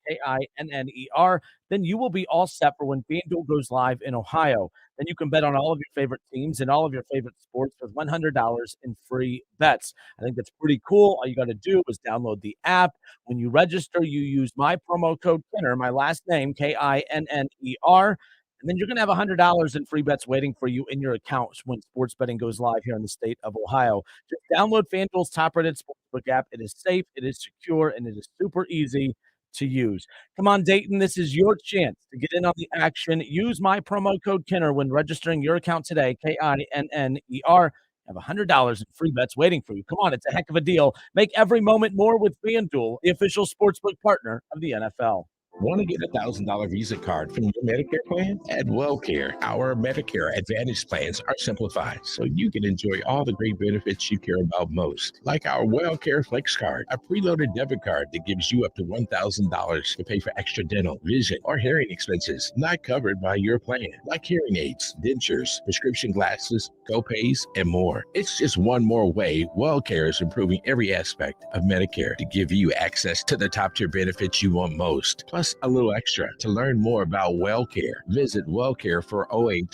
Kinner. Then you will be all set for when FanDuel goes live in Ohio. Then you can bet on all of your favorite teams and all of your favorite sports with $100 in free bets. I think that's pretty cool. All you got to do is download the app. When you register, you use my promo code Kinner, my last name, Kinner. And then you're going to have $100 in free bets waiting for you in your account when sports betting goes live here in the state of Ohio. Just download FanDuel's top-rated sportsbook app. It is safe, it is secure, and it is super easy to use. Come on, Dayton. This is your chance to get in on the action. Use my promo code Kinner when registering your account today, Kinner. Have $100 in free bets waiting for you. Come on, it's a heck of a deal. Make every moment more with FanDuel, the official sportsbook partner of the NFL. Want to get a $1,000 Visa card from your Medicare plan? At WellCare, our Medicare Advantage plans are simplified so you can enjoy all the great benefits you care about most. Like our WellCare Flex card, a preloaded debit card that gives you up to $1,000 to pay for extra dental, vision, or hearing expenses not covered by your plan. Like hearing aids, dentures, prescription glasses, co-pays, and more. It's just one more way WellCare is improving every aspect of Medicare to give you access to the top-tier benefits you want most. Plus, a little extra. To learn more about WellCare, visit WellCare for OH